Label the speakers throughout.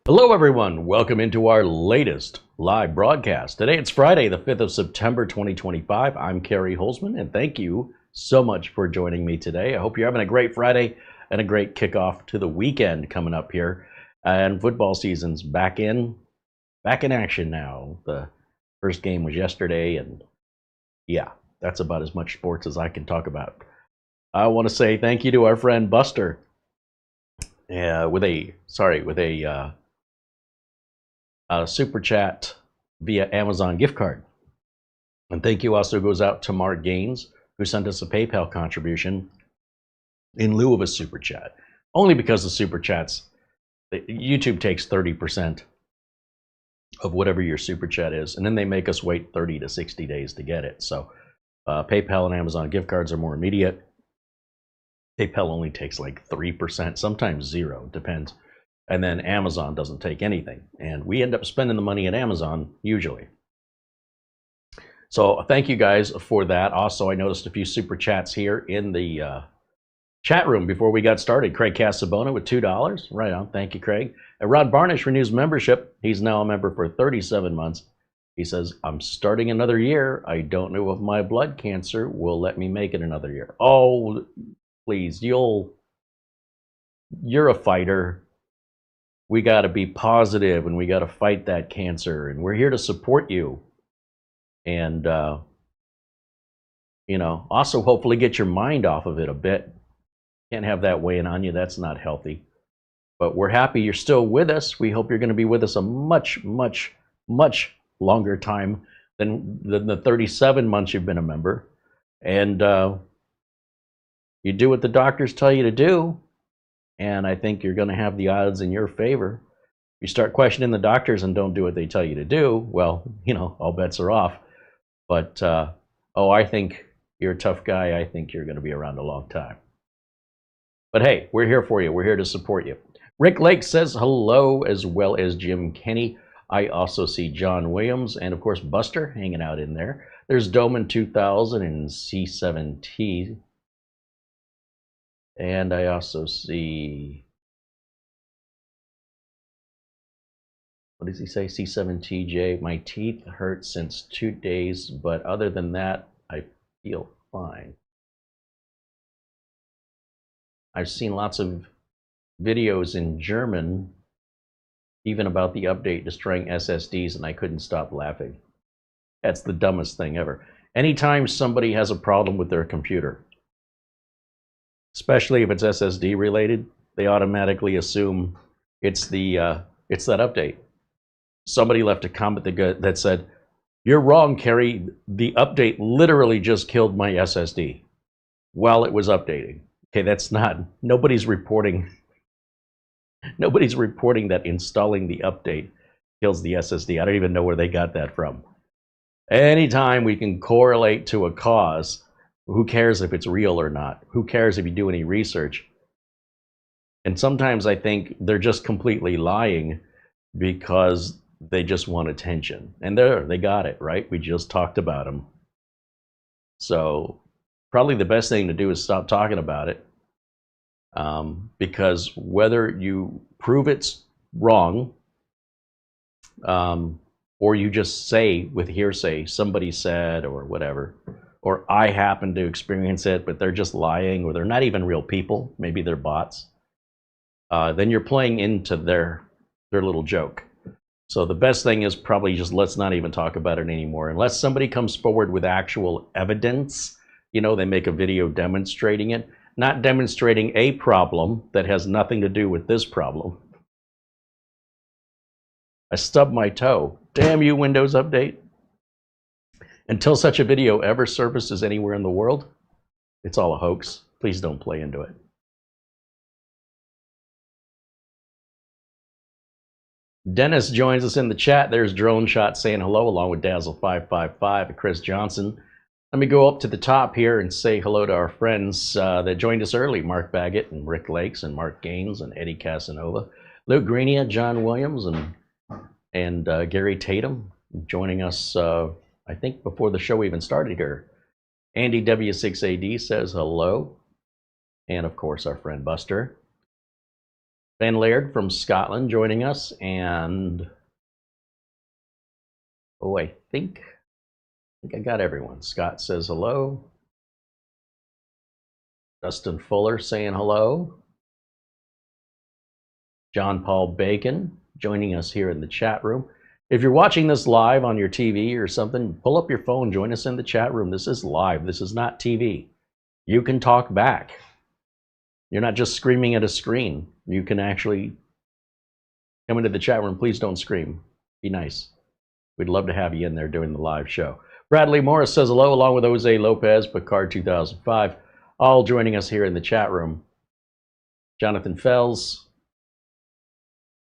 Speaker 1: Hello everyone, welcome into our latest live broadcast. Today it's Friday, the 5th of September 2025. I'm CareyHolzman, and thank you so much for joining me today. I hope you're having a great Friday and a great kickoff to the weekend coming up here. And football season's back in action now. The first game was yesterday, and yeah, that's about as much sports as I can talk about. I want to say thank you to our friend Buster with a super chat via Amazon gift card. And thank you also goes out to Mark Gaines, who sent us a PayPal contribution in lieu of a super chat. Only because the super chats, YouTube takes 30% of whatever your super chat is, and then they make us wait 30 to 60 days to get it. So PayPal and Amazon gift cards are more immediate. PayPal only takes like 3%, sometimes 0, depends. And then Amazon doesn't take anything. And we end up spending the money at Amazon, usually. So thank you guys for that. Also, I noticed a few super chats here in the chat room before we got started. Craig Casabona with $2. Right on. Thank you, Craig. Rod Barnish renews membership. He's now a member for 37 months. He says, I'm starting another year. I don't know if my blood cancer will let me make it another year. Oh, please, you're a fighter. We got to be positive, and we got to fight that cancer, and we're here to support you. And, also hopefully get your mind off of it a bit. Can't have that weighing on you. That's not healthy. But we're happy you're still with us. We hope you're going to be with us a much, much, much longer time than the 37 months you've been a member. And you do what the doctors tell you to do. And I think you're going to have the odds in your favor. If you start questioning the doctors and don't do what they tell you to do, well, all bets are off. But, I think you're a tough guy. I think you're going to be around a long time. But hey, we're here for you. We're here to support you. Rick Lake says hello, as well as Jim Kenny. I also see John Williams and, of course, Buster hanging out in there. There's Doman 2000 and C7T. And I also see, what does he say? C7TJ, my teeth hurt since 2 days, but other than that, I feel fine. I've seen lots of videos in German, even about the update destroying SSDs, and I couldn't stop laughing. That's the dumbest thing ever. Anytime somebody has a problem with their computer, especially if it's SSD related, they automatically assume it's that update. Somebody left a comment that said, "You're wrong, Carey. The update literally just killed my SSD while it was updating." Okay, that's not. Nobody's reporting that installing the update kills the SSD. I don't even know where they got that from. Anytime we can correlate to a cause, who cares if it's real or not? Who cares if you do any research? And sometimes I think they're just completely lying because they just want attention. And they got it, right? We just talked about them. So probably the best thing to do is stop talking about it. Because whether you prove it's wrong, or you just say with hearsay, somebody said or whatever, or I happen to experience it, but they're just lying, or they're not even real people, maybe they're bots, then you're playing into their little joke. So the best thing is probably just let's not even talk about it anymore. Unless somebody comes forward with actual evidence, they make a video demonstrating it, not demonstrating a problem that has nothing to do with this problem. I stubbed my toe. Damn you, Windows Update. Until such a video ever surfaces anywhere in the world, it's all a hoax. Please don't play into it. Dennis joins us in the chat. There's Drone Shot saying hello, along with Dazzle555 and Chris Johnson. Let me go up to the top here and say hello to our friends that joined us early. Mark Baggett and Rick Lakes and Mark Gaines and Eddie Casanova. Luke Greenia, John Williams, and Gary Tatum joining us, I think, before the show even started here. Andy W6AD says hello. And, of course, our friend Buster. Van Laird from Scotland joining us, and I think I got everyone. Scott says hello. Dustin Fuller saying hello. John Paul Bacon joining us here in the chat room. If you're watching this live on your TV or something, pull up your phone, join us in the chat room. This is live. This is not TV. You can talk back. You're not just screaming at a screen. You can actually come into the chat room. Please don't scream. Be nice. We'd love to have you in there doing the live show. Bradley Morris says hello, along with Jose Lopez, Picard 2005, all joining us here in the chat room. Jonathan Fells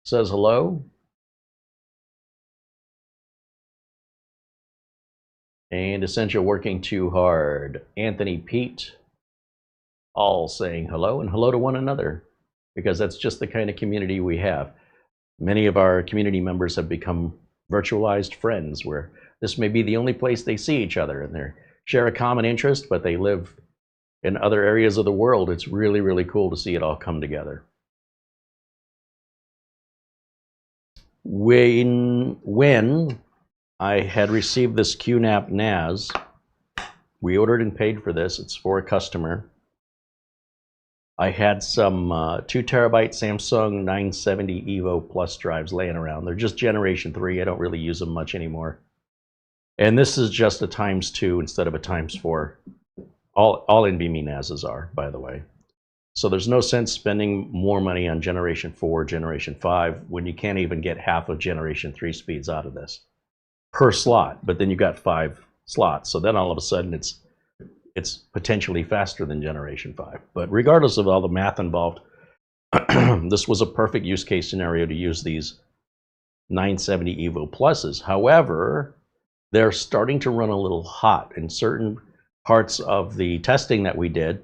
Speaker 1: says hello. And Essential Working Too Hard. Anthony Pete, all saying hello, and hello to one another, because that's just the kind of community we have. Many of our community members have become virtualized friends, where this may be the only place they see each other, and they share a common interest, but they live in other areas of the world. It's really, really cool to see it all come together. When I had received this QNAP NAS, we ordered and paid for this. It's for a customer. I had some 2 terabyte Samsung 970 Evo Plus drives laying around. They're just generation 3. I don't really use them much anymore. And this is just a ×2 instead of a ×4. All NVMe NASs are, by the way. So there's no sense spending more money on generation 4, generation 5, when you can't even get half of generation 3 speeds out of this per slot. But then you got 5 slots. So then all of a sudden it's potentially faster than generation 5. But regardless of all the math involved, this was a perfect use case scenario to use these 970 Evo Pluses. However, they're starting to run a little hot in certain parts of the testing that we did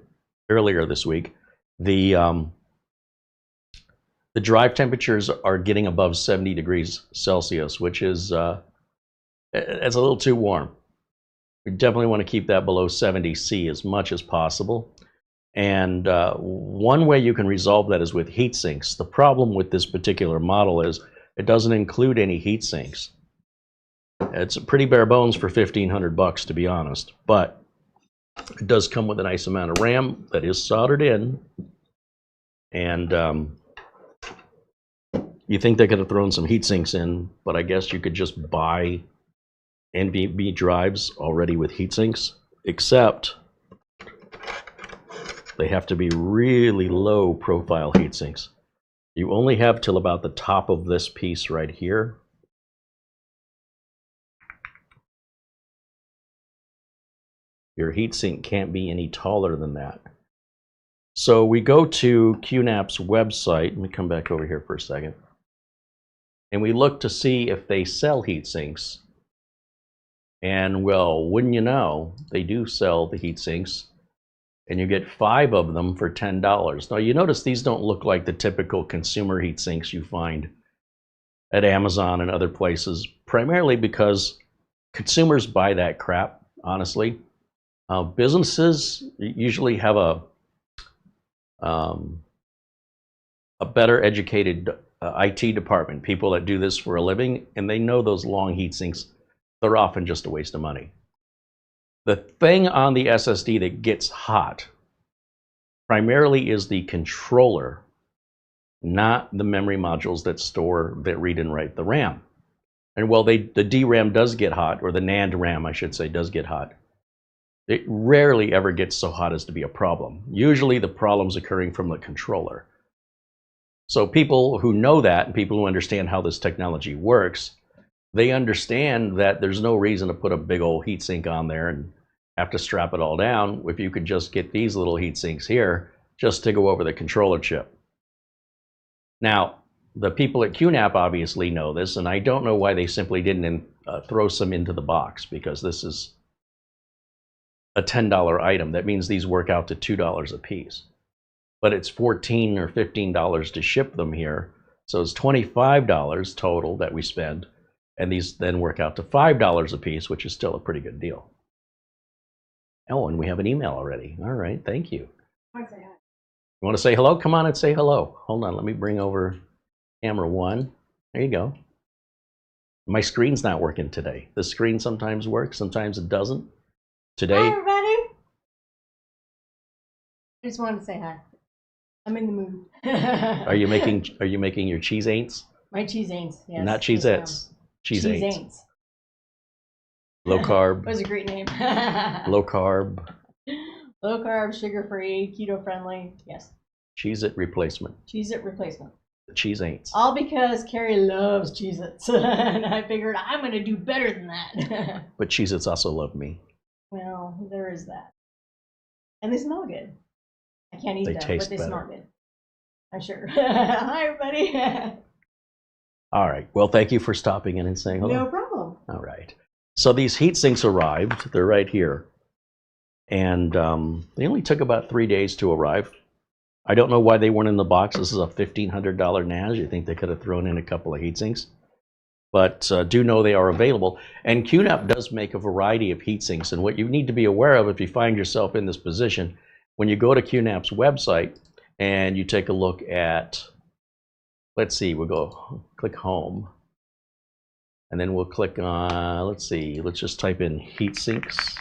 Speaker 1: earlier this week. The drive temperatures are getting above 70 degrees Celsius, which is it's a little too warm. We definitely want to keep that below 70 C as much as possible. And one way you can resolve that is with heat sinks. The problem with this particular model is it doesn't include any heat sinks. It's pretty bare bones for $1,500, to be honest, but it does come with a nice amount of RAM that is soldered in. And you think they could have thrown some heat sinks in, but I guess you could just buy NVMe drives already with heat sinks, except they have to be really low profile heat sinks. You only have till about the top of this piece right here. Your heatsink can't be any taller than that. So we go to QNAP's website. Let me come back over here for a second. And we look to see if they sell heatsinks. And well, wouldn't you know, they do sell the heatsinks. And you get 5 of them for $10. Now you notice these don't look like the typical consumer heatsinks you find at Amazon and other places, primarily because consumers buy that crap, honestly. Businesses usually have a better educated IT department, people that do this for a living, and they know those long heat sinks, they're often just a waste of money. The thing on the SSD that gets hot primarily is the controller, not the memory modules that read and write the RAM. And while the DRAM does get hot, or the NAND RAM, I should say, does get hot, it rarely ever gets so hot as to be a problem. Usually the problem's occurring from the controller. So people who know that, and people who understand how this technology works, they understand that there's no reason to put a big old heatsink on there and have to strap it all down if you could just get these little heatsinks here just to go over the controller chip. Now, the people at QNAP obviously know this, and I don't know why they simply didn't throw some into the box, because this is a $10 item. That means these work out to $2 a piece. But it's $14 or $15 to ship them here. So it's $25 total that we spend. And these then work out to $5 a piece, which is still a pretty good deal. Oh, and we have an email already. All right, thank you. You want to say hello? Come on and say hello. Hold on, let me bring over camera 1. There you go. My screen's not working today. The screen sometimes works, sometimes it doesn't. Today.
Speaker 2: Hi, everybody. I just wanted to say hi. I'm in the mood.
Speaker 1: Are you making your cheese aints?
Speaker 2: My cheese aints, yes.
Speaker 1: Not cheesettes. Cheese aints. Low carb.
Speaker 2: That was a great name.
Speaker 1: Low carb.
Speaker 2: Low carb, sugar free, keto friendly. Yes.
Speaker 1: Cheez-It replacement.
Speaker 2: Cheez-It replacement.
Speaker 1: The cheese aints.
Speaker 2: All because Carey loves Cheez-Its. And I figured I'm going to do better than that.
Speaker 1: But Cheez-Its also love me.
Speaker 2: Well, there is that. And they smell good. I can't eat them, but they smell good. I'm sure. Hi, everybody.
Speaker 1: All right. Well, thank you for stopping in and saying hello.
Speaker 2: No problem.
Speaker 1: All right. So these heat sinks arrived. They're right here. And they only took about 3 days to arrive. I don't know why they weren't in the box. This is a $1,500 NAS. You think they could have thrown in a couple of heat sinks. But do know they are available. And QNAP does make a variety of heat sinks. And what you need to be aware of if you find yourself in this position, when you go to QNAP's website and you take a look at, let's see, we'll go click home. And then we'll click on, let's see, let's just type in heat sinks.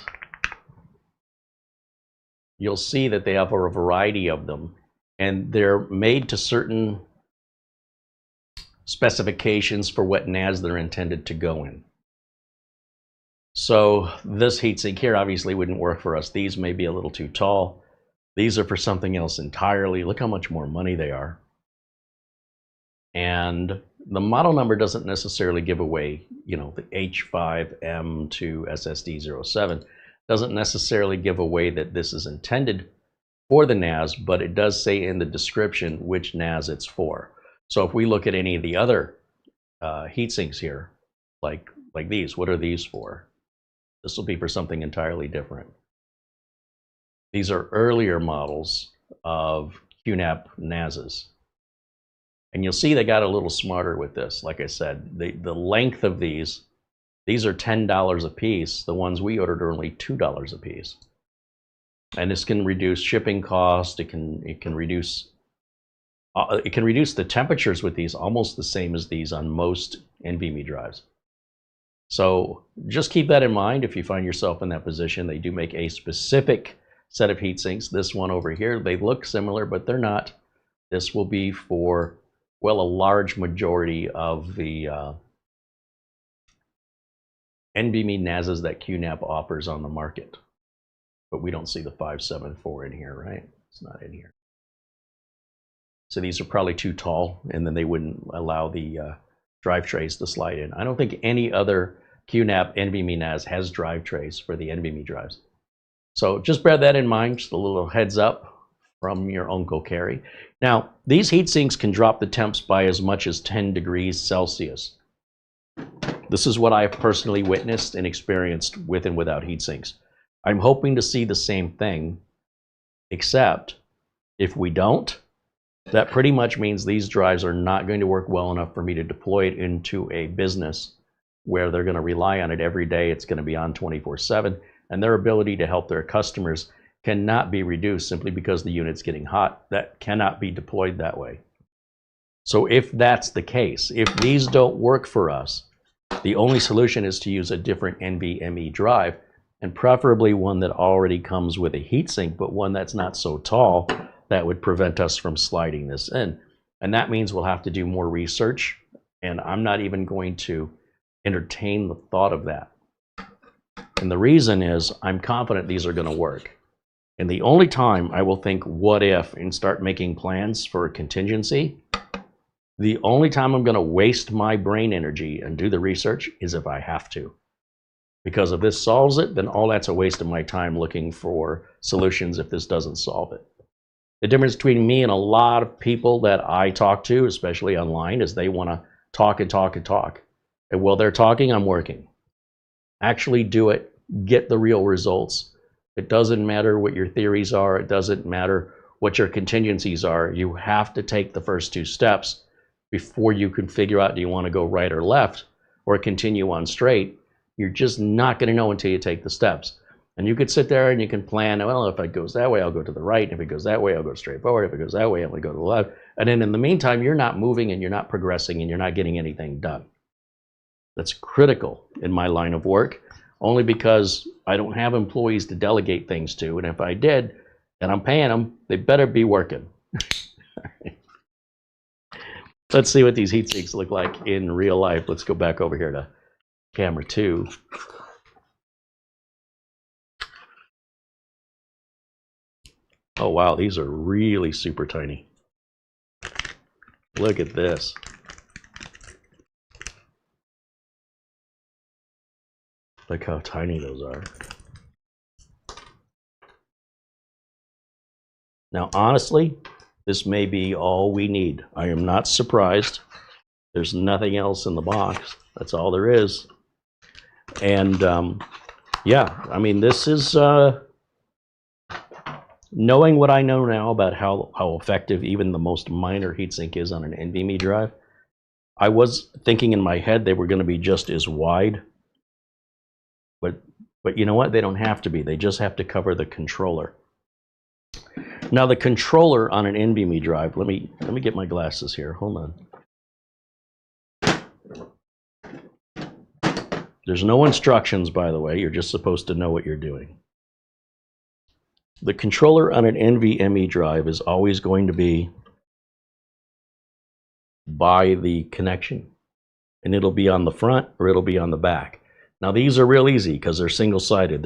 Speaker 1: You'll see that they have a variety of them. And they're made to certain specifications for what NAS they're intended to go in. So this heatsink here obviously wouldn't work for us. These may be a little too tall. These are for something else entirely. Look how much more money they are. And the model number doesn't necessarily give away, you know, the H5M2 SSD 07 doesn't necessarily give away that this is intended for the NAS, but it does say in the description which NAS it's for. So if we look at any of the other heat sinks here, like these, what are these for? This will be for something entirely different. These are earlier models of QNAP NASs. And you'll see they got a little smarter with this. Like I said, the length of these are $10 a piece. The ones we ordered are only $2 a piece. And this can reduce shipping cost. It can reduce the temperatures with these almost the same as these on most NVMe drives. So just keep that in mind if you find yourself in that position. They do make a specific set of heat sinks. This one over here, they look similar, but they're not. This will be for, well, a large majority of the NVMe NASs that QNAP offers on the market. But we don't see the 574 in here, right? It's not in here. So these are probably too tall, and then they wouldn't allow the drive trays to slide in. I don't think any other QNAP NVMe NAS has drive trays for the NVMe drives. So just bear that in mind, just a little heads up from your Uncle Carey. Now, these heat sinks can drop the temps by as much as 10 degrees Celsius. This is what I have personally witnessed and experienced with and without heat sinks. I'm hoping to see the same thing, except if we don't, that pretty much means these drives are not going to work well enough for me to deploy it into a business where they're going to rely on it every day. It's going to be on 24/7, and their ability to help their customers cannot be reduced simply because the unit's getting hot. That cannot be deployed that way. So if that's the case, if these don't work for us, the only solution is to use a different NVMe drive, and preferably one that already comes with a heatsink, but one that's not so tall that would prevent us from sliding this in. And that means we'll have to do more research, and I'm not even going to entertain the thought of that. And the reason is I'm confident these are going to work. And the only time I will think what if and start making plans for a contingency, the only time I'm going to waste my brain energy and do the research is if I have to. Because if this solves it, then all that's a waste of my time looking for solutions if this doesn't solve it. The difference between me and a lot of people that I talk to, especially online, is they want to talk and talk and talk. And while they're talking, I'm working. Actually do it. Get the real results. It doesn't matter what your theories are. It doesn't matter what your contingencies are. You have to take the first two steps before you can figure out, do you want to go right or left or continue on straight? You're just not going to know until you take the steps. And you could sit there and you can plan, well, if it goes that way, I'll go to the right. If it goes that way, I'll go straight forward. If it goes that way, I'm going to go to the left. And then in the meantime, you're not moving and you're not progressing and you're not getting anything done. That's critical in my line of work, only because I don't have employees to delegate things to. And if I did, and I'm paying them, they better be working. Let's see what these heat sinks look like in real life. Let's go back over here to camera 2. Oh wow, these are really super tiny. Look at this. Look how tiny those are. Now honestly, this may be all we need. I am not surprised. There's nothing else in the box. That's all there is. And yeah, I mean, this is knowing what I know now about how effective even the most minor heatsink is on an NVMe drive. I was thinking in my head they were going to be just as wide, but you know what? They don't have to be. They just have to cover the controller. Now the controller on an NVMe drive, let me get my glasses here. Hold on. There's no instructions, by the way. You're just supposed to know what you're doing. The controller on an NVMe drive is always going to be by the connection, and it'll be on the front or it'll be on the back. Now these are real easy because they're single-sided.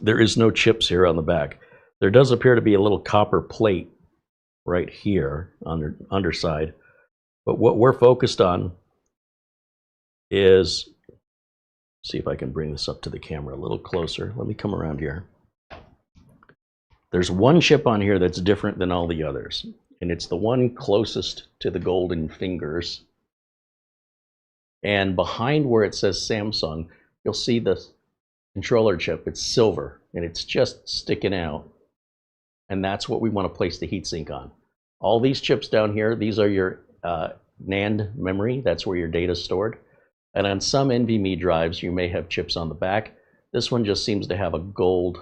Speaker 1: There is no chips here on the back. There does appear to be a little copper plate right here on the underside, but what we're focused on is, see if I can bring this up to the camera a little closer. Let me come around here. There's one chip on here that's different than all the others, and it's the one closest to the golden fingers. And behind where it says Samsung, you'll see the controller chip. It's silver, and it's just sticking out. And that's what we want to place the heatsink on. All these chips down here, these are your NAND memory. That's where your data is stored. And on some NVMe drives, you may have chips on the back. This one just seems to have a gold,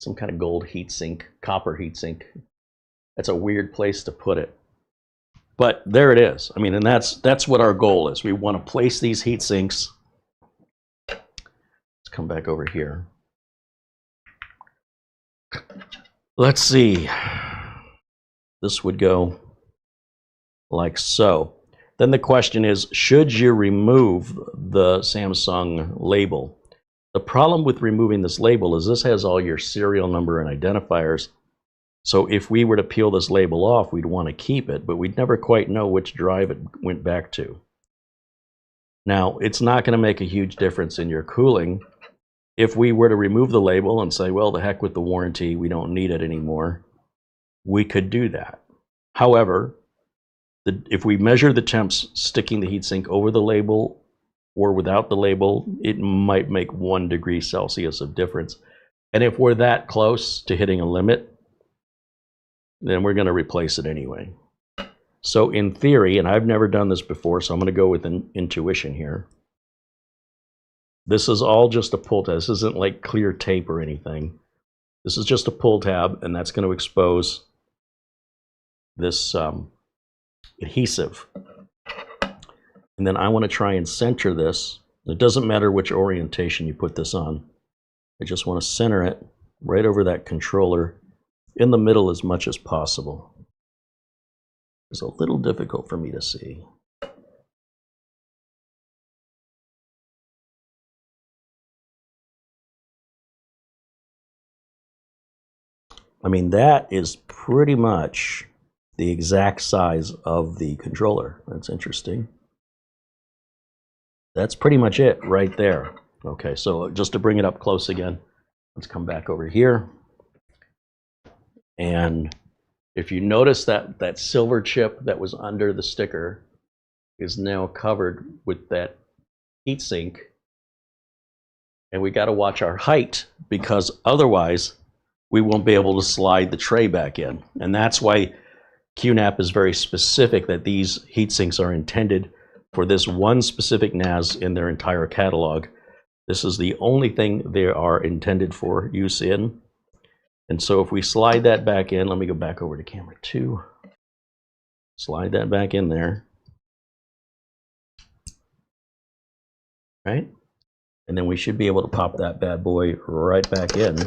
Speaker 1: some kind of gold heatsink, copper heatsink. That's a weird place to put it. But there it is. I mean, and that's what our goal is. We want to place these heatsinks. Let's come back over here. Let's see. This would go like so. Then the question is, should you remove the Samsung label? The problem with removing this label is this has all your serial number and identifiers. So if we were to peel this label off, we'd want to keep it, but we'd never quite know which drive it went back to. Now, it's not going to make a huge difference in your cooling. If we were to remove the label and say, well, the heck with the warranty, we don't need it anymore, we could do that. However, if we measure the temps sticking the heatsink over the label or without the label, it might make 1 degree Celsius of difference. And if we're that close to hitting a limit, then we're going to replace it anyway. So in theory, and I've never done this before, so I'm going to go with an intuition here. This is all just a pull tab. This isn't like clear tape or anything. This is just a pull tab, and that's going to expose this adhesive. And then I want to try and center this. It doesn't matter which orientation you put this on. I just want to center it right over that controller in the middle as much as possible. It's a little difficult for me to see. I mean, that is pretty much the exact size of the controller. That's interesting. That's pretty much it right there. Okay, so just to bring it up close again, let's come back over here. And if you notice that that silver chip that was under the sticker is now covered with that heatsink. And we got to watch our height, because otherwise we won't be able to slide the tray back in. And that's why QNAP is very specific that these heatsinks are intended for this one specific NAS in their entire catalog. This is the only thing they are intended for use in. And so if we slide that back in, let me go back over to camera 2. Slide that back in there. Right? And then we should be able to pop that bad boy right back in,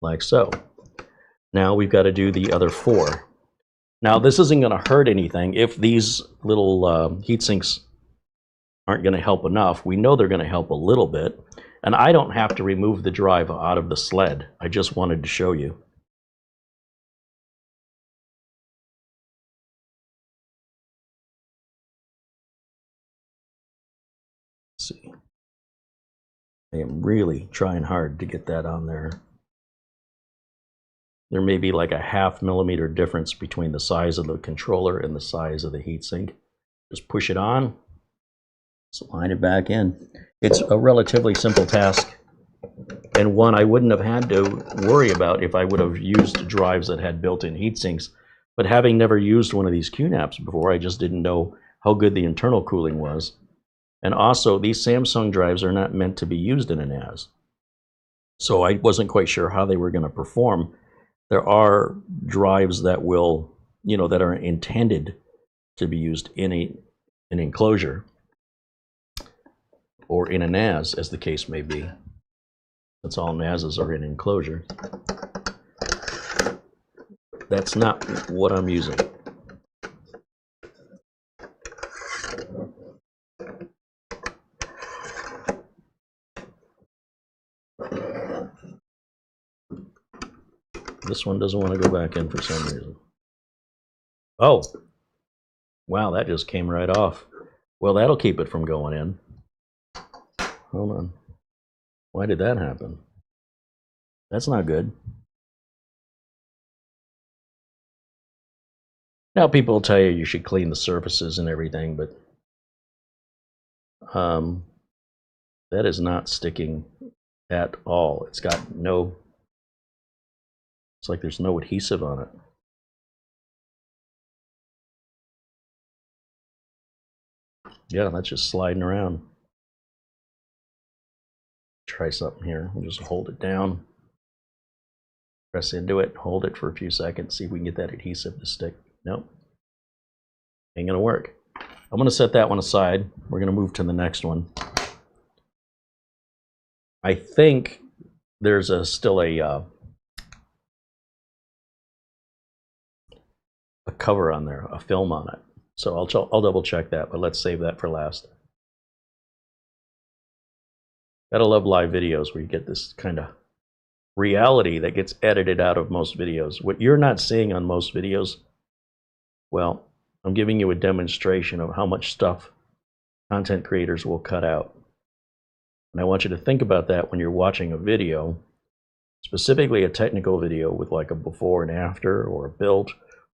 Speaker 1: like so. Now we've got to do the other 4. Now this isn't going to hurt anything. If these little heat sinks aren't going to help enough, we know they're going to help a little bit. And I don't have to remove the drive out of the sled. I just wanted to show you. Let's see. I am really trying hard to get that on there. There may be like a ½ millimeter difference between the size of the controller and the size of the heatsink. Just push it on, slide it back in. It's a relatively simple task, and one I wouldn't have had to worry about if I would have used drives that had built-in heatsinks. But having never used one of these QNAPs before, I just didn't know how good the internal cooling was. And also, these Samsung drives are not meant to be used in a NAS. So I wasn't quite sure how they were going to perform. There are drives that will, that are intended to be used in an enclosure or in a NAS, as the case may be. That's all NASs are, in enclosure. That's not what I'm using. This one doesn't want to go back in for some reason. Oh, wow, that just came right off. Well, that'll keep it from going in. Hold on. Why did that happen? That's not good. Now, people will tell you should clean the surfaces and everything, but that is not sticking at all. It's got no... It's like there's no adhesive on it. Yeah, that's just sliding around. Try something here. We'll just hold it down. Press into it, hold it for a few seconds, see if we can get that adhesive to stick. Nope. Ain't gonna work. I'm gonna set that one aside. We're gonna move to the next one. I think there's still a cover on there, a film on it. So I'll double check that, but let's save that for last. Gotta love live videos where you get this kind of reality that gets edited out of most videos. What you're not seeing on most videos, well, I'm giving you a demonstration of how much stuff content creators will cut out. And I want you to think about that when you're watching a video, specifically a technical video with like a before and after or a build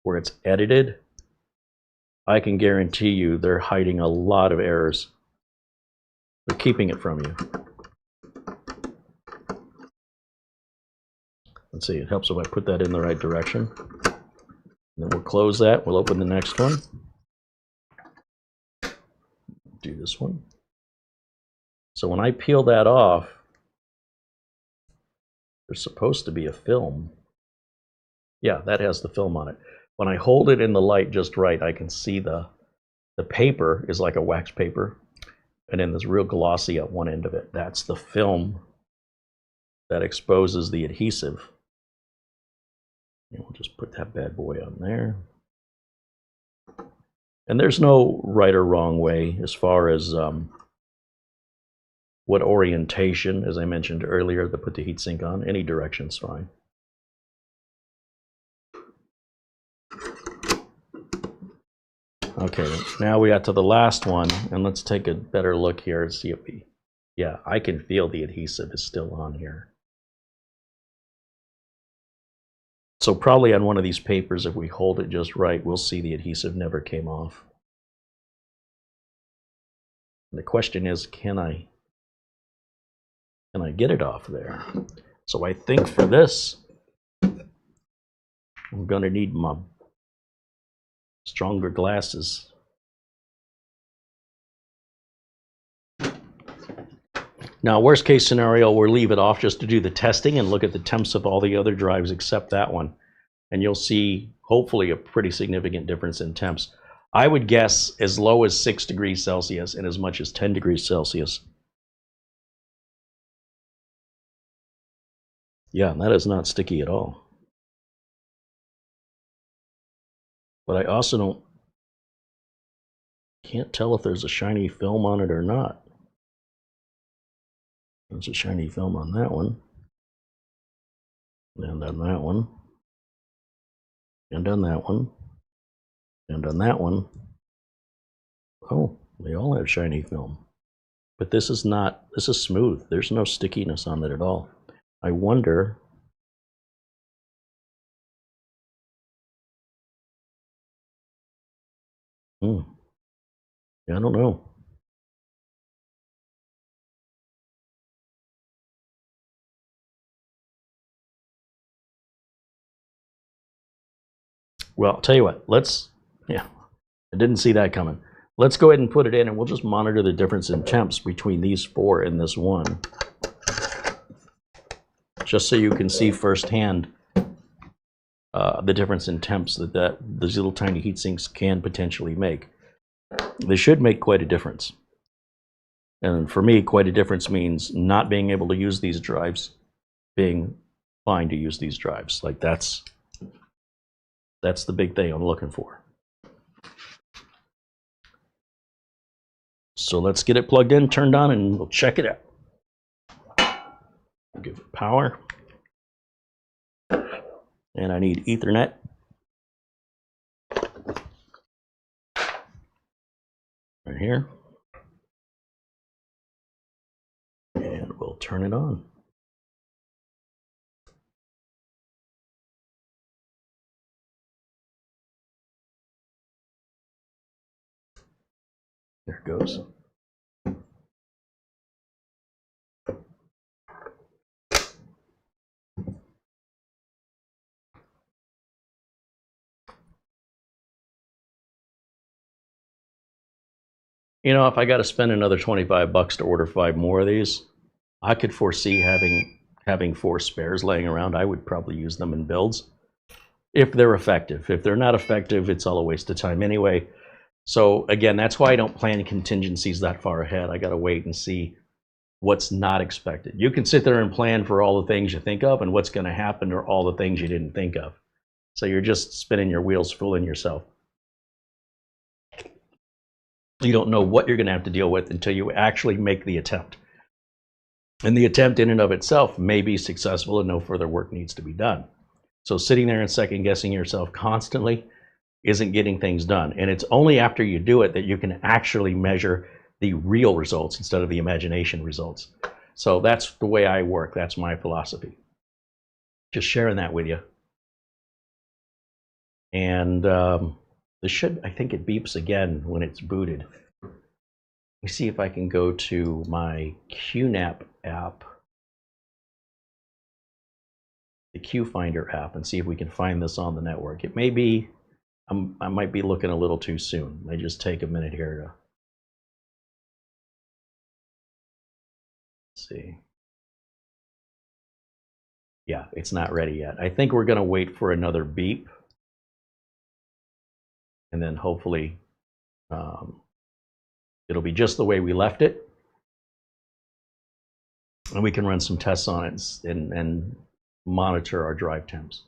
Speaker 1: where it's edited. I can guarantee you they're hiding a lot of errors. They're keeping it from you. Let's see, it helps if I put that in the right direction. And then we'll close that. We'll open the next one. Do this one. So when I peel that off, there's supposed to be a film. Yeah, that has the film on it. When I hold it in the light just right, I can see the paper is like a wax paper, and then there's real glossy at one end of it. That's the film that exposes the adhesive. And we'll just put that bad boy on there. And there's no right or wrong way as far as what orientation, as I mentioned earlier, to put the heatsink on. Any direction's fine. Okay, now we got to the last one, and let's take a better look here and see if we... Yeah, I can feel the adhesive is still on here. So probably on one of these papers, if we hold it just right, we'll see the adhesive never came off. And the question is, can I get it off there? So I think for this, I'm going to need my stronger glasses. Now, worst case scenario, we'll leave it off just to do the testing and look at the temps of all the other drives except that one. And you'll see, hopefully, a pretty significant difference in temps. I would guess as low as 6 degrees Celsius and as much as 10 degrees Celsius. Yeah, that is not sticky at all. But I also can't tell if there's a shiny film on it or not. There's a shiny film on that one. And on that one. And on that one. And on that one. Oh, they all have shiny film. But this is not, this is smooth. There's no stickiness on it at all. I wonder. Yeah, I don't know. Well, I'll tell you what, yeah, I didn't see that coming. Let's go ahead and put it in and we'll just monitor the difference in temps between these 4 and this one. Just so you can see firsthand the difference in temps that these little tiny heat sinks can potentially make. They should make quite a difference. And for me, quite a difference means not being able to use these drives, being fine to use these drives. Like that's the big thing I'm looking for. So let's get it plugged in, turned on, and we'll check it out. Give it power. And I need Ethernet. Right here. And we'll turn it on. There it goes. You know, if I got to spend another $25 to order 5 more of these, I could foresee having 4 spares laying around. I would probably use them in builds if they're effective. If they're not effective, it's all a waste of time anyway. So again, that's why I don't plan contingencies that far ahead. I got to wait and see what's not expected. You can sit there and plan for all the things you think of, and what's going to happen are all the things you didn't think of. So you're just spinning your wheels, fooling yourself. You don't know what you're going to have to deal with until you actually make the attempt. And the attempt in and of itself may be successful and no further work needs to be done. So sitting there and second guessing yourself constantly isn't getting things done. And it's only after you do it that you can actually measure the real results instead of the imagination results. So that's the way I work. That's my philosophy. Just sharing that with you. And this should, I think it beeps again when it's booted. Let me see if I can go to my QNAP app, the QFinder app, and see if we can find this on the network. It may be, I might be looking a little too soon. I just take a minute here to see. Yeah, it's not ready yet. I think we're going to wait for another beep. And then hopefully it'll be just the way we left it. And we can run some tests on it and monitor our drive temps.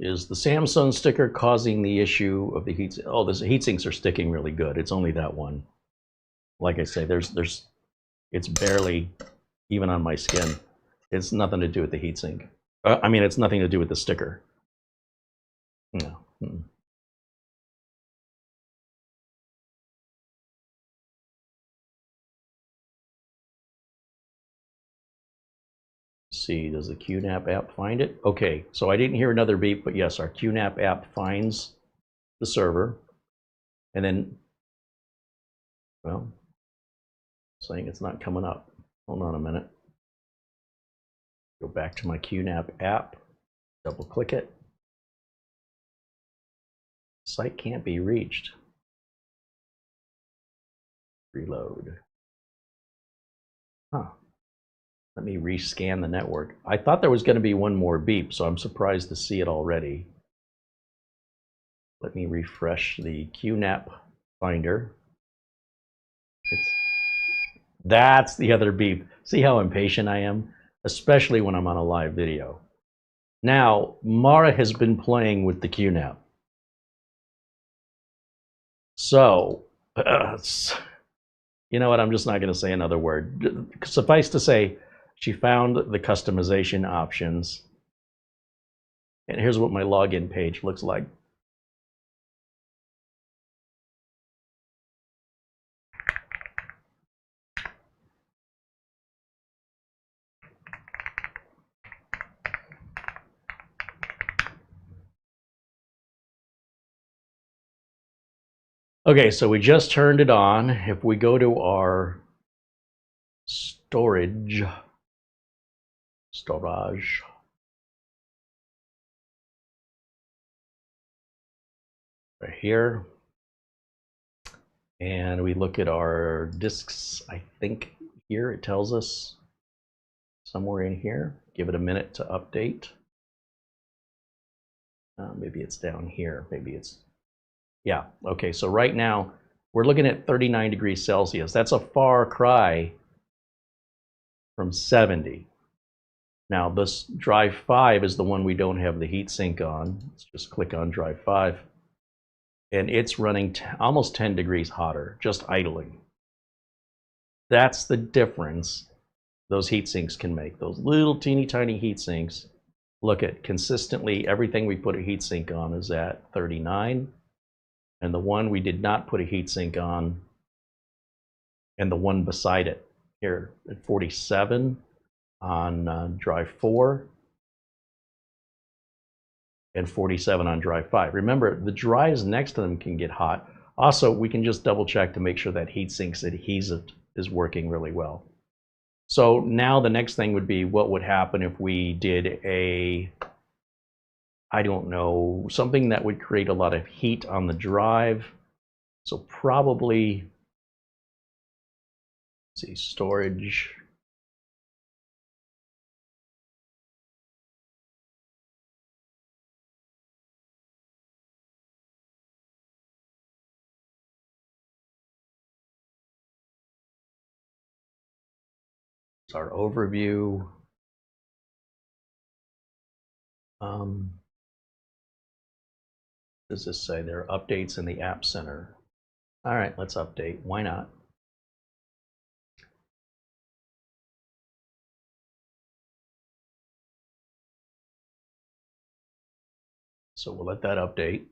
Speaker 1: Is the Samsung sticker causing the issue of the heat? Oh, the heat sinks are sticking really good. It's only that one. Like I say, it's barely even on my skin. It's nothing to do with the heat sink. I mean, it's nothing to do with the sticker. No. See, does the QNAP app find it? Okay, so I didn't hear another beep, but yes, our QNAP app finds the server. And then Well, saying it's not coming up. Hold on a minute. Go back to my QNAP app, double click it. Site can't be reached. Reload. Huh. Let me rescan the network. I thought there was going to be one more beep, so I'm surprised to see it already. Let me refresh the QNAP finder. That's the other beep. See how impatient I am? Especially when I'm on a live video. Now, Mara has been playing with the QNAP. So, you know what? I'm just not going to say another word. Suffice to say, she found the customization options. And here's what my login page looks like. Okay, so we just turned it on. If we go to our storage, right here, and we look at our disks, I think here it tells us somewhere in here. Give it a minute to update. Maybe it's down here. Maybe it's, yeah, okay, so right now we're looking at 39 degrees Celsius. That's a far cry from 70. Now this drive 5 is the one we don't have the heatsink on. Let's just click on drive 5. And it's running almost 10 degrees hotter, just idling. That's the difference those heatsinks can make. Those little teeny tiny heatsinks. Look at consistently everything we put a heatsink on is at 39. And the one we did not put a heatsink on, and the one beside it here at 47 on drive 4 and 47 on drive 5. Remember, the drives next to them can get hot. Also, we can just double check to make sure that heatsink's adhesive is working really well. So now the next thing would be, what would happen if we did a, I don't know, something that would create a lot of heat on the drive. So probably, let's see, storage. It's our overview. Does this say there are updates in the App Center? All right, let's update. Why not? So we'll let that update.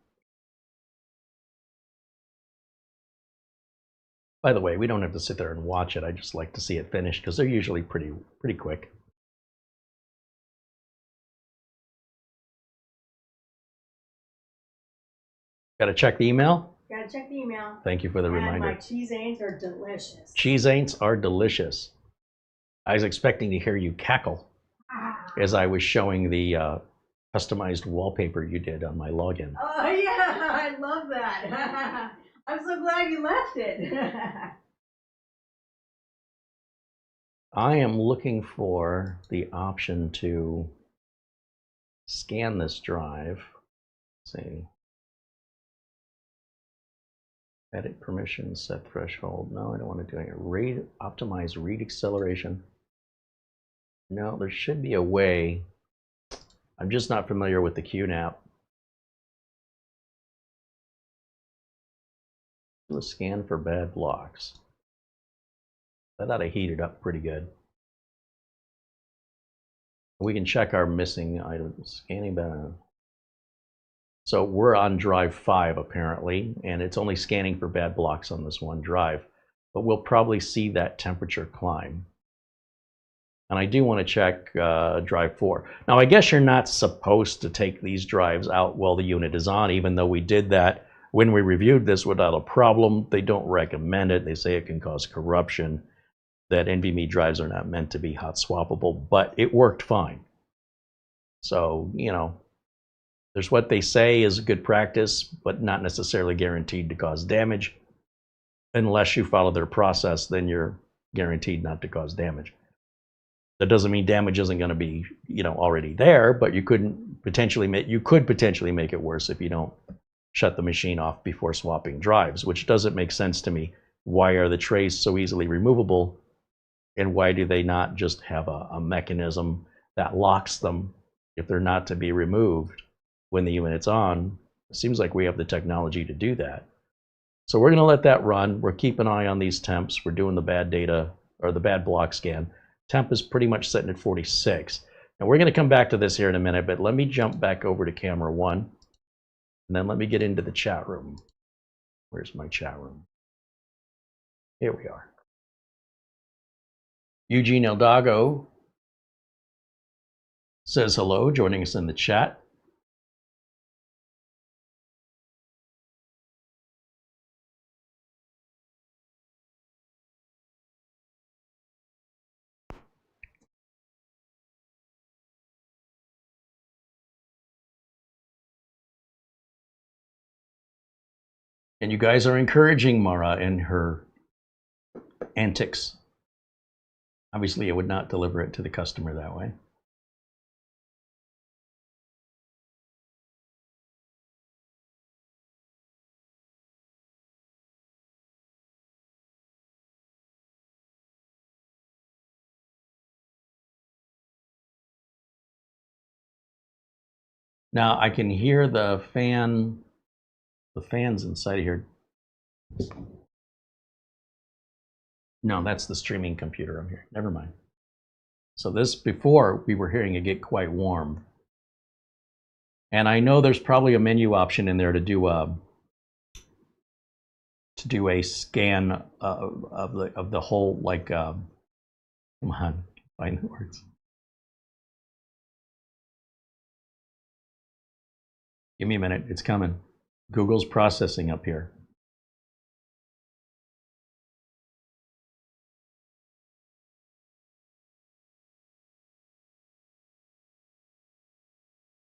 Speaker 1: By the way, we don't have to sit there and watch it. I just like to see it finished because they're usually pretty quick. Got to check the email?
Speaker 2: Gotta check the email.
Speaker 1: Thank you for the reminder.
Speaker 2: My cheese aints are delicious.
Speaker 1: Cheese aints are delicious. I was expecting to hear you cackle as I was showing the customized wallpaper you did on my login.
Speaker 2: Oh yeah, I love that. I'm so glad you left it.
Speaker 1: I am looking for the option to scan this drive. Let's see. Edit permissions, set threshold. No, I don't want to do it. Optimize read acceleration. No, there should be a way. I'm just not familiar with the QNAP. Do a scan for bad blocks. That ought to heat it up pretty good. We can check our missing items. Scanning bad. So we're on drive 5 apparently, and it's only scanning for bad blocks on this one drive. But we'll probably see that temperature climb. And I do want to check drive 4. Now I guess you're not supposed to take these drives out while the unit is on, even though we did that when we reviewed this without a problem. They don't recommend it. They say it can cause corruption, that NVMe drives are not meant to be hot swappable, but it worked fine. So, you know, there's what they say is good practice, but not necessarily guaranteed to cause damage. Unless you follow their process, then you're guaranteed not to cause damage. That doesn't mean damage isn't going to be, you know, already there, but you could potentially make it worse if you don't shut the machine off before swapping drives, which doesn't make sense to me. Why are the trays so easily removable, and why do they not just have a mechanism that locks them if they're not to be removed when the unit's on? It seems like we have the technology to do that. So we're going to let that run. We're keeping an eye on these temps. We're doing the bad data, or the bad block scan. Temp is pretty much sitting at 46. And we're going to come back to this here in a minute, but let me jump back over to camera 1. And then let me get into the chat room. Where's my chat room? Here we are. Eugene Eldago says hello, joining us in the chat. And you guys are encouraging Mara in her antics. Obviously, I would not deliver it to the customer that way. Now I can hear the fans inside of here. No, that's the streaming computer I'm here. Never mind. So this, before we were hearing it get quite warm. And I know there's probably a menu option in there to do a scan of the whole, like, come on, find the words. Give me a minute, it's coming. Google's processing up here.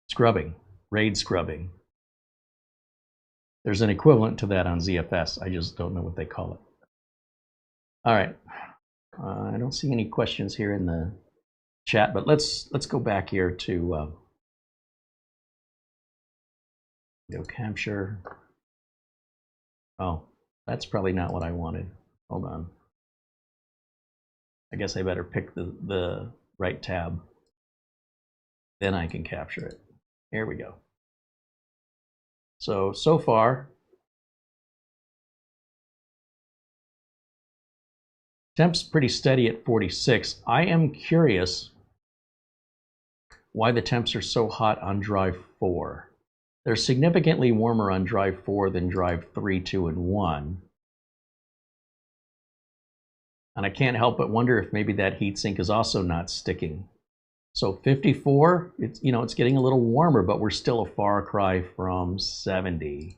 Speaker 1: Scrubbing, RAID scrubbing. There's an equivalent to that on ZFS. I just don't know what they call it. All right, I don't see any questions here in the chat, but let's go back here to go capture. Oh, that's probably not what I wanted. Hold on. I guess I better pick the right tab. Then I can capture it. Here we go. So far, temp's pretty steady at 46. I am curious why the temps are so hot on drive 4. They're significantly warmer on drive 4 than drive 3, 2, and 1. And I can't help but wonder if maybe that heatsink is also not sticking. So 54, it's, you know, it's getting a little warmer, but we're still a far cry from 70.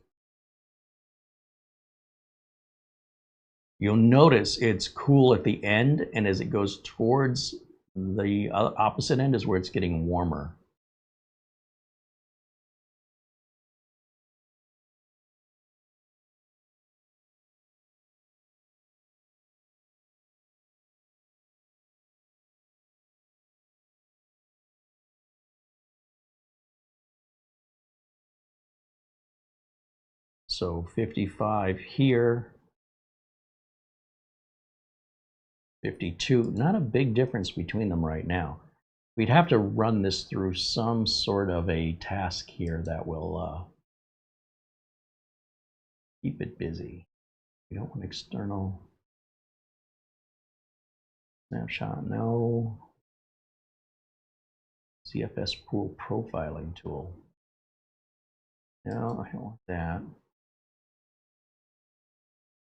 Speaker 1: You'll notice it's cool at the end, and as it goes towards the opposite end is where it's getting warmer. So 55 here, 52, not a big difference between them right now. We'd have to run this through some sort of a task here that will keep it busy. We don't want external snapshot, no. CFS pool profiling tool. No, I don't want that.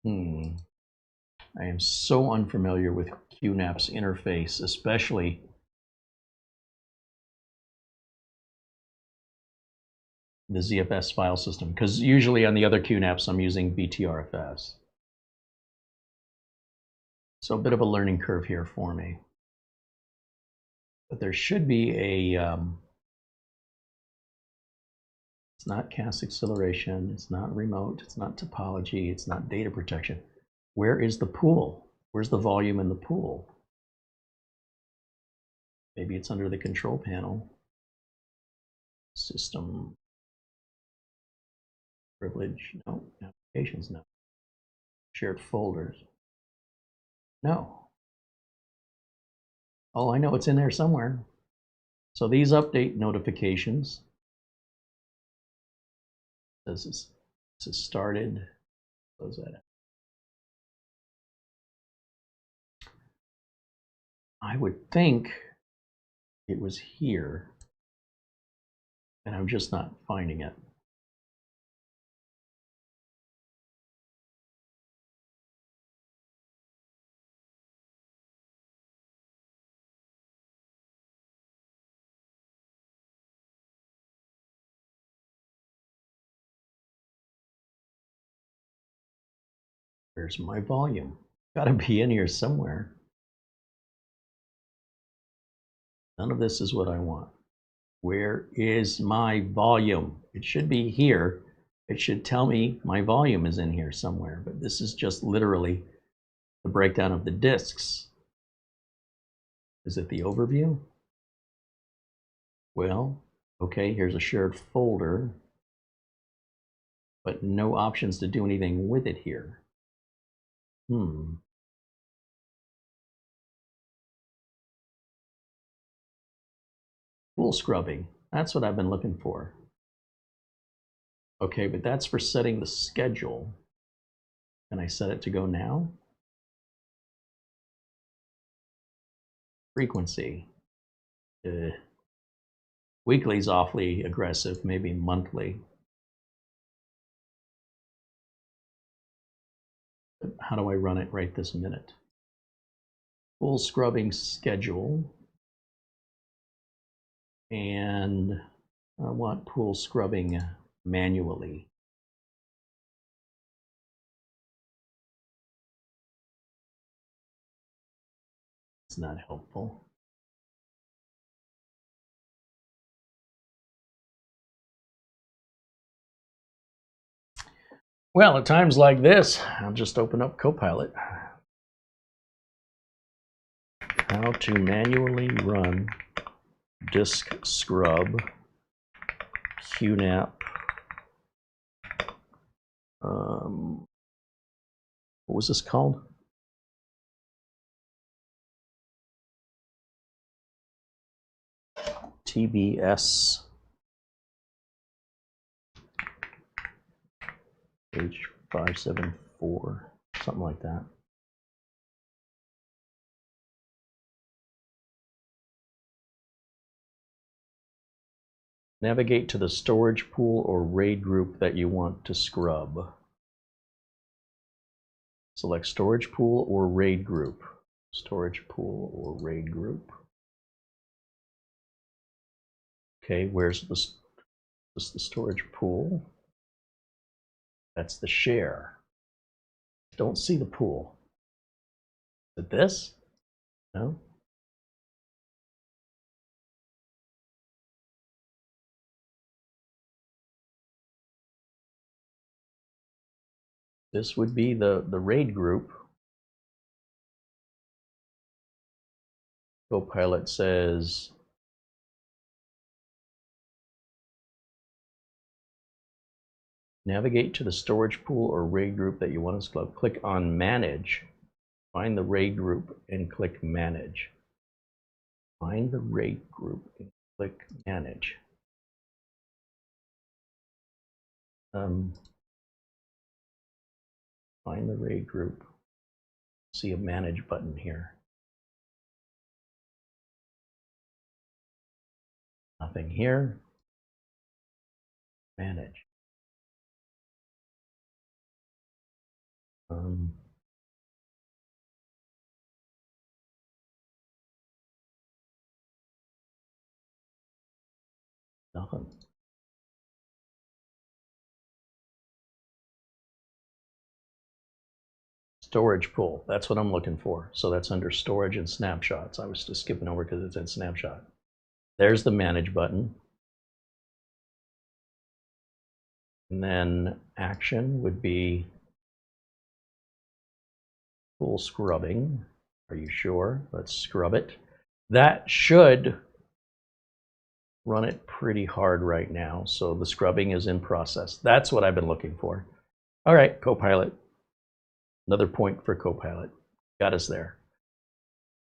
Speaker 1: I am so unfamiliar with QNAP's interface, especially the ZFS file system, because usually on the other QNAPs I'm using BTRFS. So a bit of a learning curve here for me. But there should be a, it's not CAS acceleration, it's not remote, it's not topology, it's not data protection. Where is the pool? Where's the volume in the pool? Maybe it's under the control panel. System privilege, no. Applications, no. Shared folders, no. Oh, I know it's in there somewhere. So these update notifications, this is started, close that out. I would think it was here, and I'm just not finding it. Where's my volume? Gotta be in here somewhere. None of this is what I want. Where is my volume? It should be here. It should tell me my volume is in here somewhere, but this is just literally the breakdown of the disks. Is it the overview? Well, okay, here's a shared folder, but no options to do anything with it here. Pool scrubbing, that's what I've been looking for. Okay, but that's for setting the schedule. Can I set it to go now? Frequency. Weekly's awfully aggressive, maybe monthly. How do I run it right this minute? Pool scrubbing schedule. And I want pool scrubbing manually. It's not helpful. Well, at times like this, I'll just open up Copilot. How to manually run disk scrub QNAP. What was this called? TBS-h574, something like that. Navigate to the storage pool or RAID group that you want to scrub. Select storage pool or RAID group. Storage pool or RAID group. Okay, where's the storage pool? That's the share. Don't see the pool. Is it this? No. This would be the RAID group. Copilot says navigate to the storage pool or RAID group that you want to scrub. Click on Manage. Find the RAID group and click Manage. Find the RAID group and click Manage. Find the RAID group. See a Manage button here. Nothing here. Manage. Nothing. Storage pool, that's what I'm looking for. So that's under storage and snapshots. I was just skipping over because it's in snapshot. There's the manage button. And then action would be full scrubbing. Are you sure? Let's scrub it. That should run it pretty hard right now. So the scrubbing is in process. That's what I've been looking for. All right, Copilot. Another point for Copilot. Got us there.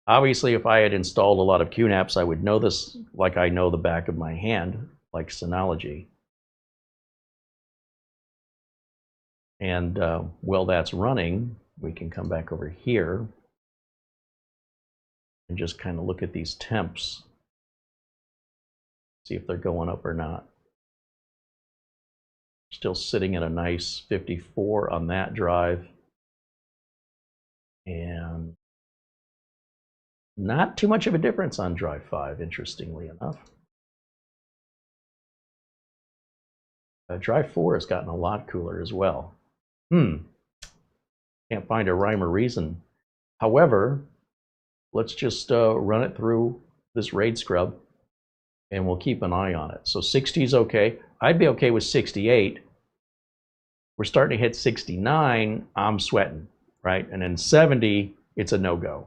Speaker 1: Obviously, if I had installed a lot of QNAPs, I would know this like I know the back of my hand, like Synology. And while that's running, we can come back over here and just kind of look at these temps. See if they're going up or not. Still sitting at a nice 54 on that drive. And not too much of a difference on drive 5, interestingly enough. Drive 4 has gotten a lot cooler as well. Can't find a rhyme or reason. However, let's just run it through this RAID scrub and we'll keep an eye on it. So 60 is okay. I'd be okay with 68. We're starting to hit 69, I'm sweating, right? And then 70, it's a no-go.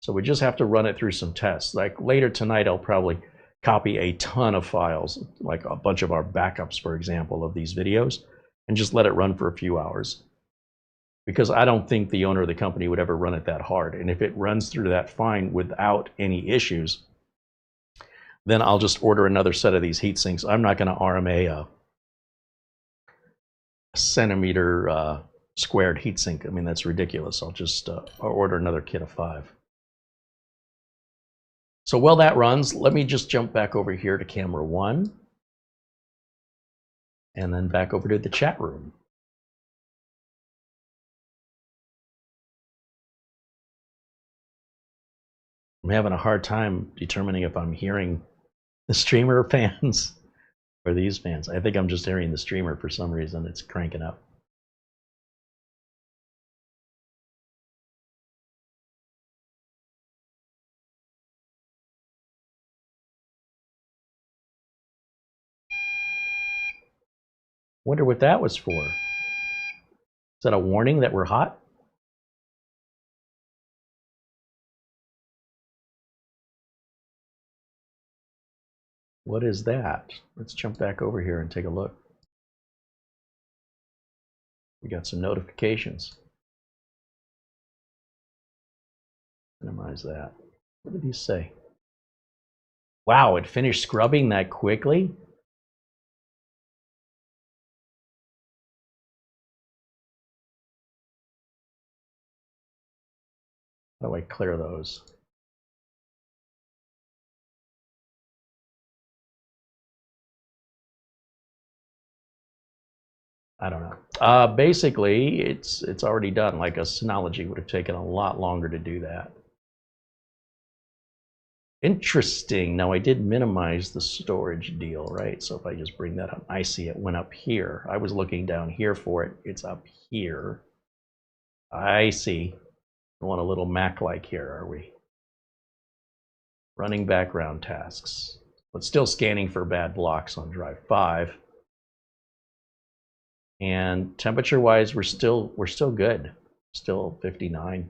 Speaker 1: So we just have to run it through some tests. Like later tonight, I'll probably copy a ton of files, like a bunch of our backups, for example, of these videos, and just let it run for a few hours. Because I don't think the owner of the company would ever run it that hard. And if it runs through that fine without any issues, then I'll just order another set of these heat sinks. I'm not going to RMA a centimeter squared heatsink. I mean, that's ridiculous. I'll just order another kit of 5. So while that runs, let me just jump back over here to camera 1 and then back over to the chat room. I'm having a hard time determining if I'm hearing the streamer fans or these fans. I think I'm just hearing the streamer for some reason. It's cranking up. Wonder what that was for. Is that a warning that we're hot? What is that? Let's jump back over here and take a look. We got some notifications. Minimize that. What did he say? Wow, it finished scrubbing that quickly? How do I clear those? I don't know. Basically, it's already done. Like a Synology would have taken a lot longer to do that. Interesting. Now I did minimize the storage deal, right? So if I just bring that up, I see it went up here. I was looking down here for it. It's up here. I see. I want a little Mac-like here, are we? Running background tasks, but still scanning for bad blocks on drive 5. And temperature-wise, we're still good. Still 59.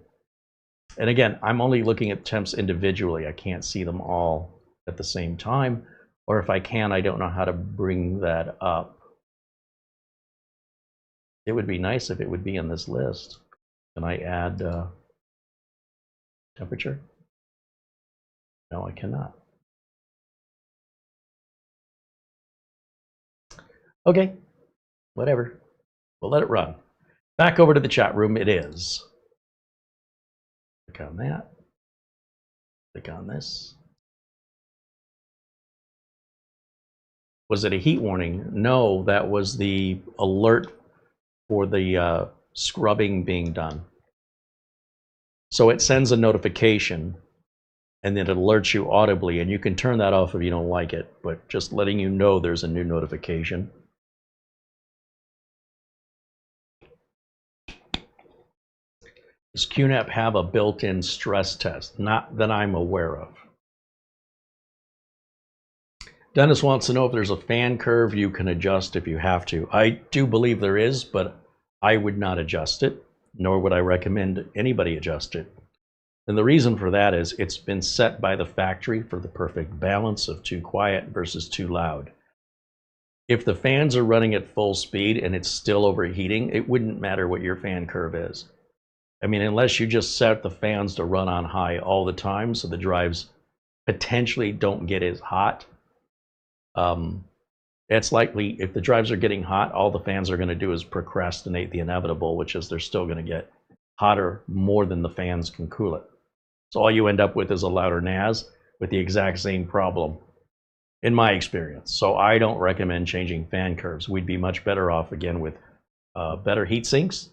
Speaker 1: And again, I'm only looking at temps individually. I can't see them all at the same time. Or if I can, I don't know how to bring that up. It would be nice if it would be in this list. Can I add temperature? No, I cannot. Okay, whatever. We'll let it run. Back over to the chat room it is. Click on that. Click on this. Was it a heat warning? No, that was the alert for the scrubbing being done. So it sends a notification and then it alerts you audibly, and you can turn that off if you don't like it, but just letting you know there's a new notification. Does QNAP have a built-in stress test? Not that I'm aware of. Dennis wants to know if there's a fan curve you can adjust if you have to. I do believe there is, but I would not adjust it, nor would I recommend anybody adjust it. And the reason for that is it's been set by the factory for the perfect balance of too quiet versus too loud. If the fans are running at full speed and it's still overheating, it wouldn't matter what your fan curve is. I mean, unless you just set the fans to run on high all the time so the drives potentially don't get as hot. It's likely if the drives are getting hot, all the fans are going to do is procrastinate the inevitable, which is they're still going to get hotter more than the fans can cool it. So all you end up with is a louder NAS with the exact same problem, in my experience. So I don't recommend changing fan curves. We'd be much better off again with better heat sinks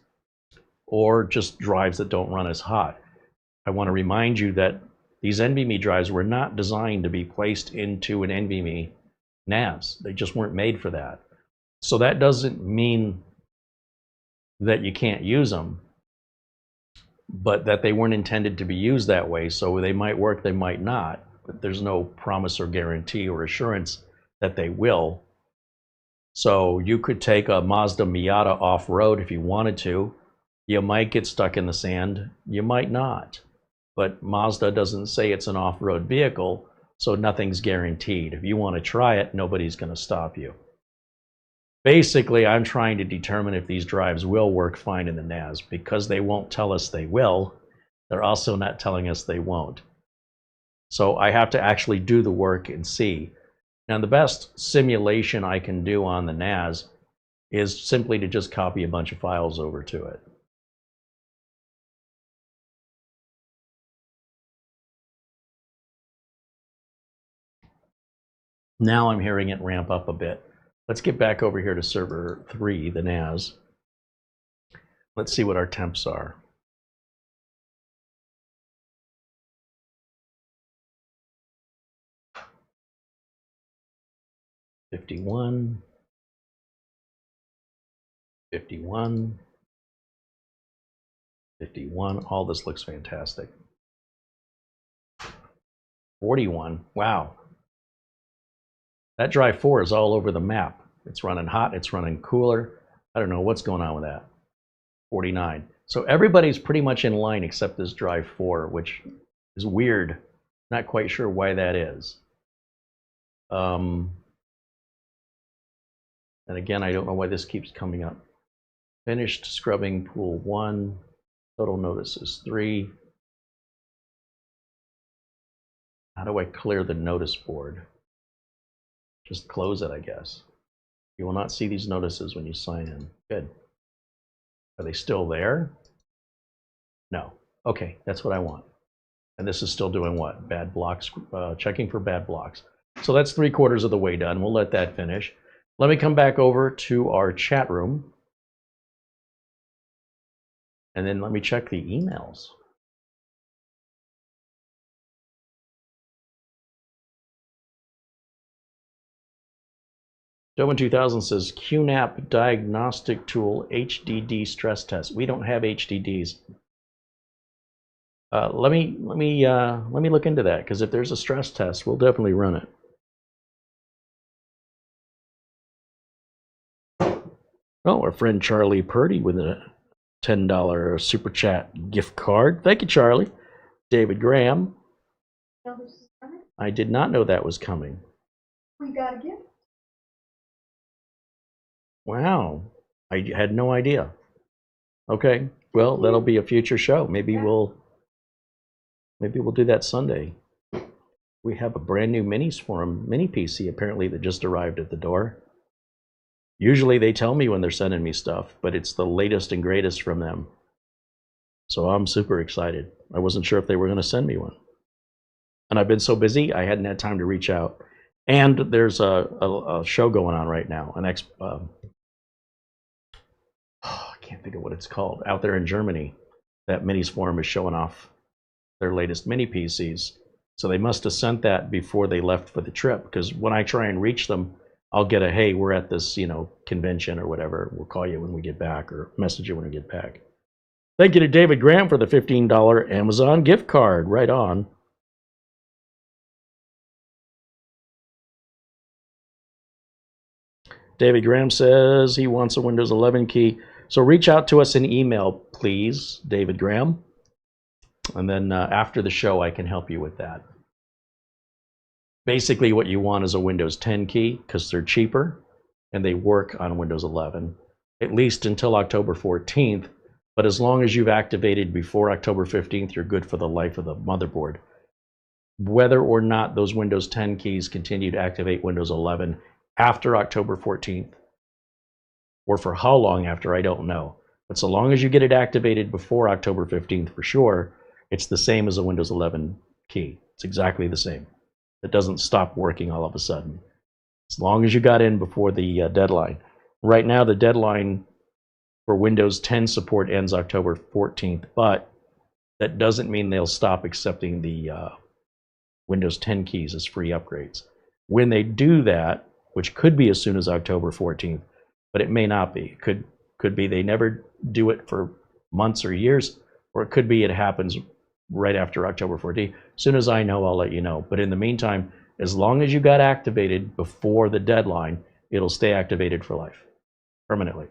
Speaker 1: or just drives that don't run as hot. I want to remind you that these NVMe drives were not designed to be placed into an NVMe NAS. They just weren't made for that. So that doesn't mean that you can't use them, but that they weren't intended to be used that way. So they might work, they might not, but there's no promise or guarantee or assurance that they will. So you could take a Mazda Miata off-road if you wanted to. You might get stuck in the sand, you might not. But Mazda doesn't say it's an off-road vehicle, so nothing's guaranteed. If you want to try it, nobody's going to stop you. Basically, I'm trying to determine if these drives will work fine in the NAS. Because they won't tell us they will, they're also not telling us they won't. So I have to actually do the work and see. Now, the best simulation I can do on the NAS is simply to just copy a bunch of files over to it. Now I'm hearing it ramp up a bit. Let's get back over here to server 3, the NAS. Let's see what our temps are. $51, $51, $51. All this looks fantastic. $41. Wow. That drive 4 is all over the map. It's running hot, it's running cooler. I don't know what's going on with that. 49. So everybody's pretty much in line except this drive 4, which is weird. Not quite sure why that is. And again, I don't know why this keeps coming up. Finished scrubbing pool 1. Total notices 3. How do I clear the notice board? Just close it, I guess. You will not see these notices when you sign in. Good. Are they still there? No. Okay, that's what I want. And this is still doing what? Bad blocks, checking for bad blocks. So that's 3/4 of the way done. We'll let that finish. Let me come back over to our chat room. And then let me check the emails. Doman 2000 says QNAP diagnostic tool HDD stress test. We don't have HDDs. Let me look into that, because if there's a stress test, we'll definitely run it. Oh, our friend Charlie Purdy with a $10 super chat gift card. Thank you, Charlie. David Graham. I did not know that was coming.
Speaker 2: We got a gift.
Speaker 1: Wow, I had no idea. Okay, well, that'll be a future show. Maybe we'll do that Sunday. We have a brand new mini PC apparently that just arrived at the door. Usually they tell me when they're sending me stuff, but it's the latest and greatest from them. So I'm super excited. I wasn't sure if they were going to send me one. And I've been so busy, I hadn't had time to reach out. And there's a show going on right now, I can't think of what it's called, out there in Germany. That Minis Forum is showing off their latest mini PCs. So they must have sent that before they left for the trip, because when I try and reach them, I'll get a, hey, we're at this, convention or whatever. We'll call you when we get back, or message you when we get back. Thank you to David Graham for the $15 Amazon gift card. Right on. David Graham says he wants a Windows 11 key. So reach out to us in email, please, David Graham. And then after the show, I can help you with that. Basically, what you want is a Windows 10 key because they're cheaper and they work on Windows 11, at least until October 14th. But as long as you've activated before October 15th, you're good for the life of the motherboard. Whether or not those Windows 10 keys continue to activate Windows 11 after October 14th, or for how long after, I don't know. But so long as you get it activated before October 15th for sure, it's the same as a Windows 11 key. It's exactly the same. It doesn't stop working all of a sudden. As long as you got in before the deadline. Right now, the deadline for Windows 10 support ends October 14th, but that doesn't mean they'll stop accepting the Windows 10 keys as free upgrades. When they do that, which could be as soon as October 14th, but it may not be. It could be they never do it for months or years, or it could be it happens right after October 14th. As soon as I know, I'll let you know. But in the meantime, as long as you got activated before the deadline, it'll stay activated for life, permanently.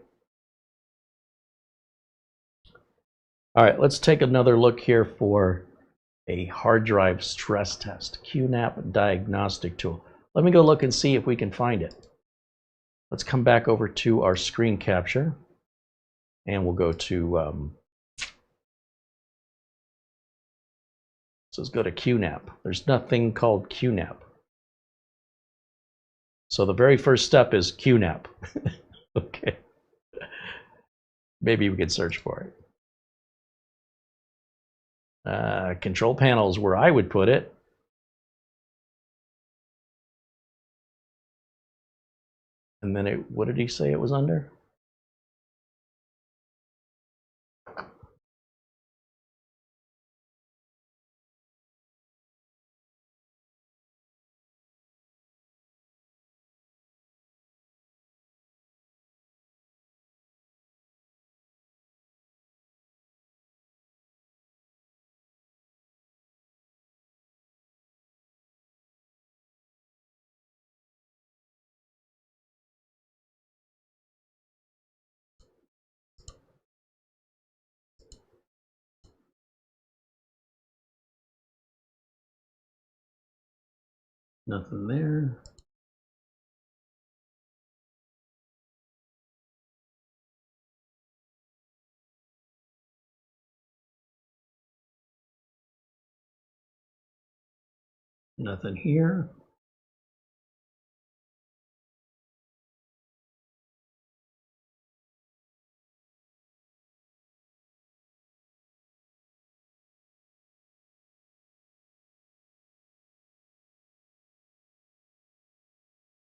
Speaker 1: All right, let's take another look here for a hard drive stress test, QNAP diagnostic tool. Let me go look and see if we can find it. Let's come back over to our screen capture, and we'll go to, so let's go to QNAP. There's nothing called QNAP. So the very first step is QNAP. Okay. Maybe we can search for it. Control panel is where I would put it. And then what did he say it was under? Nothing there. Nothing here.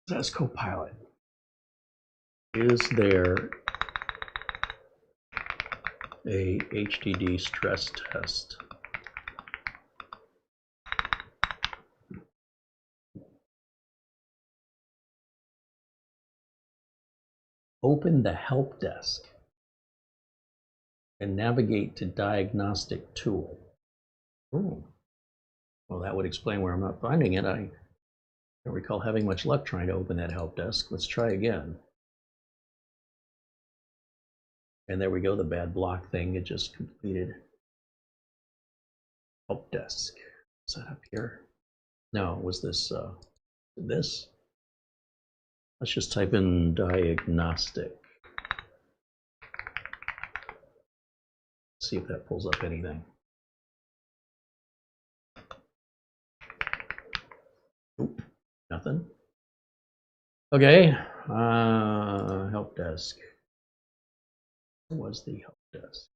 Speaker 1: That's Copilot. Is there a HDD stress test? Open the help desk and navigate to diagnostic tool. Ooh. Well, that would explain where I'm not finding it. I don't recall having much luck trying to open that help desk. Let's try again. And there we go, the bad block thing, it just completed. Help desk. Is that up here? No, was this this? Let's just type in diagnostic. See if that pulls up anything. Oop, nothing. Okay, help desk. What was the help desk?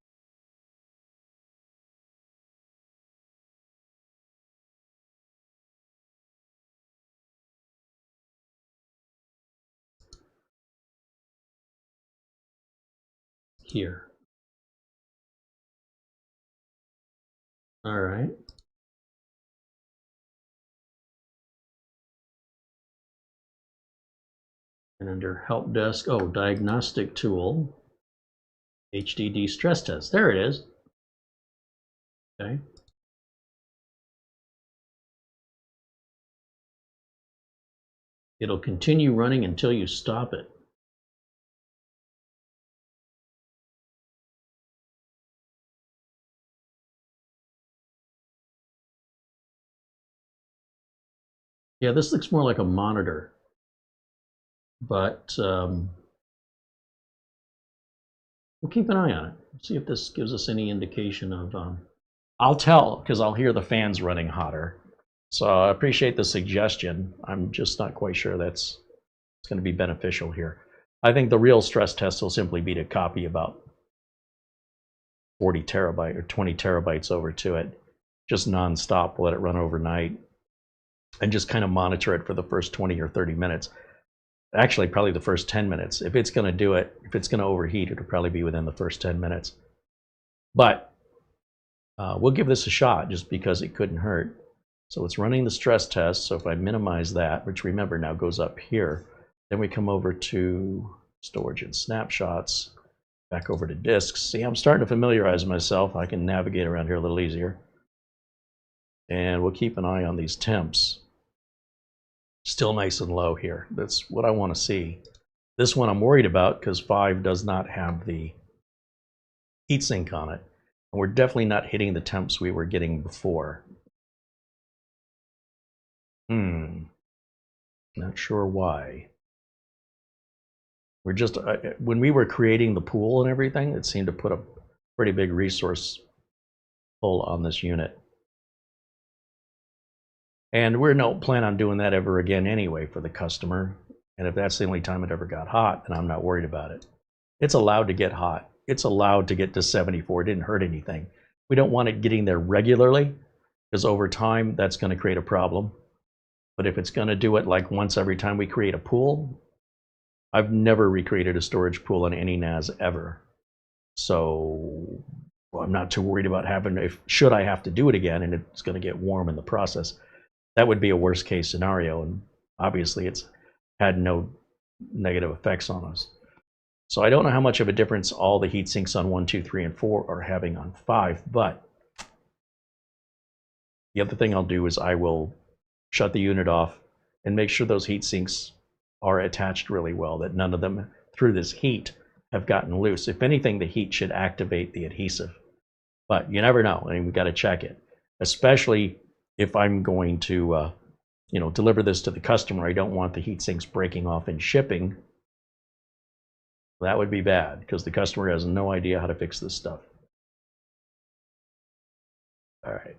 Speaker 1: Here. All right. And under help desk, oh, diagnostic tool, HDD stress test. There it is. Okay. It'll continue running until you stop it. Yeah, this looks more like a monitor, but we'll keep an eye on it. See if this gives us any indication of, I'll tell, because I'll hear the fans running hotter. So I appreciate the suggestion. I'm just not quite sure it's going to be beneficial here. I think the real stress test will simply be to copy about 40 terabyte or 20 terabytes over to it, just nonstop, let it run overnight, and just kind of monitor it for the first 20 or 30 minutes. Actually, probably the first 10 minutes. If it's going to do it, if it's going to overheat, it'll probably be within the first 10 minutes. But we'll give this a shot just because it couldn't hurt. So it's running the stress test. So if I minimize that, which remember now goes up here, then we come over to storage and snapshots, back over to disks. See, I'm starting to familiarize myself. I can navigate around here a little easier. And we'll keep an eye on these temps. Still nice and low here. That's what I want to see. This one I'm worried about because 5 does not have the heatsink on it. And we're definitely not hitting the temps we were getting before. Not sure why. We're just, when we were creating the pool and everything, it seemed to put a pretty big resource pull on this unit. And we're no plan on doing that ever again anyway for the customer. And if that's the only time it ever got hot, then I'm not worried about it. It's allowed to get hot. It's allowed to get to 74. It didn't hurt anything. We don't want it getting there regularly because over time that's going to create a problem. But if it's going to do it like once every time we create a pool, I've never recreated a storage pool on any NAS ever. So I'm not too worried about having, should I have to do it again and it's going to get warm in the process. That would be a worst case scenario, and obviously it's had no negative effects on us. So I don't know how much of a difference all the heat sinks on 1, 2, 3, and 4 are having on 5, but the other thing I'll do is I will shut the unit off and make sure those heat sinks are attached really well, that none of them through this heat have gotten loose. If anything, the heat should activate the adhesive, but you never know. I mean, we've got to check it, especially if I'm going to deliver this to the customer. I don't want the heat sinks breaking off in shipping. That would be bad because the customer has no idea how to fix this stuff. All right,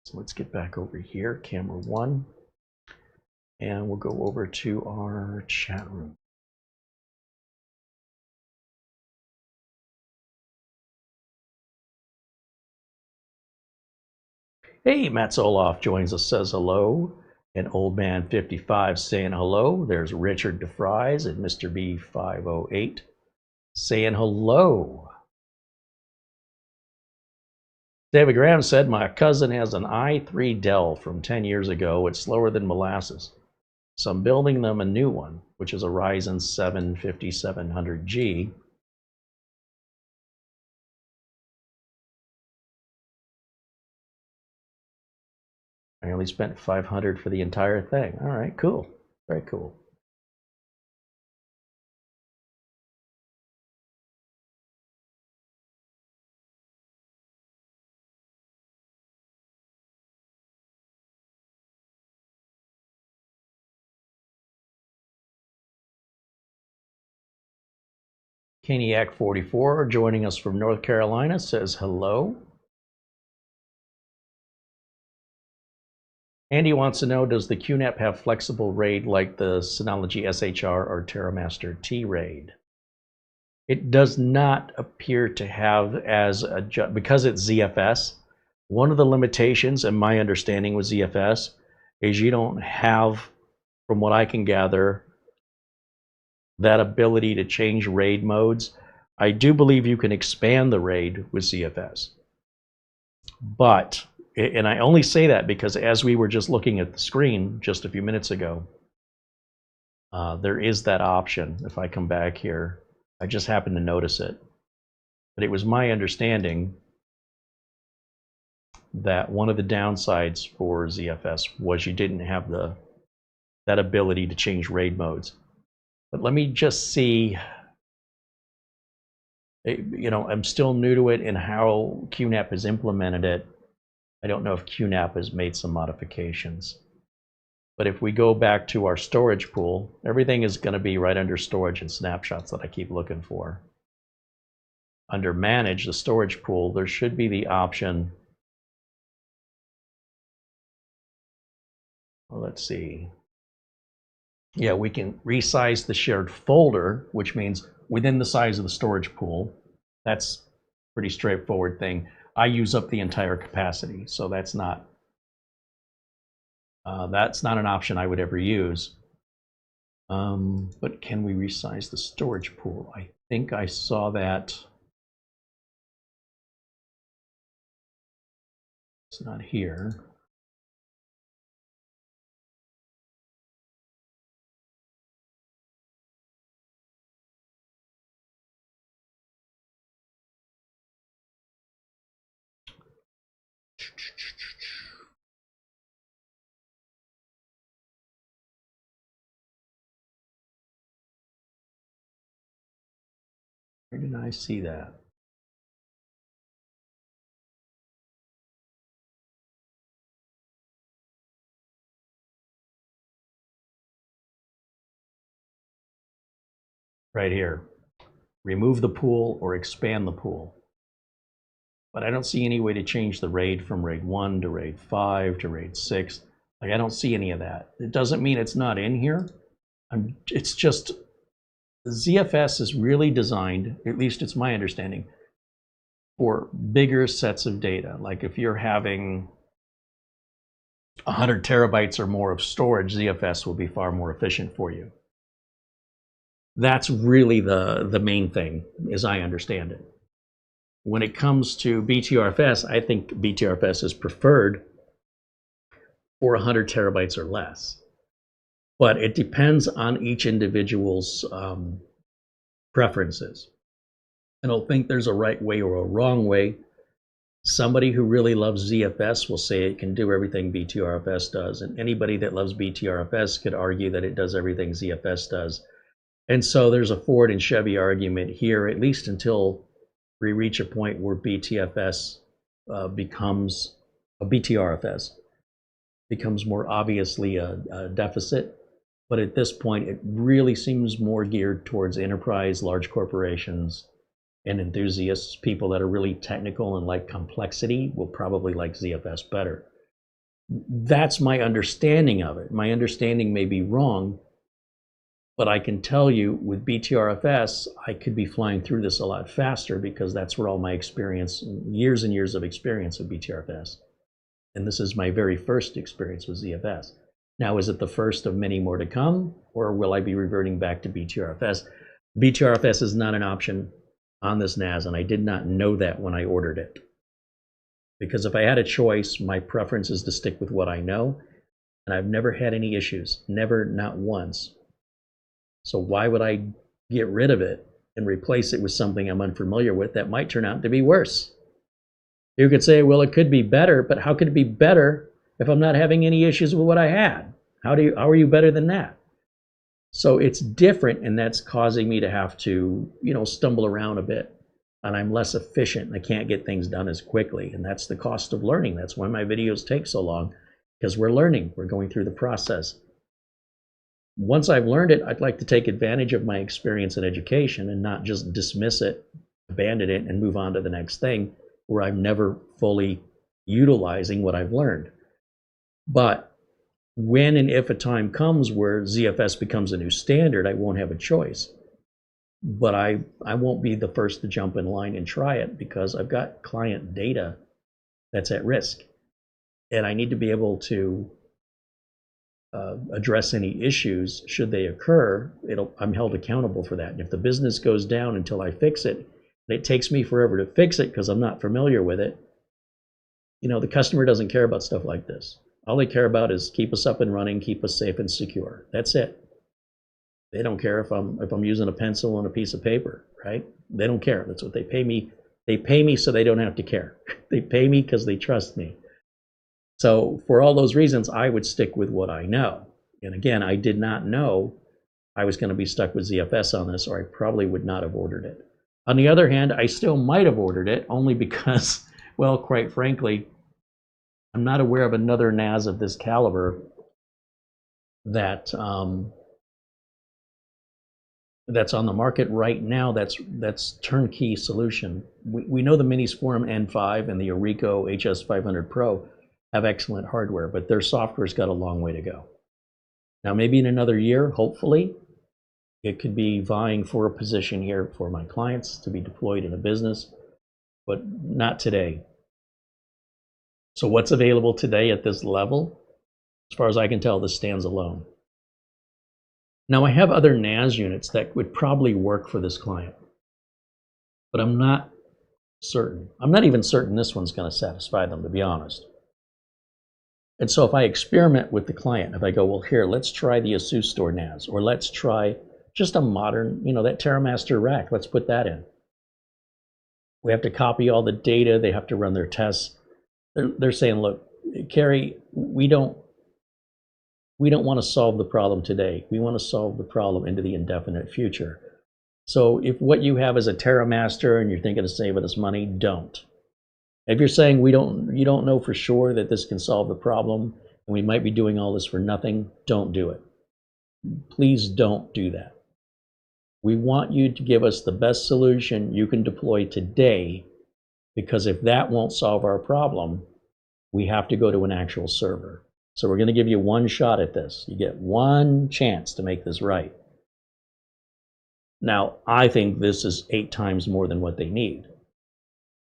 Speaker 1: so let's get back over here, camera 1, and we'll go over to our chat room. Hey, Matt Zoloff joins us, says hello. And Old Man 55 saying hello. There's Richard DeFries and Mr. B508 saying hello. David Graham said, my cousin has an i3 Dell from 10 years ago. It's slower than molasses. So I'm building them a new one, which is a Ryzen 7 5700G. I only spent $500 for the entire thing. All right, cool. Very cool. Caniac 44 joining us from North Carolina says hello. Andy wants to know, does the QNAP have flexible RAID like the Synology SHR or TerraMaster T-RAID? It does not appear to have, because it's ZFS. One of the limitations, and my understanding with ZFS, is you don't have, from what I can gather, that ability to change RAID modes. I do believe you can expand the RAID with ZFS. But, and I only say that because as we were just looking at the screen just a few minutes ago, there is that option. If I come back here, I just happened to notice it. But it was my understanding that one of the downsides for ZFS was you didn't have that ability to change RAID modes. But let me just see, I'm still new to it and how QNAP has implemented it. I don't know if QNAP has made some modifications. But if we go back to our storage pool, everything is going to be right under storage and snapshots that I keep looking for. Under manage the storage pool, there should be the option. Well, let's see. Yeah, we can resize the shared folder, which means within the size of the storage pool. That's a pretty straightforward thing. I use up the entire capacity, so that's not an option I would ever use. But can we resize the storage pool? I think I saw that. It's not here. Where did I see that? Right here. Remove the pool or expand the pool. But I don't see any way to change the RAID from RAID 1 to RAID 5 to RAID 6. Like, I don't see any of that. It doesn't mean it's not in here. It's just, the ZFS is really designed, at least it's my understanding, for bigger sets of data. Like if you're having 100 terabytes or more of storage, ZFS will be far more efficient for you. That's really the main thing, as I understand it. When it comes to BTRFS, I think BTRFS is preferred for 100 terabytes or less. But it depends on each individual's preferences. I don't think there's a right way or a wrong way. Somebody who really loves ZFS will say it can do everything BTRFS does, and anybody that loves BTRFS could argue that it does everything ZFS does. And so there's a Ford and Chevy argument here, at least until we reach a point where BTRFS becomes more obviously a deficit. But at this point, it really seems more geared towards enterprise, large corporations, and enthusiasts. People that are really technical and like complexity will probably like ZFS better. That's my understanding of it. My understanding may be wrong, but I can tell you with BTRFS, I could be flying through this a lot faster because that's where all my experience, years and years of experience with BTRFS. And this is my very first experience with ZFS. Now, is it the first of many more to come, or will I be reverting back to BTRFS? BTRFS is not an option on this NAS, and I did not know that when I ordered it. Because if I had a choice, my preference is to stick with what I know, and I've never had any issues, never, not once. So why would I get rid of it and replace it with something I'm unfamiliar with that might turn out to be worse? You could say, well, it could be better, but how could it be better if I'm not having any issues with what I had? How are you better than that? So it's different, and that's causing me to have to, stumble around a bit, and I'm less efficient, and I can't get things done as quickly, and that's the cost of learning. That's why my videos take so long, because we're learning, we're going through the process. Once I've learned it, I'd like to take advantage of my experience in education and not just dismiss it, abandon it, and move on to the next thing where I'm never fully utilizing what I've learned. But when and if a time comes where ZFS becomes a new standard, I won't have a choice. But I won't be the first to jump in line and try it because I've got client data that's at risk. And I need to be able to address any issues should they occur. I'm held accountable for that. And if the business goes down until I fix it, and it takes me forever to fix it because I'm not familiar with it, the customer doesn't care about stuff like this. All they care about is keep us up and running, keep us safe and secure. That's it. They don't care if I'm using a pencil on a piece of paper, right? They don't care. That's what they pay me. They pay me so they don't have to care. They pay me because they trust me. So for all those reasons, I would stick with what I know. And again, I did not know I was going to be stuck with ZFS on this, or I probably would not have ordered it. On the other hand, I still might have ordered it only because, well, quite frankly, I'm not aware of another NAS of this caliber that that's on the market right now. That's turnkey solution. We know the Minis Forum N5 and the Orico HS500 Pro have excellent hardware, but their software's got a long way to go. Now, maybe in another year, hopefully, it could be vying for a position here for my clients to be deployed in a business, but not today. So what's available today at this level? As far as I can tell, this stands alone. Now, I have other NAS units that would probably work for this client, but I'm not certain. I'm not even certain this one's going to satisfy them, to be honest. And so if I experiment with the client, if I go, well, here, let's try the ASUS Store NAS, or let's try just a modern, that TerraMaster rack, let's put that in. We have to copy all the data. They have to run their tests. They're saying, look, Carey, we don't want to solve the problem today. We want to solve the problem into the indefinite future. So if what you have is a TerraMaster and you're thinking of saving us money, don't. If you're saying you don't know for sure that this can solve the problem and we might be doing all this for nothing, don't do it. Please don't do that. We want you to give us the best solution you can deploy today, because if that won't solve our problem, we have to go to an actual server. So we're going to give you one shot at this. You get one chance to make this right. Now, I think this is 8 times more than what they need.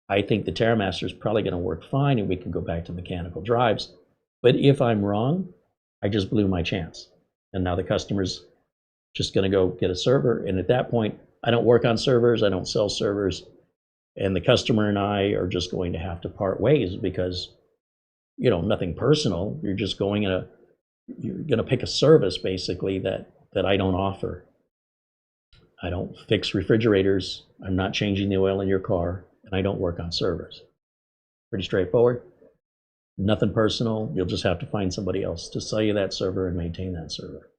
Speaker 1: I think the TerraMaster is probably going to work fine and we can go back to mechanical drives. But if I'm wrong, I just blew my chance. And now the customer's just going to go get a server. And at that point, I don't work on servers, I don't sell servers. And the customer and I are just going to have to part ways because, nothing personal. You're just you're going to pick a service basically that I don't offer. I don't fix refrigerators. I'm not changing the oil in your car. And I don't work on servers. Pretty straightforward. Nothing personal. You'll just have to find somebody else to sell you that server and maintain that server.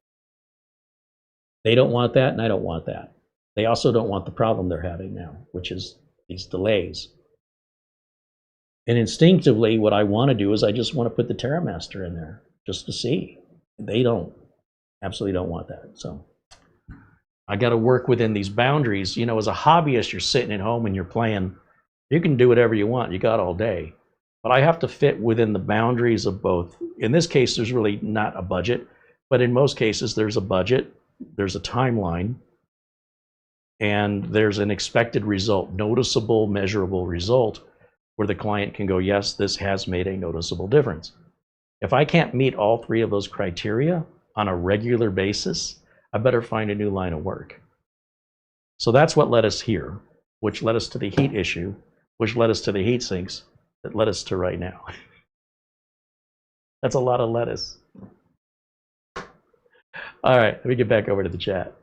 Speaker 1: They don't want that, and I don't want that. They also don't want the problem they're having now, which is these delays. And instinctively, what I want to do is I just want to put the TerraMaster in there just to see. They absolutely don't want that. So I got to work within these boundaries. As a hobbyist, you're sitting at home and you're playing. You can do whatever you want. You got all day. But I have to fit within the boundaries of both. In this case, there's really not a budget. But in most cases, there's a budget. There's a timeline. And there's an expected result, noticeable, measurable result, where the client can go, yes, this has made a noticeable difference. If I can't meet all 3 of those criteria on a regular basis, I better find a new line of work. So that's what led us here, which led us to the heat issue, which led us to the heat sinks, that led us to right now. That's a lot of lettuce. All right, let me get back over to the chat.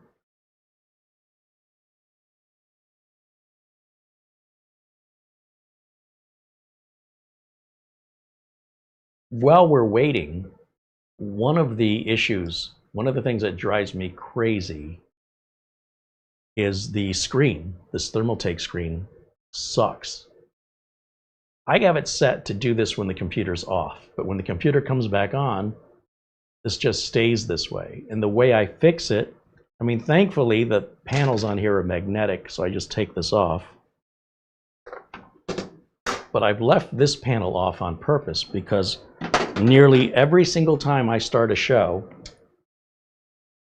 Speaker 1: While we're waiting, one of the things that drives me crazy is the screen. This Thermaltake screen sucks. I have it set to do this when the computer's off, but when the computer comes back on, this just stays this way. And the way I fix it, thankfully the panels on here are magnetic, so I just take this off. But I've left this panel off on purpose because nearly every single time I start a show,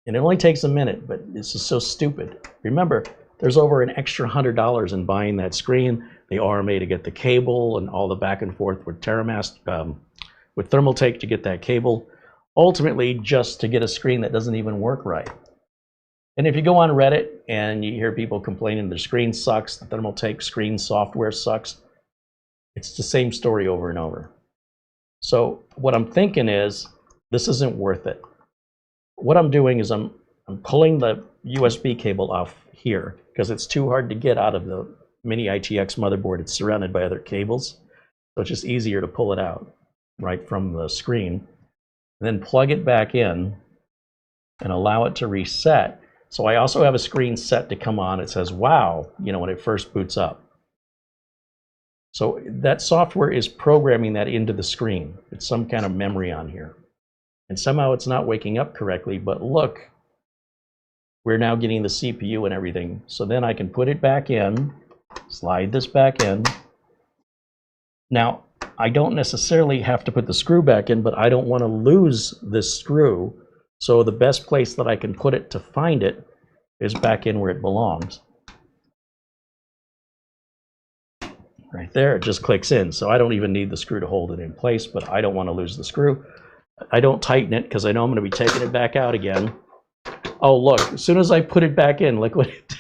Speaker 1: and it only takes a minute, but this is so stupid. Remember, there's over an extra $100 in buying that screen, the RMA to get the cable, and all the back and forth with with Thermaltake to get that cable, ultimately just to get a screen that doesn't even work right. And if you go on Reddit and you hear people complaining their screen sucks, the Thermaltake screen software sucks, it's the same story over and over. So what I'm thinking is, this isn't worth it. What I'm doing is I'm pulling the USB cable off here because it's too hard to get out of the Mini ITX motherboard. It's surrounded by other cables, so it's just easier to pull it out. right from the screen, and then plug it back in and allow it to reset. So I also have a screen set to come on. It says, wow, you know, when it first boots up. So that software is programming that into the screen. It's some kind of memory on here. And somehow it's not waking up correctly, but look, we're now getting the CPU and everything. So then I can put it back in, slide this back in. Now, I don't necessarily have to put the screw back in, but I don't want to lose this screw. So the best place that I can put it to find it is back in where it belongs. Right there, it just clicks in. So I don't even need the screw to hold it in place, but I don't want to lose the screw. I don't tighten it because I know I'm going to be taking it back out again. Oh, look, as soon as I put it back in, look what it did.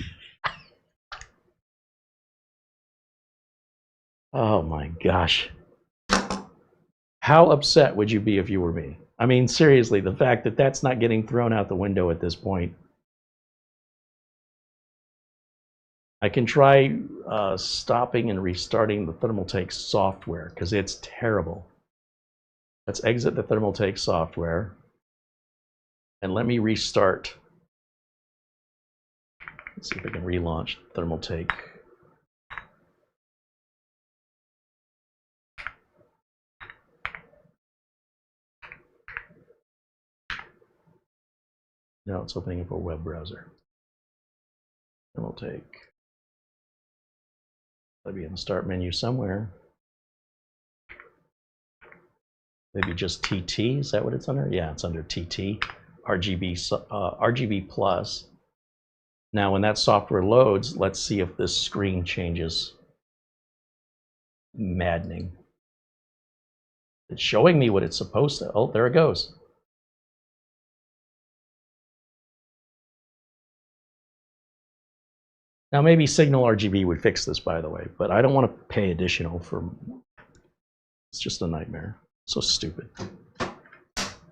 Speaker 1: Oh my gosh. How upset would you be if you were me? I mean, seriously, the fact that that's not getting thrown out the window at this point. I can try stopping and restarting the Thermaltake software because it's terrible. Let's exit the Thermaltake software and let me restart. Let's see if I can relaunch Thermaltake. Now it's opening up a web browser. Thermaltake. That'll be in the start menu somewhere. Maybe just TT, is that what it's under? Yeah, it's under TT, RGB plus. Now when that software loads, let's see if this screen changes. Maddening. It's showing me what it's supposed to. Oh, there it goes. Now maybe Signal RGB would fix this, by the way, but I don't want to pay additional for, it's just a nightmare. So stupid.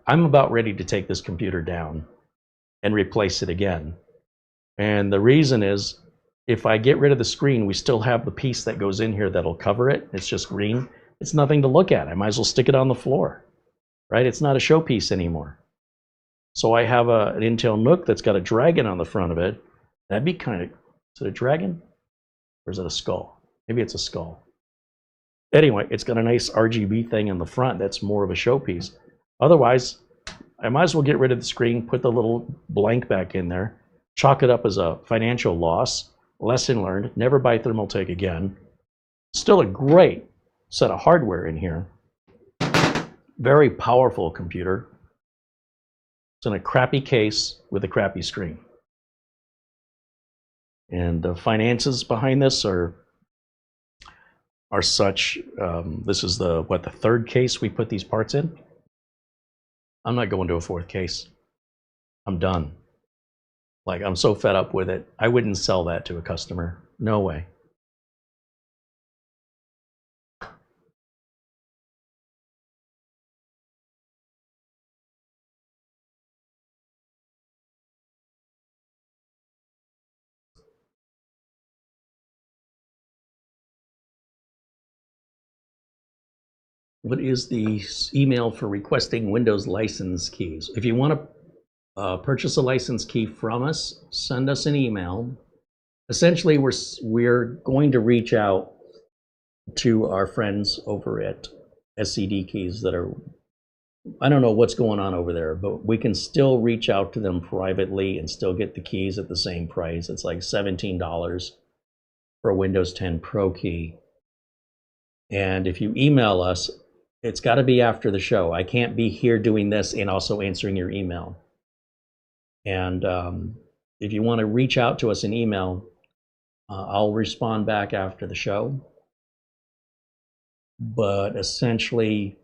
Speaker 1: I'm about ready to take this computer down and replace it again. And the reason is, if I get rid of the screen, we still have the piece that goes in here that'll cover it. It's just green. It's nothing to look at. I might as well stick it on the floor, right? It's not a showpiece anymore. So I have an Intel NUC that's got a dragon on the front of it. That'd be kind of, is it a dragon? Or is it a skull? Maybe it's a skull. Anyway, it's got a nice RGB thing in the front that's more of a showpiece. Otherwise, I might as well get rid of the screen, put the little blank back in there, chalk it up as a financial loss, lesson learned, never buy Thermaltake again. Still a great set of hardware in here. Very powerful computer. It's in a crappy case with a crappy screen. And the finances behind this are such, this is the third case we put these parts in. I'm not going to a fourth case. I'm done. Like, I'm so fed up with it. I wouldn't sell that to a customer. No way. What is the email for requesting Windows license keys? If you want to purchase a license key from us, send us an email. Essentially, we're going to reach out to our friends over at SCD Keys that are, I don't know what's going on over there, but we can still reach out to them privately and still get the keys at the same price. It's like $17 for a Windows 10 Pro key. And if you email us, it's got to be after the show. I can't be here doing this and also answering your email. And if you want to reach out to us in email, I'll respond back after the show. But essentially,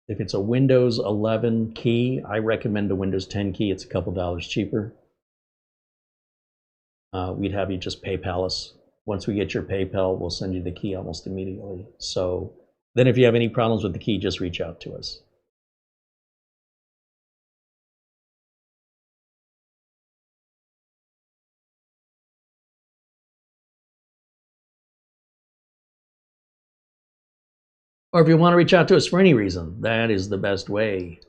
Speaker 1: if it's a Windows 11 key, I recommend a Windows 10 key. It's a couple dollars cheaper. We'd have you just PayPal us. Once we get your PayPal, we'll send you the key almost immediately. So then if you have any problems with the key, just reach out to us. Or if you want to reach out to us for any reason, that is the best way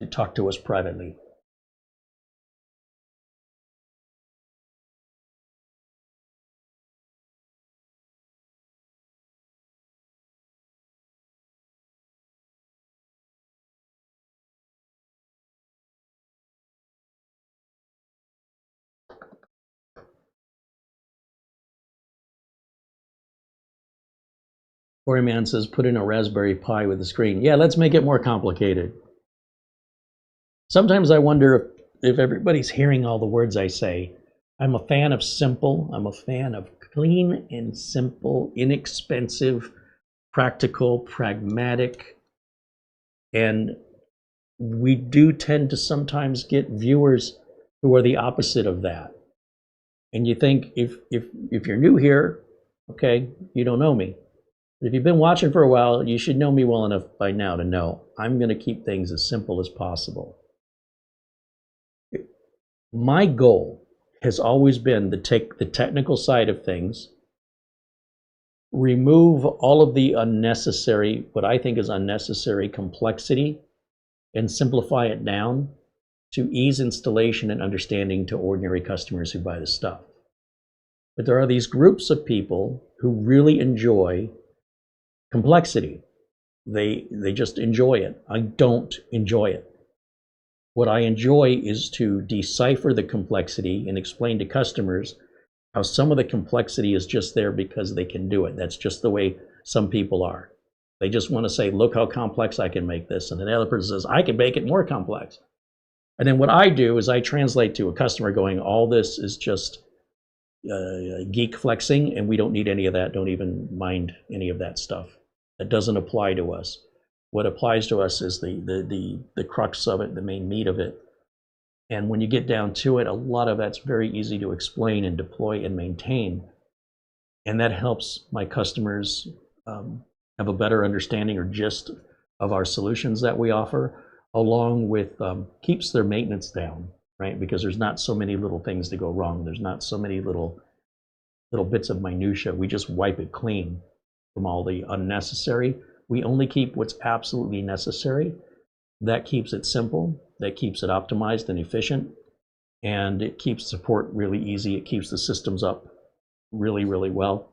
Speaker 1: to talk to us privately. Man says, put in a Raspberry Pi with a screen. Yeah, let's make it more complicated. Sometimes I wonder if everybody's hearing all the words I say. I'm a fan of simple. I'm a fan of clean and simple, inexpensive, practical, pragmatic. And we do tend to sometimes get viewers who are the opposite of that. And you think if you're new here, okay, you don't know me. But if you've been watching for a while, you should know me well enough by now to know I'm going to keep things as simple as possible. My goal has always been to take the technical side of things, remove all of the unnecessary, what I think is unnecessary complexity, and simplify it down to ease installation and understanding to ordinary customers who buy the stuff. But there are these groups of people who really enjoy complexity. They just enjoy it. I don't enjoy it. What I enjoy is to decipher the complexity and explain to customers how some of the complexity is just there because they can do it. That's just the way some people are. They just want to say, look how complex I can make this. And then the other person says, I can make it more complex. And then what I do is I translate to a customer going, all this is just geek flexing, and we don't need any of that. Don't even mind any of that stuff. That doesn't apply to us. What applies to us is the crux of it, the main meat of it. And when you get down to it, a lot of that's very easy to explain and deploy and maintain. And that helps my customers have a better understanding or gist of our solutions that we offer, along with keeps their maintenance down, right? Because there's not so many little things to go wrong. There's not so many little bits of minutia. We just wipe it clean from all the unnecessary. We only keep what's absolutely necessary. That keeps it simple. That keeps it optimized and efficient. And it keeps support really easy. It keeps the systems up really, really well.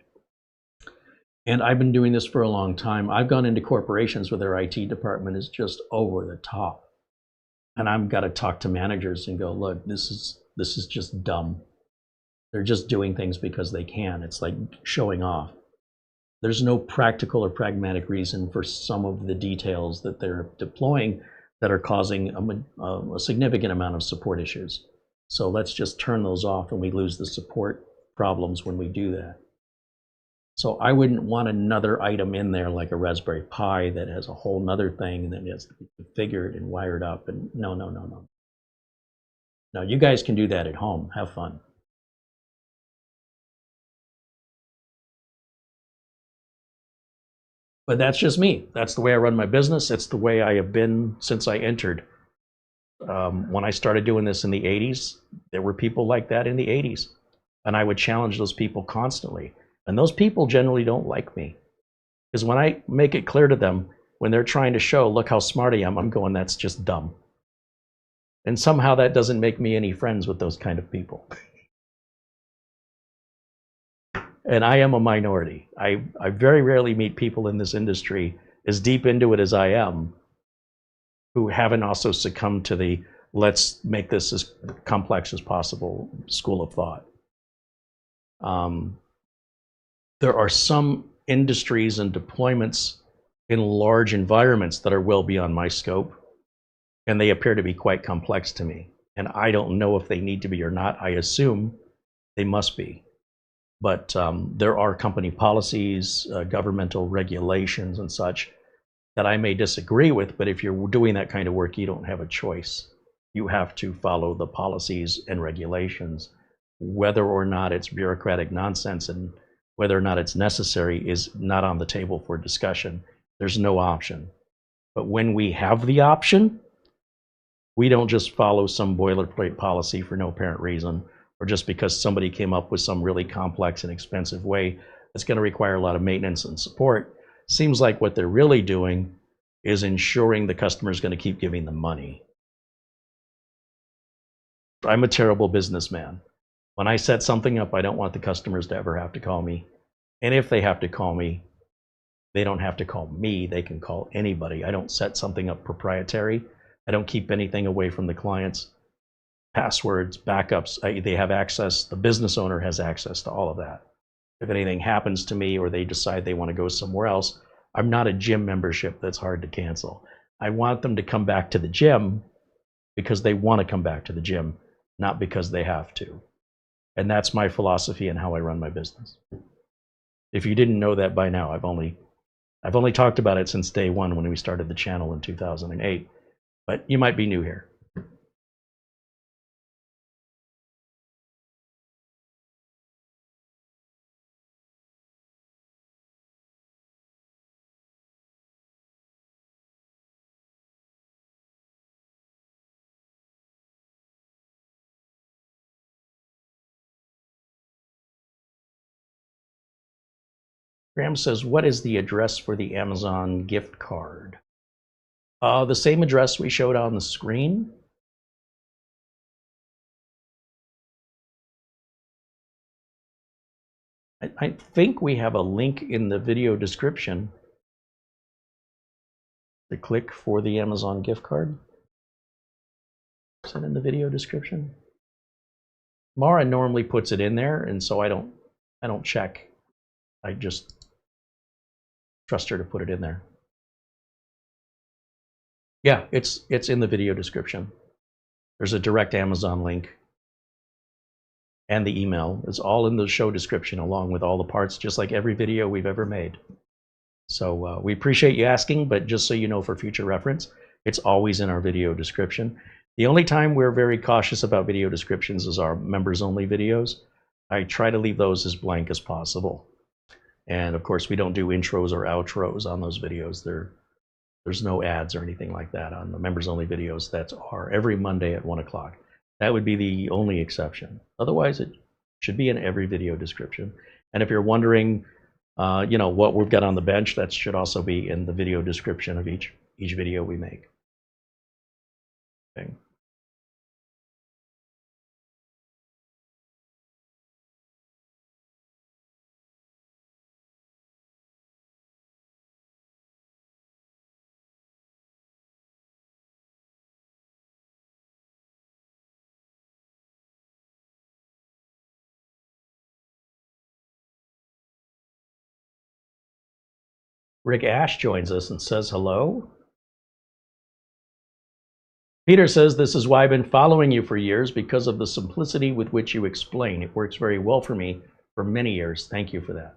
Speaker 1: And I've been doing this for a long time. I've gone into corporations where their IT department is just over the top. And I've got to talk to managers and go, look, this is just dumb. They're just doing things because they can. It's like showing off. There's no practical or pragmatic reason for some of the details that they're deploying that are causing a significant amount of support issues. So let's just turn those off, and we lose the support problems when we do that. So I wouldn't want another item in there like a Raspberry Pi that has a whole nother thing and then it has to be configured and wired up. And no. No, you guys can do that at home. Have fun. But that's just me. That's the way I run my business. It's the way I have been since I entered. When I started doing this in the 80s, there were people like that in the 80s. And I would challenge those people constantly. And those people generally don't like me. Because when I make it clear to them, when they're trying to show, look how smart I am, I'm going, that's just dumb. And somehow that doesn't make me any friends with those kind of people. And I am a minority. I very rarely meet people in this industry as deep into it as I am who haven't also succumbed to the let's make this as complex as possible school of thought. There are some industries and deployments in large environments that are well beyond my scope, and they appear to be quite complex to me. And I don't know if they need to be or not. I assume they must be. But there are company policies, governmental regulations and such that I may disagree with, but if you're doing that kind of work, you don't have a choice. You have to follow the policies and regulations. Whether or not it's bureaucratic nonsense and whether or not it's necessary is not on the table for discussion. There's no option. But when we have the option, we don't just follow some boilerplate policy for no apparent reason, or just because somebody came up with some really complex and expensive way It's going to require a lot of maintenance and support. Seems like what they're really doing is ensuring the customer is going to keep giving them money. I'm a terrible businessman. When I set something up, I don't want the customers to ever have to call me. And if they have to call me, they don't have to call me. They can call anybody. I don't set something up proprietary. I don't keep anything away from the clients. Passwords, backups, they have access. The business owner has access to all of that. If anything happens to me or they decide they want to go somewhere else, I'm not a gym membership that's hard to cancel. I want them to come back to the gym because they want to come back to the gym, not because they have to. And that's my philosophy and how I run my business. If you didn't know that by now, I've only talked about it since day one when we started the channel in 2008, but you might be new here. Graham says, what is the address for the Amazon gift card? The same address we showed on the screen. I think we have a link in the video description to click for the Amazon gift card. Is that in the video description? Mara normally puts it in there, and so I don't check. I just trust her to put it in there. Yeah, it's in the video description. There's a direct Amazon link and the email. It's all in the show description along with all the parts, just like every video we've ever made. So we appreciate you asking, but just so you know for future reference, it's always in our video description. The only time we're very cautious about video descriptions is our members only videos. I try to leave those as blank as possible. And of course, we don't do intros or outros on those videos. There's no ads or anything like that on the members only videos that are every Monday at 1 o'clock. That would be the only exception. Otherwise, it should be in every video description. And if you're wondering, you know, what we've got on the bench, that should also be in the video description of each video we make. Okay. Rick Ash joins us and says hello. Peter says, this is why I've been following you for years, because of the simplicity with which you explain. It works very well for me for many years. Thank you for that.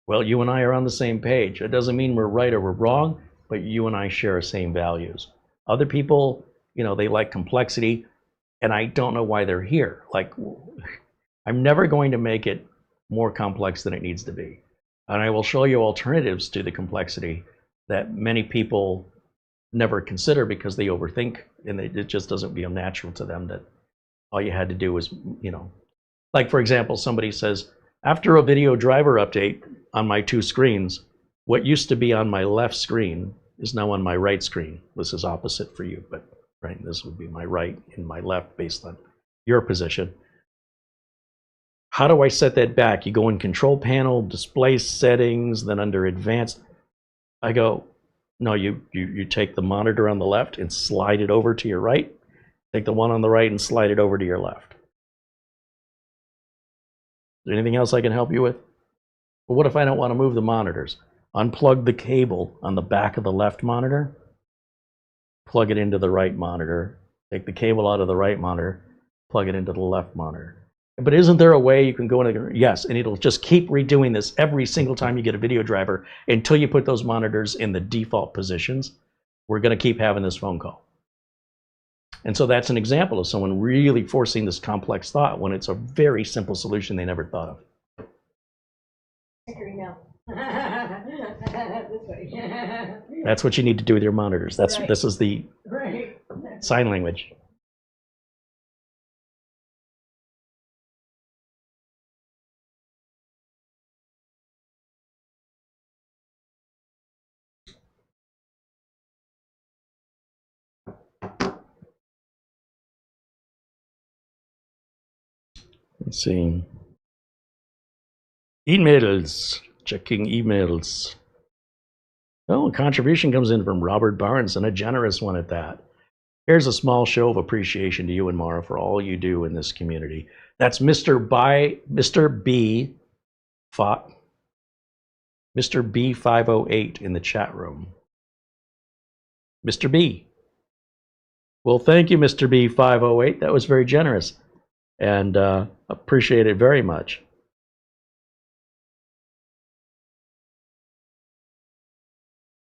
Speaker 1: Well, you and I are on the same page. It doesn't mean we're right or we're wrong, but you and I share the same values. Other people, you know, they like complexity, and I don't know why they're here. Like, I'm never going to make it more complex than it needs to be. And I will show you alternatives to the complexity that many people never consider because they overthink, and it just doesn't feel natural to them that all you had to do was, you know, like for example, somebody says, after a video driver update on my two screens, what used to be on my left screen is now on my right screen. This is opposite for you, but right, this would be my right and my left based on your position. How do I set that back? You go in control panel, display settings, then under advanced. I go, no, you take the monitor on the left and slide it over to your right. Take the one on the right and slide it over to your left. Is there anything else I can help you with? But what if I don't want to move the monitors? Unplug the cable on the back of the left monitor, plug it into the right monitor, take the cable out of the right monitor, plug it into the left monitor. But isn't there a way you can go in? Yes, and it'll just keep redoing this every single time you get a video driver until you put those monitors in the default positions. We're going to keep having this phone call. And so that's an example of someone really forcing this complex thought when it's a very simple solution they never thought of. That's what you need to do with your monitors. That's right. This is the sign language. Let's see. Emails. Checking emails. Oh, a contribution comes in from Robert Barnes, and a generous one at that. Here's a small show of appreciation to you and Mara for all you do in this community. That's Mr. B508 in the chat room. Mr. B. Well, thank you, Mr. B508. That was very generous, and appreciate it very much.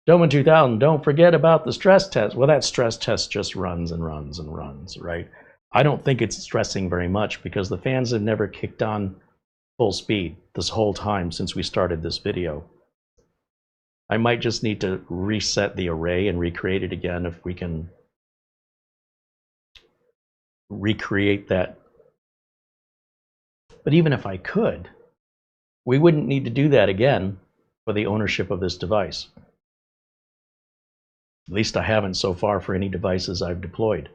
Speaker 1: Doman 2000, don't forget about the stress test. Well, that stress test just runs and runs and runs, right? I don't think it's stressing very much because the fans have never kicked on full speed this whole time since we started this video. I might just need to reset the array and recreate it again if we can recreate that. But even if I could, we wouldn't need to do that again for the ownership of this device. At least I haven't so far for any devices I've deployed.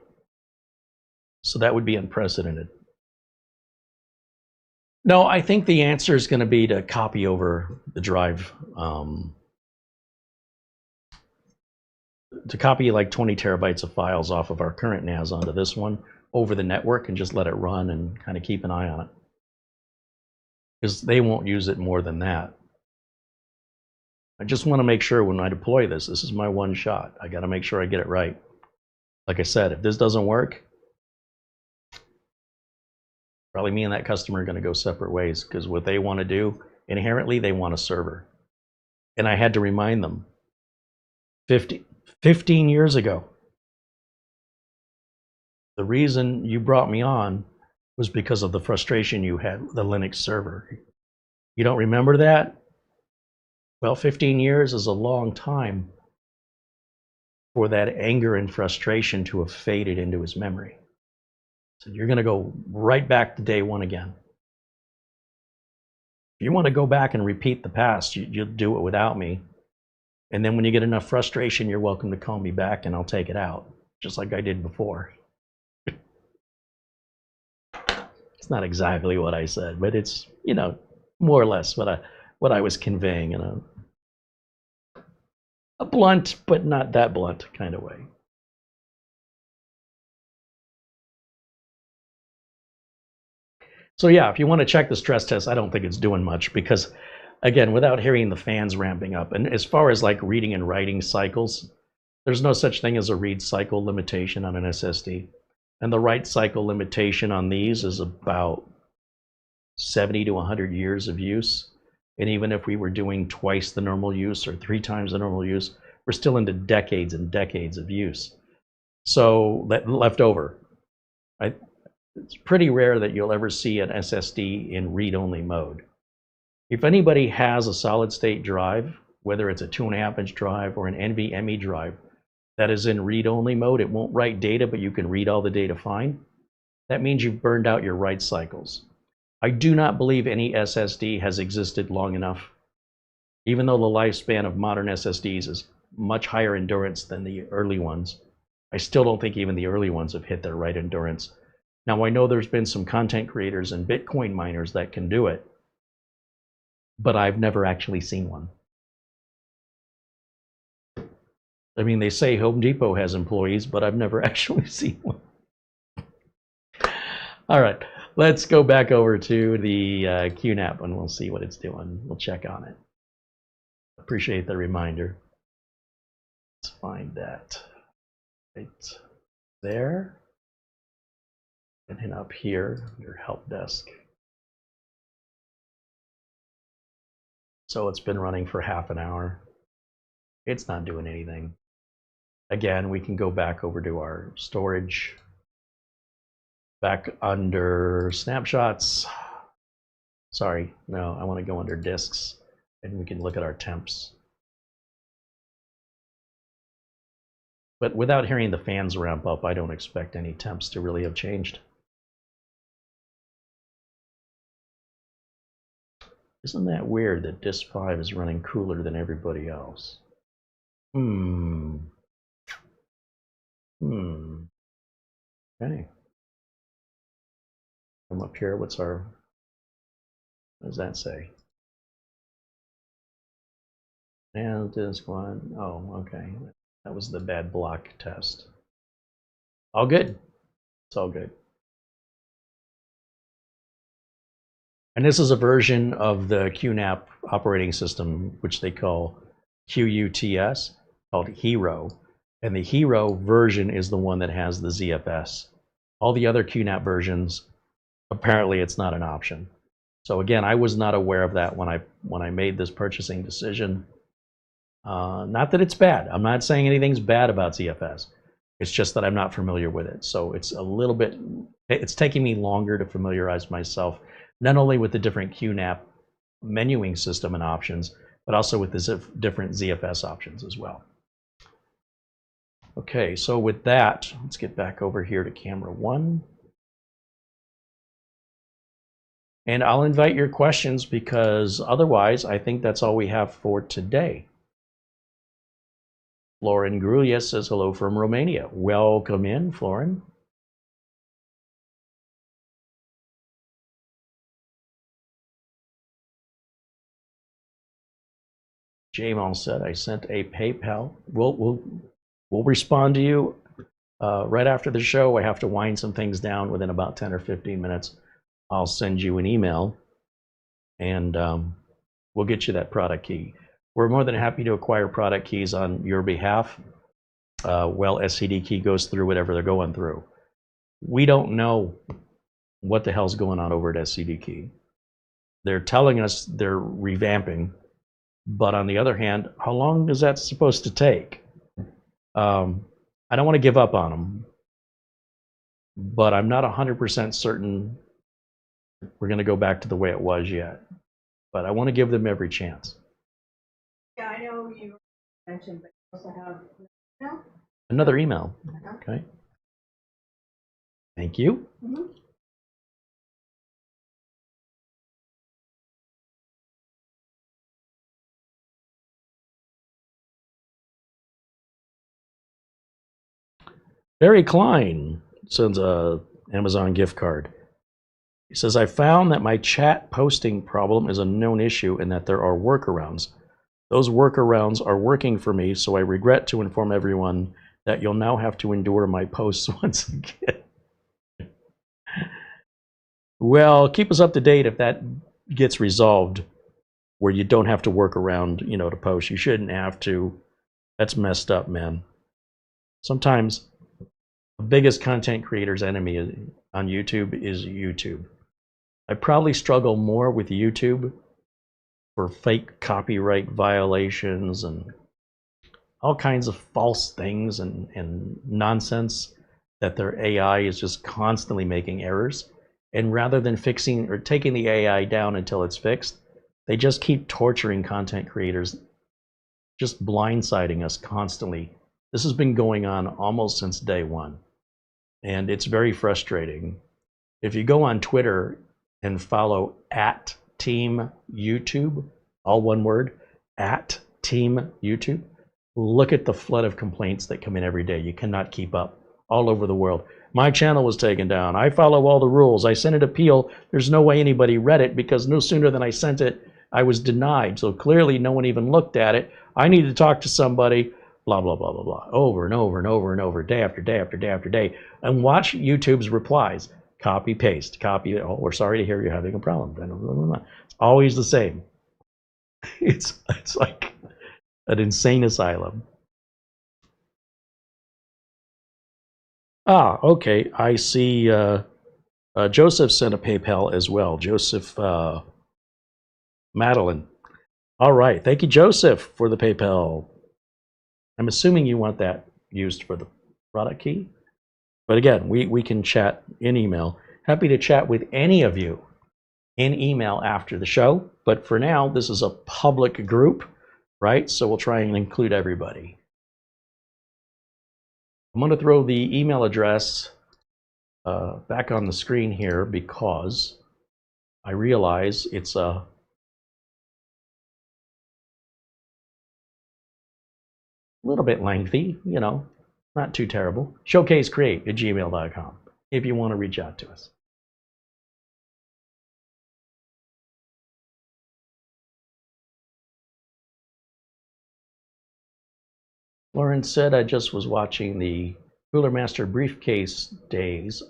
Speaker 1: So that would be unprecedented. No, I think the answer is going to be to copy over the drive, to copy like 20 terabytes of files off of our current NAS onto this one over the network and just let it run and kind of keep an eye on it. Because they won't use it more than that. I just want to make sure when I deploy this, this is my one shot. I got to make sure I get it right. Like I said, if this doesn't work, probably me and that customer are going to go separate ways because what they want to do, inherently, they want a server. And I had to remind them 15 years ago, the reason you brought me on was because of the frustration you had with the Linux server. You don't remember that? Well, 15 years is a long time for that anger and frustration to have faded into his memory. So you're going to go right back to day one again. If you want to go back and repeat the past, you'll do it without me. And then when you get enough frustration, you're welcome to call me back and I'll take it out, just like I did before. It's not exactly what I said, but it's, you know, more or less what I was conveying in a blunt, but not that blunt kind of way. So yeah, if you want to check the stress test, I don't think it's doing much because, again, without hearing the fans ramping up, and as far as like reading and writing cycles, there's no such thing as a read cycle limitation on an SSD. And the write cycle limitation on these is about 70 to 100 years of use. And even if we were doing twice the normal use or 3 times the normal use, we're still into decades and decades of use. So that left over. It's pretty rare that you'll ever see an SSD in read-only mode. If anybody has a solid-state drive, whether it's a 2.5-inch drive or an NVMe drive, that is in read-only mode, it won't write data, but you can read all the data fine. That means you've burned out your write cycles. I do not believe any SSD has existed long enough, even though the lifespan of modern SSDs is much higher endurance than the early ones. I still don't think even the early ones have hit their write endurance. Now, I know there's been some content creators and Bitcoin miners that can do it, but I've never actually seen one. I mean, they say Home Depot has employees, but I've never actually seen one. All right, let's go back over to the QNAP and we'll see what it's doing. We'll check on it. Appreciate the reminder. Let's find that right there. And then up here, your help desk. So it's been running for half an hour. It's not doing anything. Again, we can go back over to our storage, back under snapshots. Sorry, no, I want to go under disks and we can look at our temps. But without hearing the fans ramp up, I don't expect any temps to really have changed. Isn't that weird that disk 5 is running cooler than everybody else? Okay. Come up here. What does that say? And this one, oh, okay. That was the bad block test. All good. It's all good. And this is a version of the QNAP operating system, which they call QUTS, called Hero. And the Hero version is the one that has the ZFS. All the other QNAP versions, apparently it's not an option. So again, I was not aware of that when I made this purchasing decision. Not that it's bad. I'm not saying anything's bad about ZFS. It's just that I'm not familiar with it. So it's a little bit, it's taking me longer to familiarize myself, not only with the different QNAP menuing system and options, but also with the different ZFS options as well. Okay, so with that, let's get back over here to camera 1. And I'll invite your questions, because otherwise I think that's all we have for today. Florin Grulia says hello from Romania. Welcome in, Florin. Jamal said, I sent a PayPal. We'll respond to you right after the show. I have to wind some things down within about 10 or 15 minutes. I'll send you an email, and we'll get you that product key. We're more than happy to acquire product keys on your behalf while SCD Key goes through whatever they're going through. We don't know what the hell's going on over at SCD Key. They're telling us they're revamping, but on the other hand, how long is that supposed to take? I don't want to give up on them, but I'm not 100% certain we're going to go back to the way it was yet. But I want to give them every chance.
Speaker 2: Yeah, I know you mentioned, but you also have
Speaker 1: another email. Okay. Thank you.
Speaker 2: Mm-hmm.
Speaker 1: Barry Klein sends a Amazon gift card. He says, I found that my chat posting problem is a known issue and that there are workarounds. Those workarounds are working for me, so I regret to inform everyone that you'll now have to endure my posts once again. Well, keep us up to date if that gets resolved, where you don't have to work around, to post. You shouldn't have to. That's messed up, man. Sometimes the biggest content creator's enemy on YouTube is YouTube. I probably struggle more with YouTube for fake copyright violations and all kinds of false things and nonsense that their AI is just constantly making errors. And rather than fixing or taking the AI down until it's fixed, they just keep torturing content creators, just blindsiding us constantly. This has been going on almost since day one, and it's very frustrating. If you go on Twitter and follow @TeamYouTube, all one word, @TeamYouTube, look at the flood of complaints that come in every day. You cannot keep up all over the world. My channel was taken down. I follow all the rules. I sent an appeal. There's no way anybody read it, because no sooner than I sent it, I was denied. So clearly no one even looked at it. I need to talk to somebody, blah, blah, blah, blah, blah, over and over and over and over, day after day after day after day. And watch YouTube's replies. Copy, paste, copy. Oh, we're sorry to hear you're having a problem. Blah, blah, blah, blah. It's always the same. It's like an insane asylum. Ah, okay. I see Joseph sent a PayPal as well. Joseph Madeline. All right. Thank you, Joseph, for the PayPal. I'm assuming you want that used for the product key. But again, we can chat in email. Happy to chat with any of you in email after the show. But for now, this is a public group, right? So we'll try and include everybody. I'm going to throw the email address back on the screen here, because I realize it's a little bit lengthy, not too terrible. ShowcaseCreate@gmail.com if you want to reach out to us. Lauren said, I just was watching the Cooler Master Briefcase days.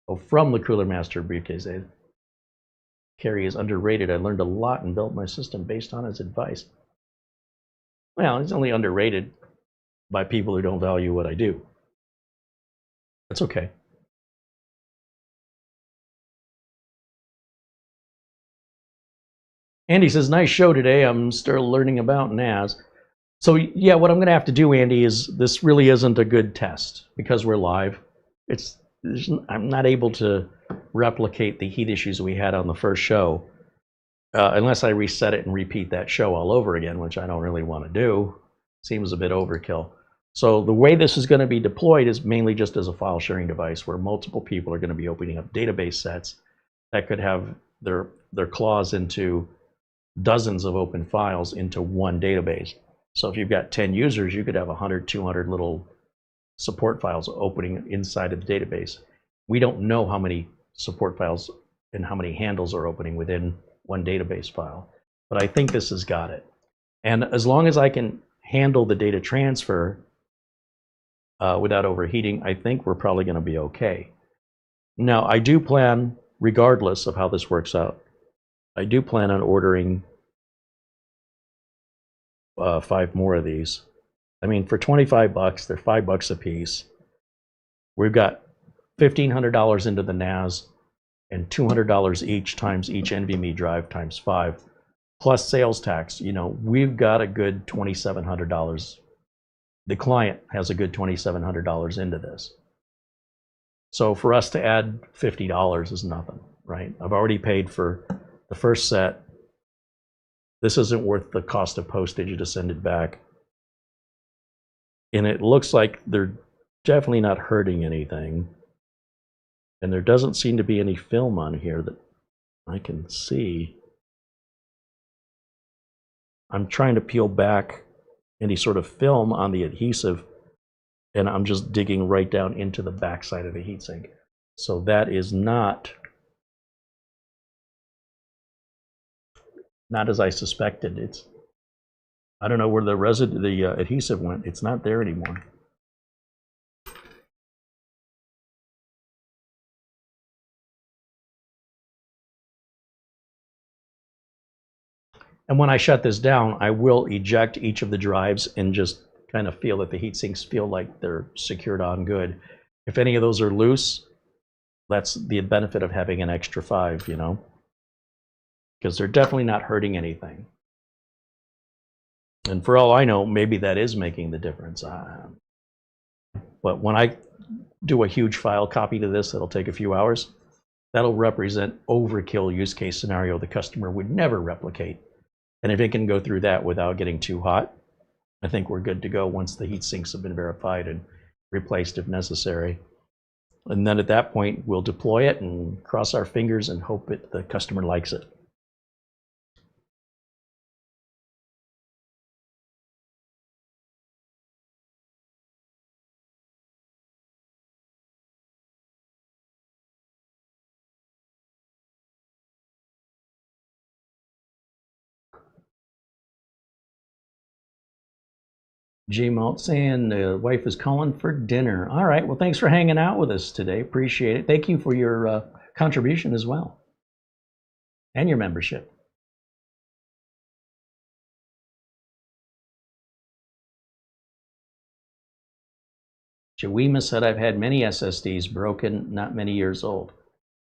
Speaker 1: Oh, from the Cooler Master Briefcase days. Carey is underrated. I learned a lot and built my system based on his advice. Well, he's only underrated by people who don't value what I do. That's okay. Andy says, nice show today. I'm still learning about NAS. So yeah, what I'm going to have to do, Andy, is this really isn't a good test because we're live. I'm not able to replicate the heat issues we had on the first show unless I reset it and repeat that show all over again, which I don't really want to do. Seems a bit overkill. So the way this is going to be deployed is mainly just as a file sharing device where multiple people are going to be opening up database sets that could have their claws into dozens of open files into one database. So if you've got 10 users, you could have 100, 200 little support files opening inside of the database. We don't know how many support files and how many handles are opening within one database file, but I think this has got it. And as long as I can handle the data transfer without overheating, I think we're probably going to be okay. Now, I do plan, regardless of how this works out, I do plan on ordering 5 more of these. I mean, for 25 bucks, they're $5 a piece. We've got $1,500 into the NAS and $200 each times each NVMe drive times 5, plus sales tax. You know, we've got a good $2,700. The client has a good $2,700 into this. So for us to add $50 is nothing, right? I've already paid for the first set. This isn't worth the cost of postage to send it back. And it looks like they're definitely not hurting anything. And there doesn't seem to be any film on here that I can see. I'm trying to peel back any sort of film on the adhesive, and I'm just digging right down into the backside of the heatsink. So that is not as I suspected. I don't know where the adhesive went. It's not there anymore. And when I shut this down, I will eject each of the drives and just kind of feel that the heat sinks feel like they're secured on good. If any of those are loose, that's the benefit of having an extra 5, you know, because they're definitely not hurting anything. And for all I know, maybe that is making the difference. But when I do a huge file copy to this, that'll take a few hours. That'll represent overkill use case scenario the customer would never replicate. And if it can go through that without getting too hot, I think we're good to go once the heat sinks have been verified and replaced if necessary. And then at that point, we'll deploy it and cross our fingers and hope the customer likes it. G-Malt saying the wife is calling for dinner. All right, well, thanks for hanging out with us today. Appreciate it. Thank you for your contribution as well, and your membership. Jawima said, I've had many SSDs broken, not many years old.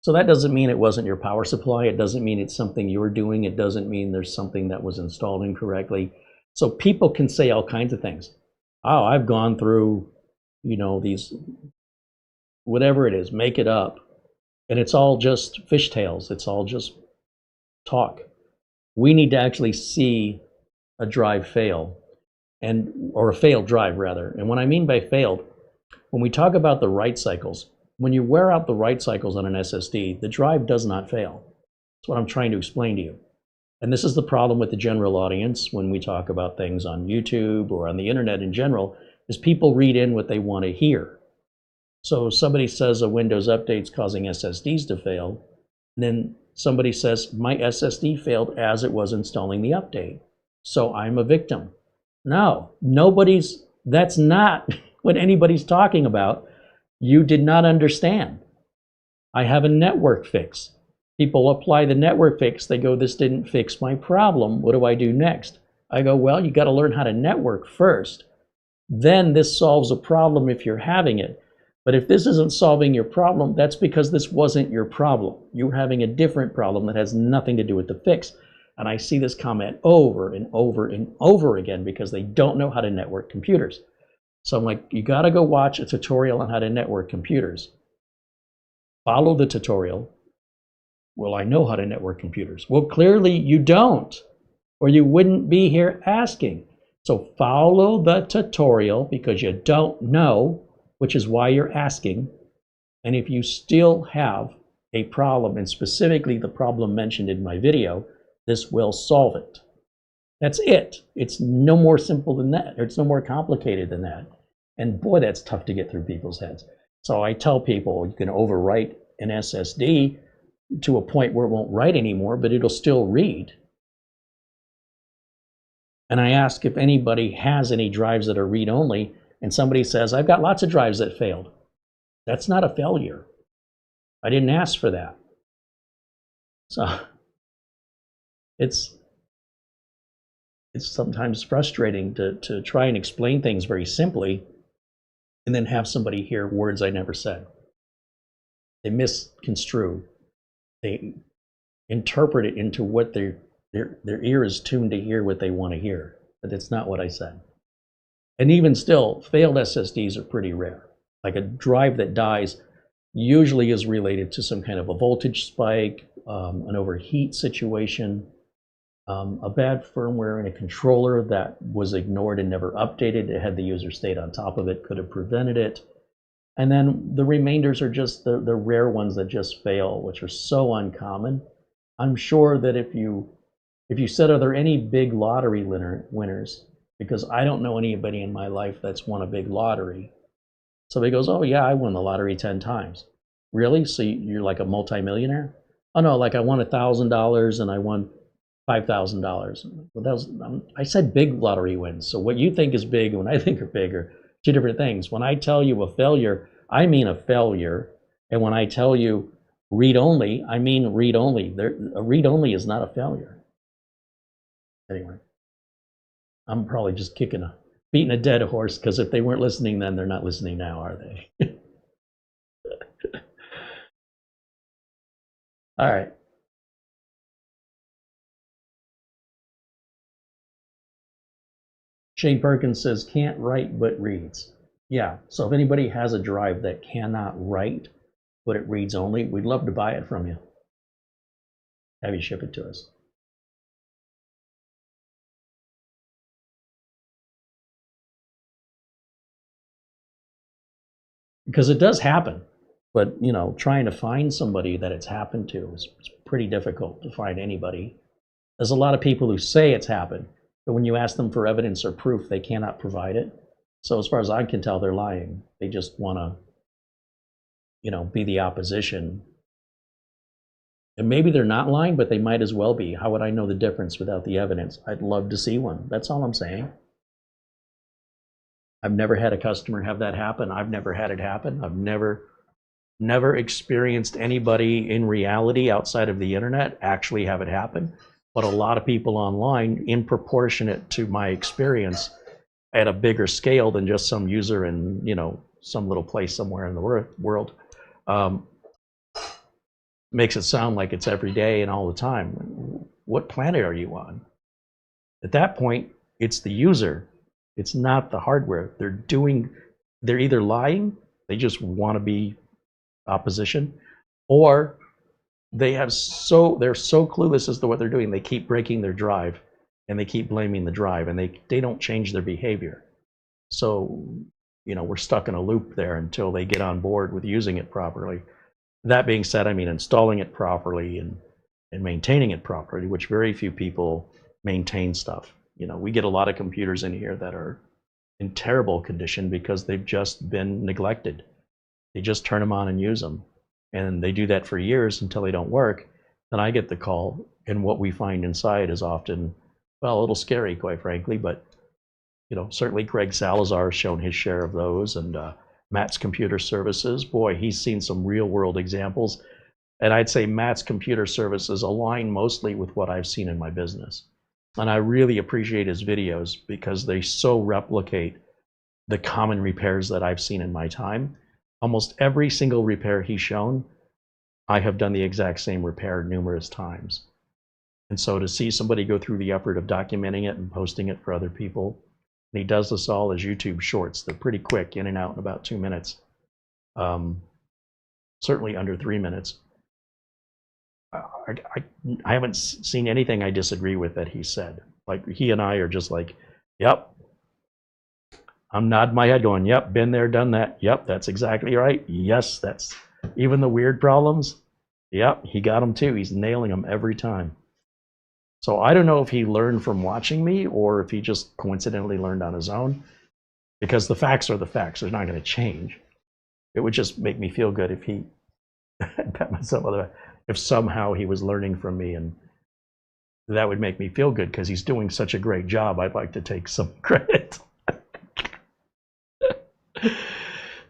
Speaker 1: So that doesn't mean it wasn't your power supply. It doesn't mean it's something you were doing. It doesn't mean there's something that was installed incorrectly. So people can say all kinds of things. Oh, I've gone through, you know, these, whatever it is, make it up. And it's all just fishtails. It's all just talk. We need to actually see a drive fail, or a failed drive rather. And what I mean by failed, when we talk about the write cycles, when you wear out the write cycles on an SSD, the drive does not fail. That's what I'm trying to explain to you. And this is the problem with the general audience when we talk about things on YouTube or on the internet in general, is people read in what they want to hear. So somebody says a Windows update's causing SSDs to fail, and then somebody says my SSD failed as it was installing the update. So I'm a victim. No, that's not what anybody's talking about. You did not understand. I have a network fix. People apply the network fix. They go, this didn't fix my problem. What do I do next? I go, well, you got to learn how to network first. Then this solves a problem if you're having it. But if this isn't solving your problem, that's because this wasn't your problem. You were having a different problem that has nothing to do with the fix. And I see this comment over and over and over again because they don't know how to network computers. So I'm like, you got to go watch a tutorial on how to network computers. Follow the tutorial. Well, I know how to network computers. Well, clearly you don't, or you wouldn't be here asking. So follow the tutorial because you don't know, which is why you're asking. And if you still have a problem, and specifically the problem mentioned in my video, this will solve it. That's it. It's no more simple than that. It's no more complicated than that. And boy, that's tough to get through people's heads. So I tell people you can overwrite an SSD to a point where it won't write anymore, but it'll still read. And I ask if anybody has any drives that are read-only, and somebody says, I've got lots of drives that failed. That's not a failure. I didn't ask for that. So it's sometimes frustrating to try and explain things very simply and then have somebody hear words I never said. They misconstrue. They interpret it into what their ear is tuned to hear what they want to hear, but it's not what I said. And even still, failed SSDs are pretty rare. Like a drive that dies usually is related to some kind of a voltage spike, an overheat situation, a bad firmware in a controller that was ignored and never updated. It had the user state on top of it, could have prevented it. And then the remainders are just the rare ones that just fail, which are so uncommon. I'm sure that if you said, are there any big lottery winners? Because I don't know anybody in my life that's won a big lottery. Somebody goes, oh yeah, I won the lottery 10 times. Really? So you're like a multimillionaire? Oh no, like I won $1,000 and I won $5,000. Well, I said big lottery wins. So what you think is big and what I think are big are two different things. When I tell you a failure, I mean a failure. And when I tell you read-only, I mean read-only. A read-only is not a failure. Anyway, I'm probably just beating a dead horse, because if they weren't listening then, they're not listening now, are they? All right. Shane Perkins says, can't write but reads. Yeah, so if anybody has a drive that cannot write, but it reads only, we'd love to buy it from you. Have you ship it to us. Because it does happen, but you know, trying to find somebody that it's happened to is pretty difficult to find anybody. There's a lot of people who say it's happened, but when you ask them for evidence or proof, they cannot provide it. So as far as I can tell, they're lying. They just want to, you know, be the opposition. And maybe they're not lying, but they might as well be. How would I know the difference without the evidence? I'd love to see one. That's all I'm saying. I've never had a customer have that happen. I've never had it happen. I've never experienced anybody in reality outside of the internet actually have it happen. But a lot of people online, in proportionate to my experience, at a bigger scale than just some user in, you know, some little place somewhere in the world, makes it sound like it's every day and all the time. What planet are you on? At that point, it's the user. It's not the hardware. They're either lying, they just want to be opposition, or they're so clueless as to what they're doing. They keep breaking their drive and they keep blaming the drive, and they don't change their behavior. So, you know, we're stuck in a loop there until they get on board with using it properly. That being said, I mean, installing it properly and maintaining it properly, which very few people maintain stuff. You know, we get a lot of computers in here that are in terrible condition because they've just been neglected. They just turn them on and use them. And they do that for years until they don't work. Then I get the call, and what we find inside is often, well, a little scary, quite frankly, but certainly Greg Salazar has shown his share of those, and Matt's Computer Services. Boy, he's seen some real world examples. And I'd say Matt's Computer Services align mostly with what I've seen in my business. And I really appreciate his videos because they so replicate the common repairs that I've seen in my time. Almost every single repair he's shown, I have done the exact same repair numerous times. And so to see somebody go through the effort of documenting it and posting it for other people, and he does this all as YouTube shorts. They're pretty quick, in and out in about 2 minutes. Certainly under 3 minutes. I haven't seen anything I disagree with that he said. Like, he and I are just like, yep. I'm nodding my head going, yep, been there, done that. Yep, that's exactly right. Yes, that's even the weird problems. Yep, he got them too. He's nailing them every time. So I don't know if he learned from watching me or if he just coincidentally learned on his own, because the facts are the facts. They're not going to change. It would just make me feel good if he, pat myself on the back, if somehow he was learning from me, and that would make me feel good because he's doing such a great job. I'd like to take some credit.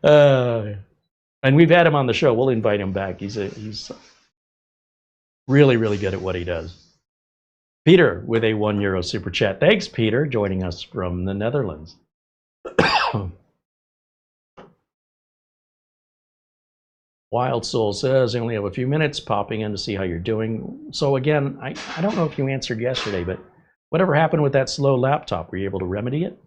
Speaker 1: And we've had him on the show. We'll invite him back. He's really, really good at what he does. Peter with a €1 super chat. Thanks, Peter, joining us from the Netherlands. Wild Soul says, I only have a few minutes, popping in to see how you're doing. So again, I don't know if you answered yesterday, but whatever happened with that slow laptop? Were you able to remedy it?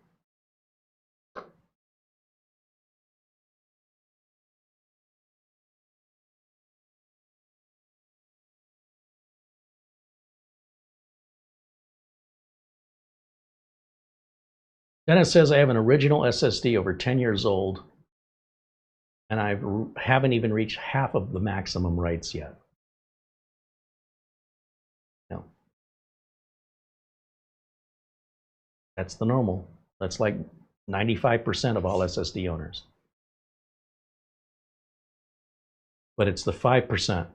Speaker 1: Dennis says, I have an original SSD over 10 years old, and I haven't even reached half of the maximum writes yet. No. That's the normal. That's like 95% of all SSD owners. But it's the 5%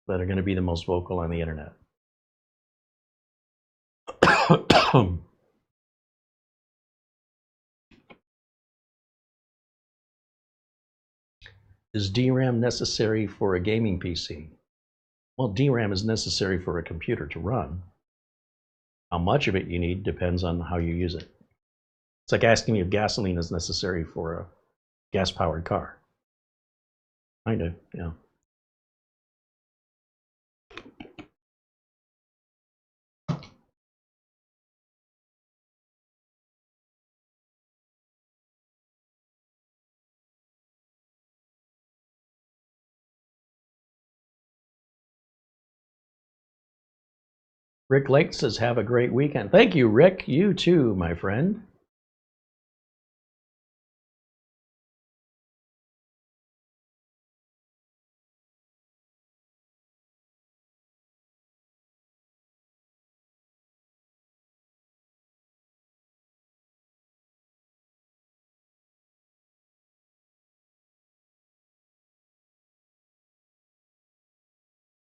Speaker 1: that are going to be the most vocal on the internet. Is DRAM necessary for a gaming PC? Well, DRAM is necessary for a computer to run. How much of it you need depends on how you use it. It's like asking me if gasoline is necessary for a gas-powered car. I do, yeah. Rick Lake says, have a great weekend. Thank you, Rick. You too, my friend.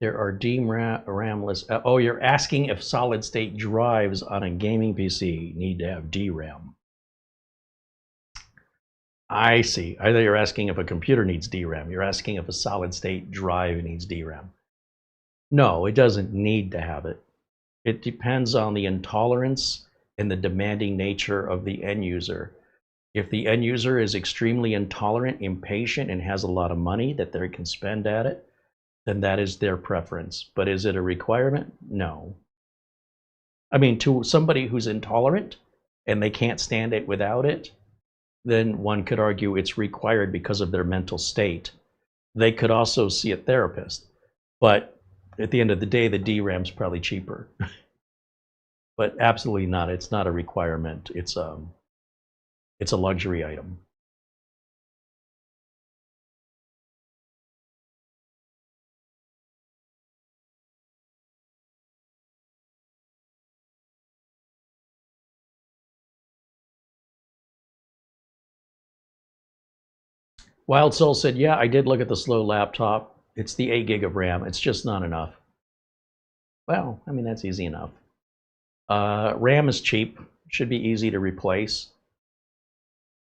Speaker 1: There are DRAM-less. Oh, you're asking if solid-state drives on a gaming PC need to have DRAM. I see. I thought you're asking if a computer needs DRAM. You're asking if a solid-state drive needs DRAM. No, it doesn't need to have it. It depends on the intolerance and the demanding nature of the end user. If the end user is extremely intolerant, impatient, and has a lot of money that they can spend at it, then that is their preference. But is it a requirement? No. I mean, to somebody who's intolerant and they can't stand it without it, then one could argue it's required because of their mental state. They could also see a therapist. But at the end of the day, the DRAM's probably cheaper. But absolutely not. It's not a requirement. It's a luxury item. Wild Soul said, yeah, I did look at the slow laptop. It's the 8 gig of RAM. It's just not enough. Well, I mean, that's easy enough. RAM is cheap. should be easy to replace.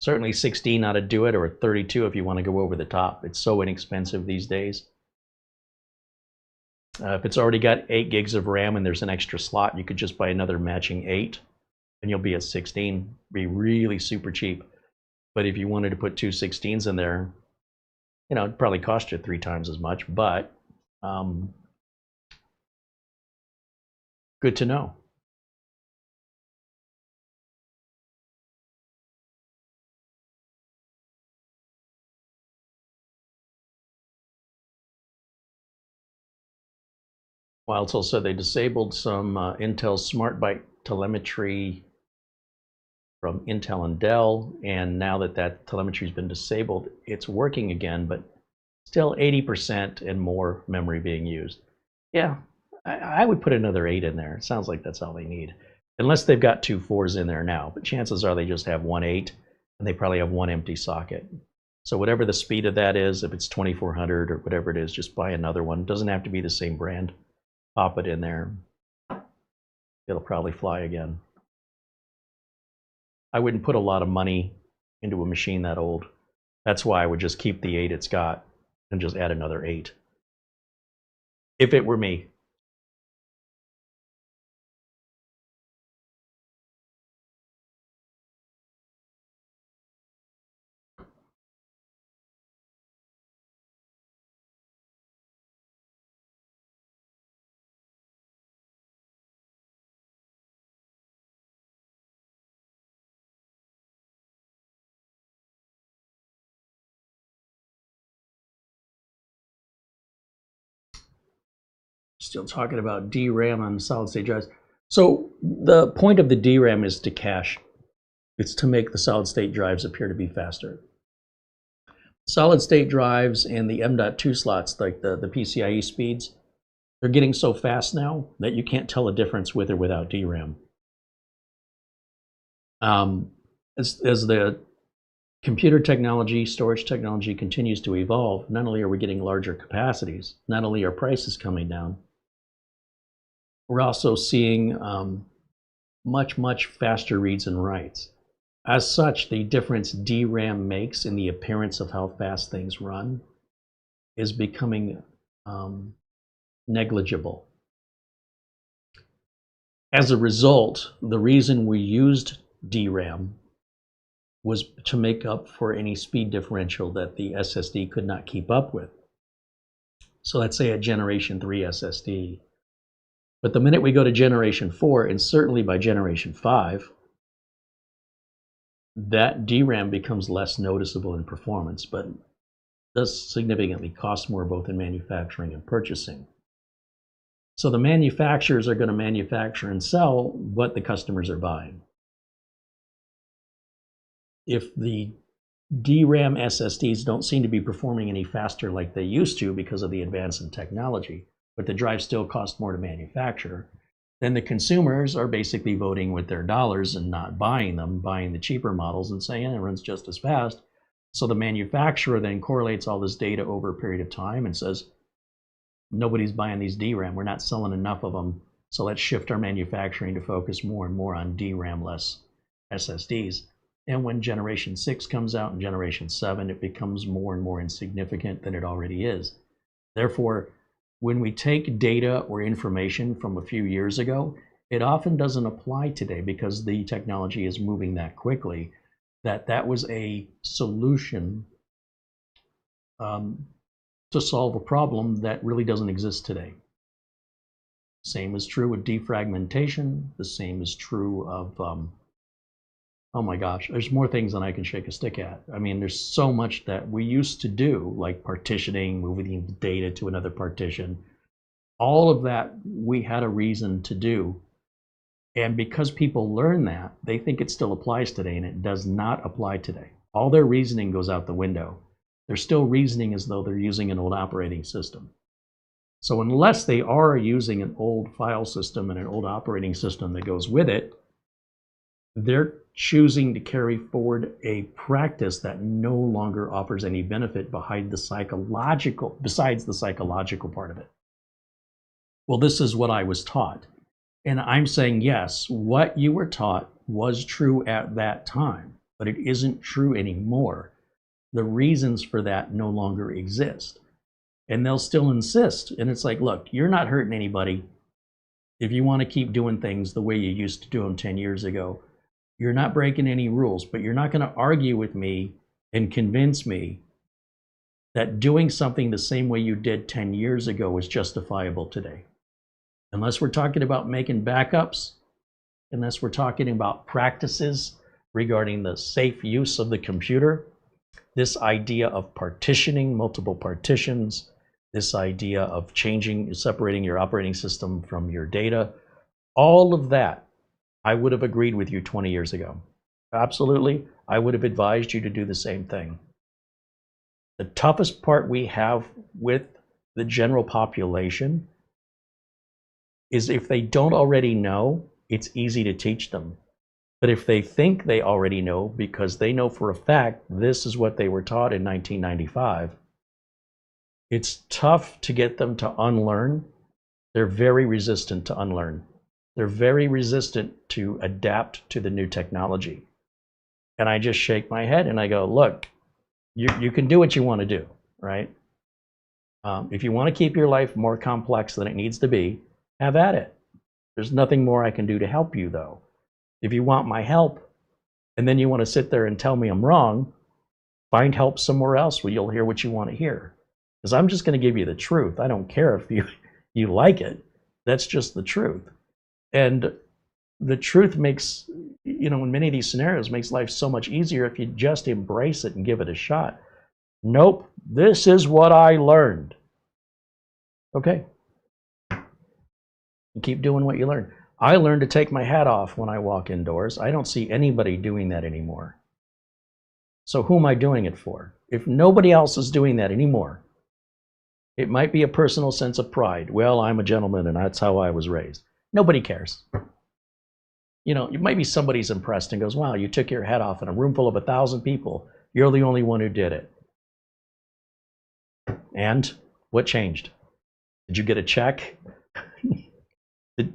Speaker 1: Certainly 16 ought to do it, or 32 if you want to go over the top. It's so inexpensive these days. If it's already got 8 gigs of RAM and there's an extra slot, you could just buy another matching 8 and you'll be at 16. Be really super cheap. But if you wanted to put 2 16s in there, you know, it'd probably cost you 3 times as much, but good to know. Wild Soul said they disabled some Intel Smart Byte telemetry from Intel and Dell, and now that telemetry's been disabled, it's working again, but still 80% and more memory being used. Yeah, I would put another 8 in there. It sounds like that's all they need. Unless they've got 2 4s in there now, but chances are they just have 1 8, and they probably have 1 empty socket. So whatever the speed of that is, if it's 2400 or whatever it is, just buy another one. It doesn't have to be the same brand. Pop it in there. It'll probably fly again. I wouldn't put a lot of money into a machine that old. That's why I would just keep the 8 it's got and just add another 8. If it were me. Still talking about DRAM on solid state drives. So the point of the DRAM is to cache. It's to make the solid state drives appear to be faster. Solid state drives and the M.2 slots, like the PCIe speeds, they're getting so fast now that you can't tell a difference with or without DRAM. As the computer technology, storage technology continues to evolve, not only are we getting larger capacities, not only are prices coming down, we're also seeing much faster reads and writes. As such, the difference DRAM makes in the appearance of how fast things run is becoming negligible. As a result, the reason we used DRAM was to make up for any speed differential that the SSD could not keep up with. So let's say a Generation 3 SSD. But the minute we go to Generation 4, and certainly by Generation 5, that DRAM becomes less noticeable in performance, but does significantly cost more both in manufacturing and purchasing. So the manufacturers are going to manufacture and sell what the customers are buying. If the DRAM SSDs don't seem to be performing any faster like they used to because of the advance in technology, but the drives still cost more to manufacture, then the consumers are basically voting with their dollars and not buying them, buying the cheaper models and saying it runs just as fast. So the manufacturer then correlates all this data over a period of time and says, nobody's buying these DRAM, we're not selling enough of them, so let's shift our manufacturing to focus more and more on DRAM-less SSDs. And when Generation 6 comes out and Generation 7, it becomes more and more insignificant than it already is. Therefore, when we take data or information from a few years ago, it often doesn't apply today because the technology is moving that quickly, that was a solution to solve a problem that really doesn't exist today. Same is true with defragmentation. The same is true of, oh my gosh, there's more things than I can shake a stick at. I mean, there's so much that we used to do, like partitioning, moving the data to another partition. All of that we had a reason to do. And because people learn that, they think it still applies today, and it does not apply today. All their reasoning goes out the window. They're still reasoning as though they're using an old operating system. So unless they are using an old file system and an old operating system that goes with it, they're choosing to carry forward a practice that no longer offers any benefit besides the psychological part of it. Well, this is what I was taught. And I'm saying, yes, what you were taught
Speaker 3: was true at that time, but it isn't true anymore. The reasons for that no longer exist. And they'll still insist. And it's like, look, you're not hurting anybody. If you want to keep doing things the way you used to do them 10 years ago, you're not breaking any rules, but you're not going to argue with me and convince me that doing something the same way you did 10 years ago is justifiable today. Unless we're talking about making backups, unless we're talking about practices regarding the safe use of the computer, this idea of partitioning, multiple partitions, this idea of separating your operating system from your data, all of that, I would have agreed with you 20 years ago. Absolutely, I would have advised you to do the same thing. The toughest part we have with the general population is if they don't already know, it's easy to teach them. But if they think they already know because they know for a fact this is what they were taught in 1995, it's tough to get them to unlearn. They're very resistant to unlearn. They're very resistant to adapt to the new technology. And I just shake my head and I go, look, you can do what you want to do, right? If you want to keep your life more complex than it needs to be, have at it. There's nothing more I can do to help you, though. If you want my help, and then you want to sit there and tell me I'm wrong, find help somewhere else where you'll hear what you want to hear. Because I'm just going to give you the truth. I don't care if you like it. That's just the truth. And the truth makes, in many of these scenarios, makes life so much easier if you just embrace it and give it a shot. Nope, this is what I learned. Okay. And keep doing what you learn. I learned to take my hat off when I walk indoors. I don't see anybody doing that anymore. So who am I doing it for? If nobody else is doing that anymore, it might be a personal sense of pride. Well, I'm a gentleman and that's how I was raised. Nobody cares. Maybe somebody's impressed and goes, wow, you took your hat off in a room full of 1,000 people. You're the only one who did it. And what changed? Did you get a check?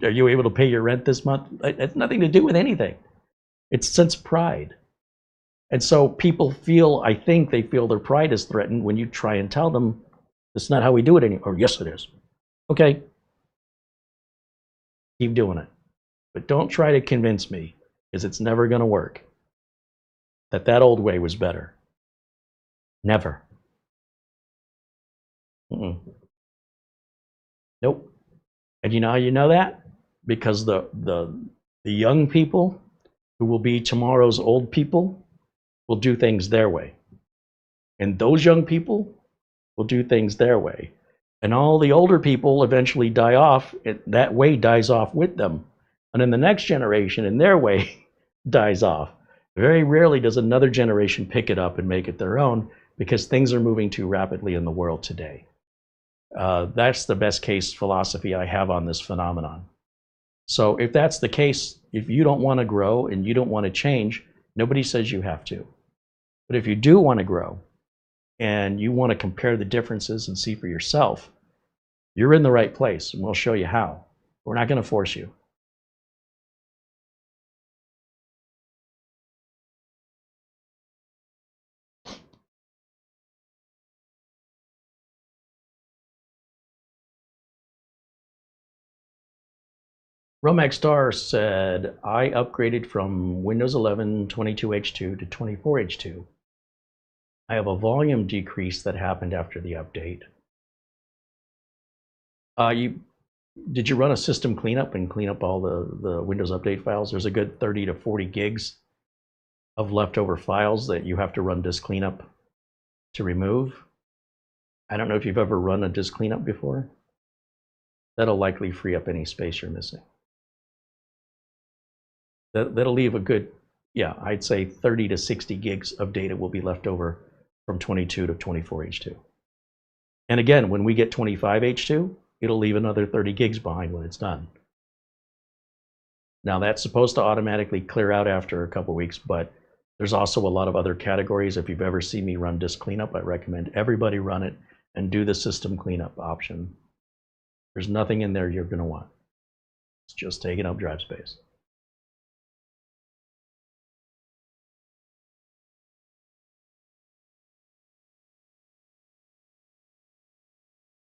Speaker 3: Are you able to pay your rent this month? It's nothing to do with anything. It's sense of pride. And so people I think they feel their pride is threatened when you try and tell them, it's not how we do it anymore. Or, yes, it is. Okay. Keep doing it. But don't try to convince me, because it's never going to work, that old way was better. Never. Nope. And you know how you know that? Because the young people who will be tomorrow's old people will do things their way. And those young people will do things their way. And all the older people eventually die off. That way dies off with them. And then the next generation, in their way, dies off. Very rarely does another generation pick it up and make it their own, because things are moving too rapidly in the world today. That's the best case philosophy I have on this phenomenon. So if that's the case, if you don't want to grow and you don't want to change, nobody says you have to. But if you do want to grow and you want to compare the differences and see for yourself, you're in the right place, and we'll show you how. We're not going to force you. Romax Star said, I upgraded from Windows 11 22H2 to 24H2. I have a volume decrease that happened after the update. Did you run a system cleanup and clean up all the Windows Update files? There's a good 30 to 40 gigs of leftover files that you have to run disk cleanup to remove. I don't know if you've ever run a disk cleanup before. That'll likely free up any space you're missing. That'll leave a good, I'd say 30 to 60 gigs of data will be left over from 22 to 24H2. And again, when we get 25H2, it'll leave another 30 gigs behind when it's done. Now that's supposed to automatically clear out after a couple weeks, but there's also a lot of other categories. If you've ever seen me run disk cleanup, I recommend everybody run it and do the system cleanup option. There's nothing in there you're going to want. It's just taking up drive space.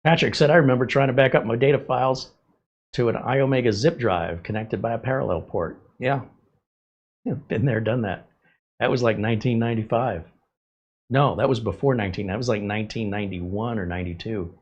Speaker 3: Patrick said, I remember trying to back up my data files to an iOmega zip drive connected by a parallel port. Yeah, been there, done that. That was like 1995. No, that was before that was like 1991 or 92.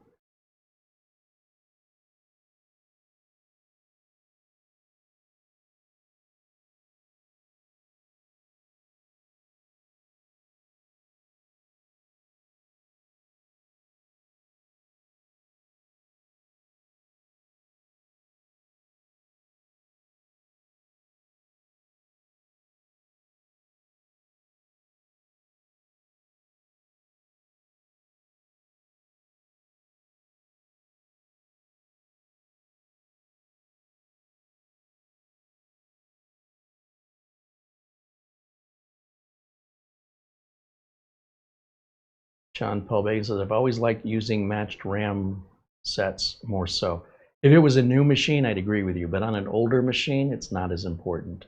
Speaker 3: John Pelbay says, I've always liked using matched RAM sets more so. If it was a new machine, I'd agree with you, but on an older machine, it's not as important.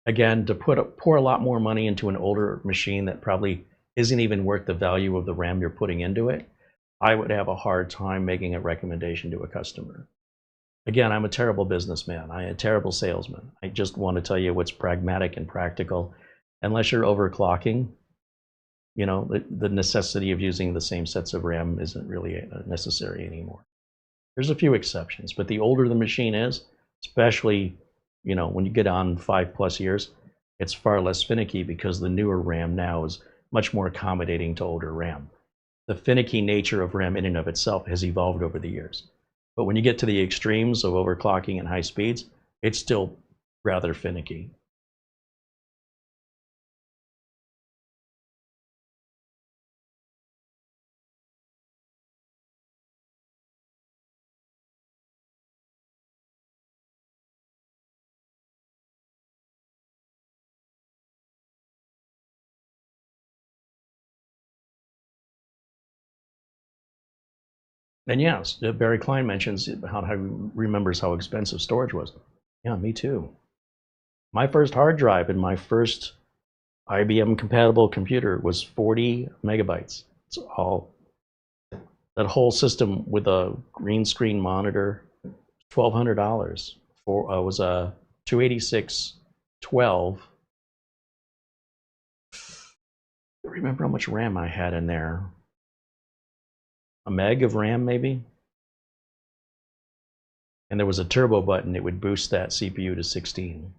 Speaker 3: Again, to pour a lot more money into an older machine that probably isn't even worth the value of the RAM you're putting into it, I would have a hard time making a recommendation to a customer. Again, I'm a terrible businessman. I'm a terrible salesman. I just want to tell you what's pragmatic and practical. Unless you're overclocking, you know, the necessity of using the same sets of RAM isn't really necessary anymore. There's a few exceptions, but the older the machine is, especially, you know, when you get on 5+ years, it's far less finicky because the newer RAM now is much more accommodating to older RAM. The finicky nature of RAM in and of itself has evolved over the years. But when you get to the extremes of overclocking and high speeds, it's still rather finicky. And yes, Barry Klein mentions how he remembers how expensive storage was. Yeah, me too. My first hard drive in my first IBM compatible computer was 40 megabytes. It's all, that whole system with a green screen monitor, $1,200. Was a 286-12. I don't remember how much RAM I had in there. A meg of RAM, maybe? And there was a turbo button that would boost that CPU to 16.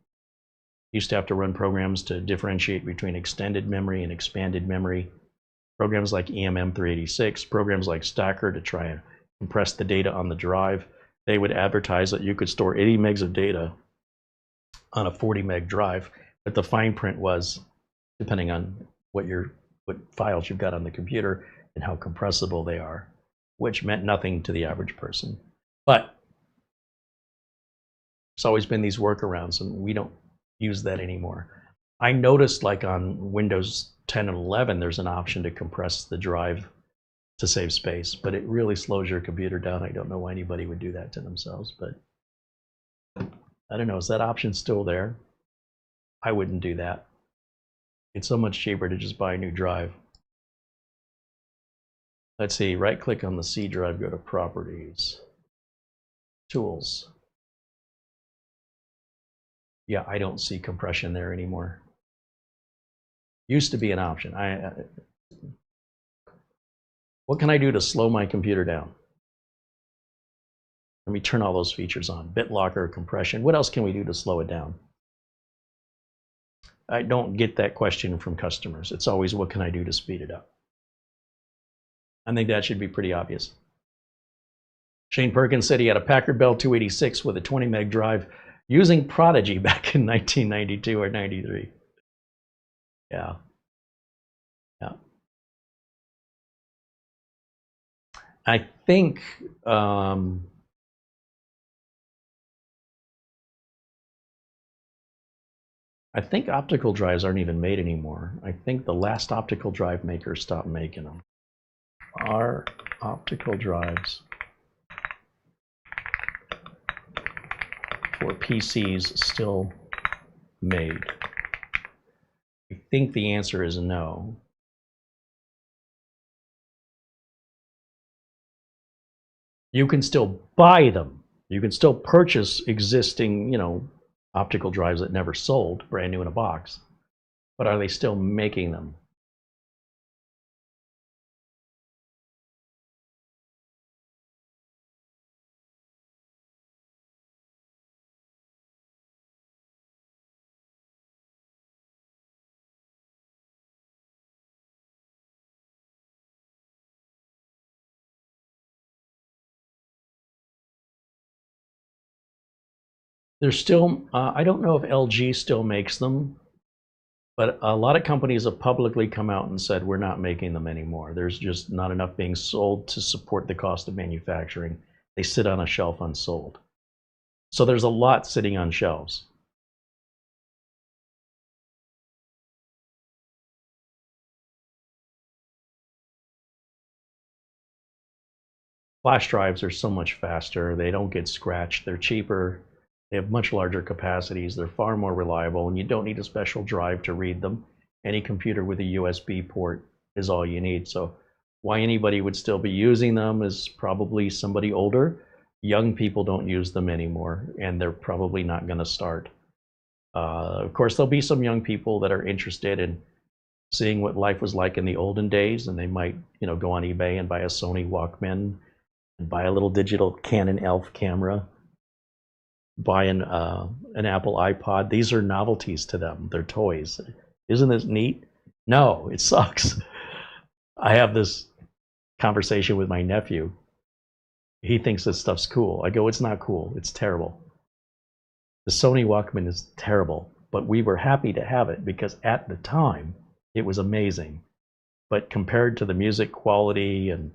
Speaker 3: Used to have to run programs to differentiate between extended memory and expanded memory. Programs like EMM386, programs like Stacker to try and compress the data on the drive. They would advertise that you could store 80 megs of data on a 40 meg drive, but the fine print was, depending on what files you've got on the computer and how compressible they are, which meant nothing to the average person. But there's always been these workarounds, and we don't use that anymore. I noticed, like on Windows 10 and 11, there's an option to compress the drive to save space, but it really slows your computer down. I don't know why anybody would do that to themselves, but I don't know. Is that option still there? I wouldn't do that. It's so much cheaper to just buy a new drive. Let's see, right click on the C drive, go to Properties, Tools. Yeah, I don't see compression there anymore. Used to be an option. What can I do to slow my computer down? Let me turn all those features on. BitLocker, compression. What else can we do to slow it down? I don't get that question from customers. It's always, what can I do to speed it up? I think that should be pretty obvious. Shane Perkins said he had a Packard Bell 286 with a 20 meg drive using Prodigy back in 1992 or 93. Yeah. Yeah. I think optical drives aren't even made anymore. I think the last optical drive maker stopped making them. Are optical drives for PCs still made? I think the answer is no. You can still buy them. You can still purchase existing, optical drives that never sold, brand new in a box. But are they still making them? There's still, I don't know if LG still makes them, but a lot of companies have publicly come out and said, we're not making them anymore. There's just not enough being sold to support the cost of manufacturing. They sit on a shelf unsold. So there's a lot sitting on shelves. Flash drives are so much faster. They don't get scratched. They're cheaper. They have much larger capacities. They're far more reliable, and you don't need a special drive to read them. Any computer with a USB port is all you need. So why anybody would still be using them is probably somebody older. Young people don't use them anymore, and they're probably not going to start. Of course, there'll be some young people that are interested in seeing what life was like in the olden days, and they might, go on eBay and buy a Sony Walkman, and buy a little digital Canon ELPH camera, buy an Apple iPod. These are novelties to them. They're toys. Isn't this neat? No, it sucks. I have this conversation with my nephew. He thinks this stuff's cool. I go, it's not cool. It's terrible. The Sony Walkman is terrible, but we were happy to have it because at the time it was amazing. But compared to the music quality and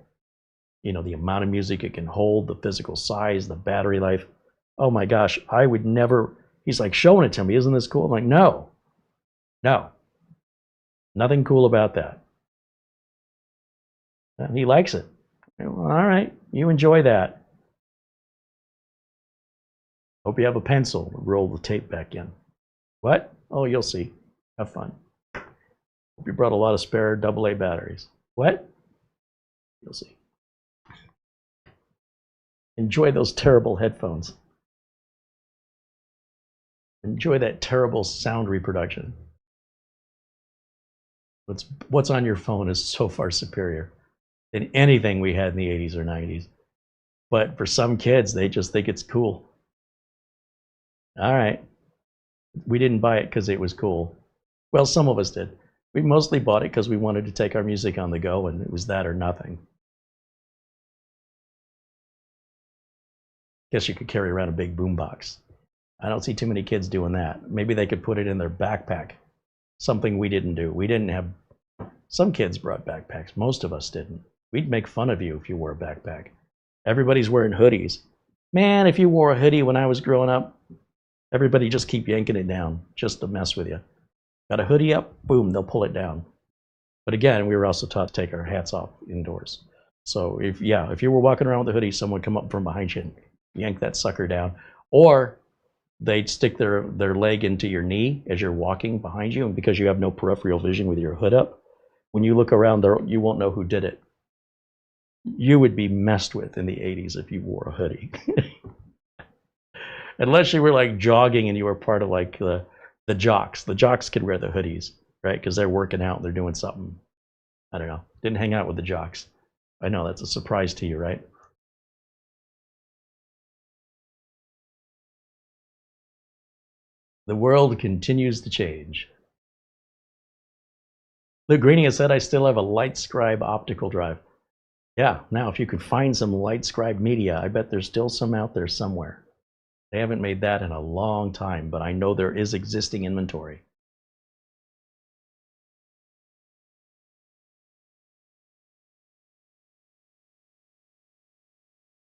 Speaker 3: the amount of music it can hold, the physical size, the battery life, oh my gosh, I would never. He's like showing it to me. Isn't this cool? I'm like, no, nothing cool about that. And he likes it. Well, all right, you enjoy that. Hope you have a pencil. Roll the tape back in. What? Oh, you'll see. Have fun. Hope you brought a lot of spare AA batteries. What? You'll see. Enjoy those terrible headphones. Enjoy that terrible sound reproduction. What's on your phone is so far superior than anything we had in the 80s or 90s. But for some kids, they just think it's cool. All right. We didn't buy it because it was cool. Well, some of us did. We mostly bought it because we wanted to take our music on the go, and it was that or nothing. Guess you could carry around a big boombox. I don't see too many kids doing that. Maybe they could put it in their backpack. Something we didn't do. We didn't have. Some kids brought backpacks. Most of us didn't. We'd make fun of you if you wore a backpack. Everybody's wearing hoodies. Man, if you wore a hoodie when I was growing up, everybody just keep yanking it down just to mess with you. Got a hoodie up, boom, they'll pull it down. But again, we were also taught to take our hats off indoors. So if you were walking around with a hoodie, someone come up from behind you and yank that sucker down. Or they'd stick their leg into your knee as you're walking behind you, and because you have no peripheral vision with your hood up, when you look around there, you won't know who did it. You would be messed with in the 80s if you wore a hoodie. Unless you were like jogging and you were part of like the jocks. The jocks could wear the hoodies, right? Because they're working out, they're doing something. I don't know. Didn't hang out with the jocks. I know that's a surprise to you, right? The world continues to change. Luke Greeny has said, I still have a LightScribe optical drive. Yeah, now if you could find some LightScribe media, I bet there's still some out there somewhere. They haven't made that in a long time, but I know there is existing inventory.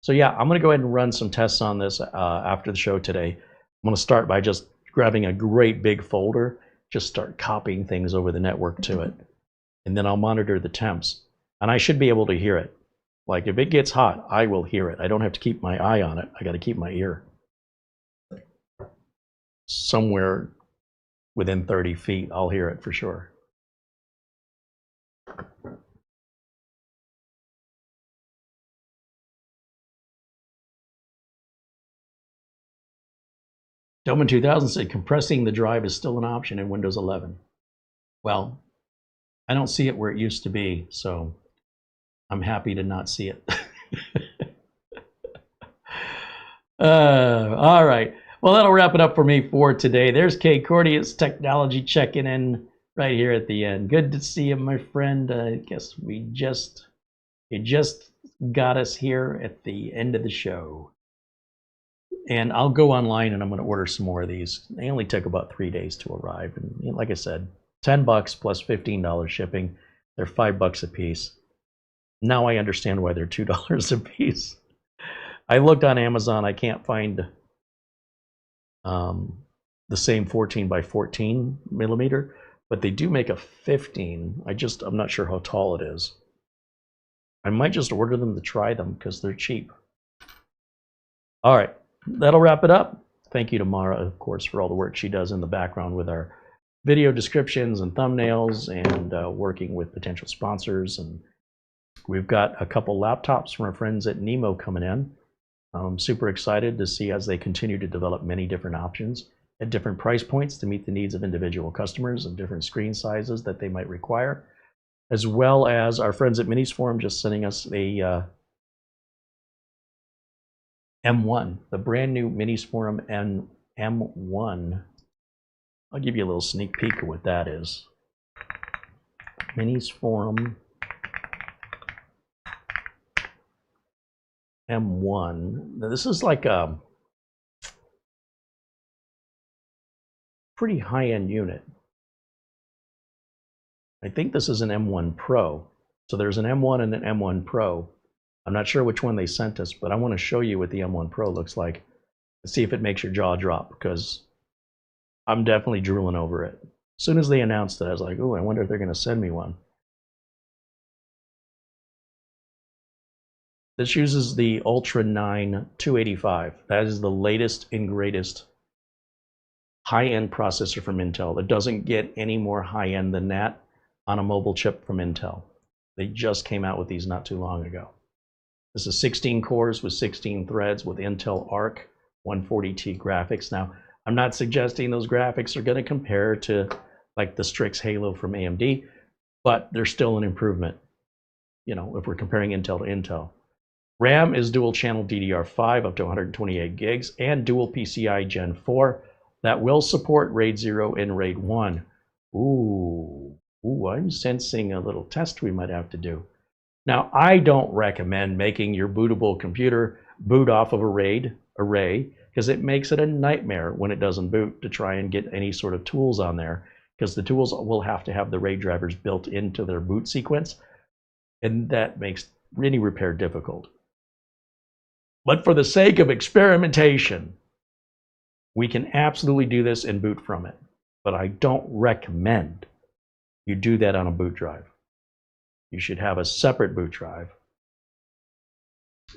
Speaker 3: So yeah, I'm going to go ahead and run some tests on this after the show today. I'm going to start by just grabbing a great big folder, just start copying things over the network to it. And then I'll monitor the temps. And I should be able to hear it. Like if it gets hot, I will hear it. I don't have to keep my eye on it. I got to keep my ear. Somewhere within 30 feet, I'll hear it for sure. Delman 2000 said compressing the drive is still an option in Windows 11. Well, I don't see it where it used to be, so I'm happy to not see it. All right. Well, that'll wrap it up for me for today. There's Kay Cordius Technology checking in right here at the end. Good to see you, my friend. I guess you just got us here at the end of the show. And I'll go online and I'm going to order some more of these. They only took about 3 days to arrive. And like I said, $10 plus $15 shipping. They're $5 a piece. Now I understand why they're $2 a piece. I looked on Amazon. I can't find the same 14 by 14 millimeter, but they do make a 15. I'm not sure how tall it is. I might just order them to try them because they're cheap. All right, that'll wrap it up. Thank you to Mara, of course, for all the work she does in the background with our video descriptions and thumbnails and working with potential sponsors. And we've got a couple laptops from our friends at Nemo coming in. I'm super excited to see as they continue to develop many different options at different price points to meet the needs of individual customers and different screen sizes that they might require, as well as our friends at Minis Forum just sending us a M1, the brand new Minis Forum M1. I'll give you a little sneak peek of what that is. Minis Forum M1. Now, this is like a pretty high-end unit. I think this is an M1 Pro. So there's an M1 and an M1 Pro. I'm not sure which one they sent us, but I want to show you what the M1 Pro looks like and see if it makes your jaw drop, because I'm definitely drooling over it. As soon as they announced it, I was like, oh, I wonder if they're going to send me one. This uses the Ultra 9 285. That is the latest and greatest high-end processor from Intel. It doesn't get any more high-end than that on a mobile chip from Intel. They just came out with these not too long ago. This is 16 cores with 16 threads with Intel Arc 140T graphics. Now, I'm not suggesting those graphics are going to compare to like the Strix Halo from AMD, but they're still an improvement, you know, if we're comparing Intel to Intel. RAM is dual channel DDR5 up to 128 gigs and dual PCI Gen 4 that will support RAID 0 and RAID 1. Ooh, I'm sensing a little test we might have to do. Now, I don't recommend making your bootable computer boot off of a RAID array because it makes it a nightmare when it doesn't boot to try and get any sort of tools on there, because the tools will have to have the RAID drivers built into their boot sequence, and that makes any repair difficult. But for the sake of experimentation, we can absolutely do this and boot from it. But I don't recommend you do that on a boot drive. You should have a separate boot drive.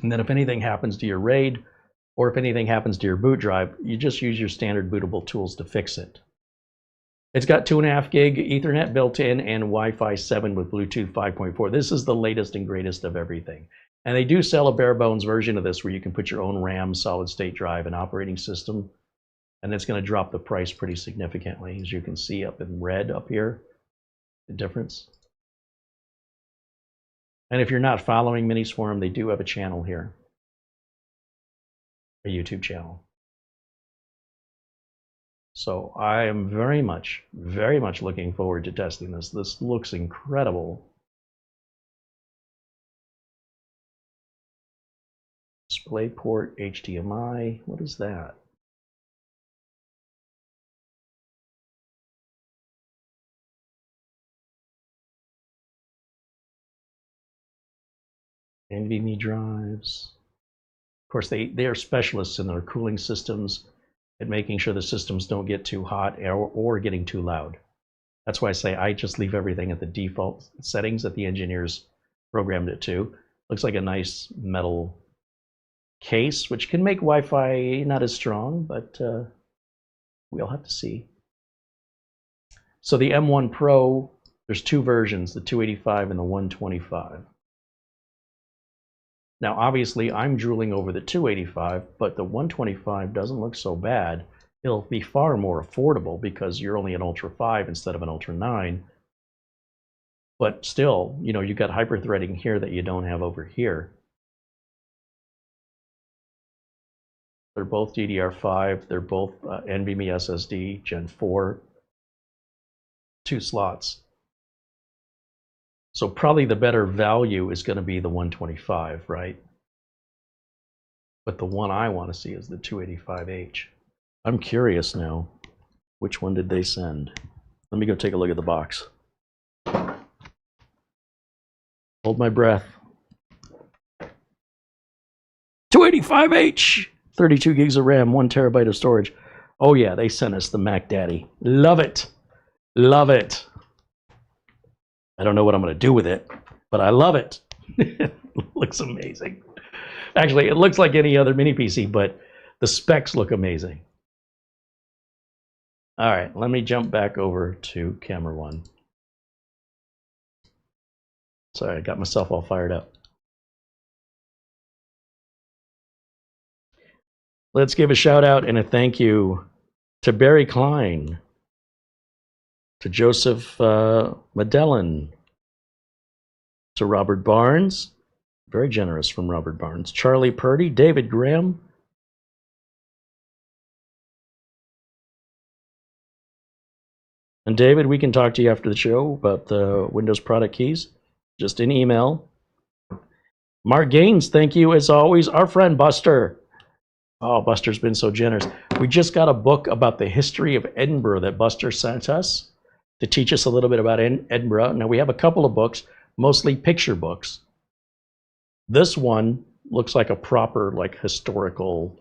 Speaker 3: And then if anything happens to your RAID, or if anything happens to your boot drive, you just use your standard bootable tools to fix it. It's got 2.5 gig Ethernet built in and Wi-Fi 7 with Bluetooth 5.4. This is the latest and greatest of everything. And they do sell a bare bones version of this where you can put your own RAM, solid state drive, and operating system. And it's going to drop the price pretty significantly, as you can see up in red up here, the difference. And if you're not following Minis Forum, they do have a channel here, a YouTube channel. So I am very much looking forward to testing this. This looks incredible. DisplayPort HDMI, what is that? NVMe drives. Of course, they are specialists in their cooling systems and making sure the systems don't get too hot or getting too loud. That's why I say I just leave everything at the default settings that the engineers programmed it to. Looks like a nice metal case, which can make Wi-Fi not as strong, but we'll have to see. So the M1 Pro, there's two versions, the 285 and the 125. Now, obviously, I'm drooling over the 285, but the 125 doesn't look so bad. it'll be far more affordable because you're only an Ultra 5 instead of an Ultra 9. But still, you know, you've got hyper-threading here that you don't have over here. They're both DDR5. They're both NVMe SSD Gen 4, 2 slots. So probably the better value is going to be the 125, right? But the one I want to see is the 285H. I'm curious now, which one did they send? Let me go take a look at the box. Hold my breath. 285H, 32 gigs of RAM, 1 terabyte of storage. Oh yeah, they sent us the Mac Daddy. Love it. Love it. I don't know what I'm going to do with it, but I love it. It looks amazing. Actually, it looks like any other mini PC, but the specs look amazing. All right, let me jump back over to camera 1. Sorry, I got myself all fired up. Let's give a shout out and a thank you to Barry Klein, to Joseph Medellin, to Robert Barnes, very generous from Robert Barnes, Charlie Purdy, David Graham, and David, we can talk to you after the show about the Windows product keys, just an email. Mark Gaines, thank you as always. Our friend Buster. Oh, Buster's been so generous. We just got a book about the history of Edinburgh that Buster sent us to teach us a little bit about Edinburgh. Now, we have a couple of books, mostly picture books. This one looks like a proper, like, historical,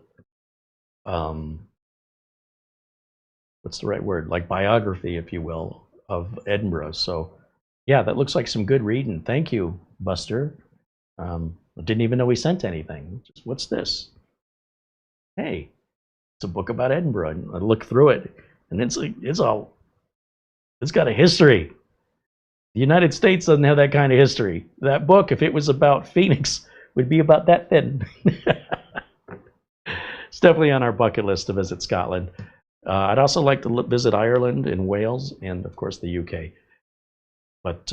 Speaker 3: what's the right word? Like biography, if you will, of Edinburgh. So, yeah, that looks like some good reading. Thank you, Buster. I didn't even know we sent anything. Just, what's this? Hey, it's a book about Edinburgh. And I look through it, and it's got a history. The United States doesn't have that kind of history. That book, if it was about Phoenix, would be about that thin. It's definitely on our bucket list to visit Scotland. I'd also like to visit Ireland and Wales and, of course, the UK. But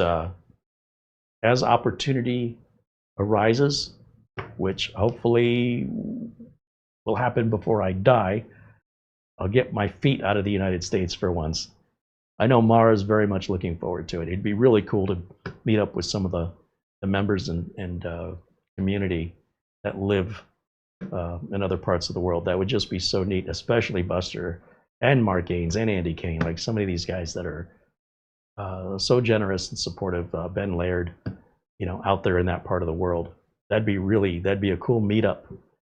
Speaker 3: as opportunity arises, which hopefully will happen before I die, I'll get my feet out of the United States for once. I know Mara's very much looking forward to it. It'd be really cool to meet up with some of the members and community that live in other parts of the world. That would just be so neat, especially Buster and Mark Gaines and Andy Kane, like some of these guys that are so generous and supportive. Ben Laird, you know, out there in that part of the world. That'd be a cool meetup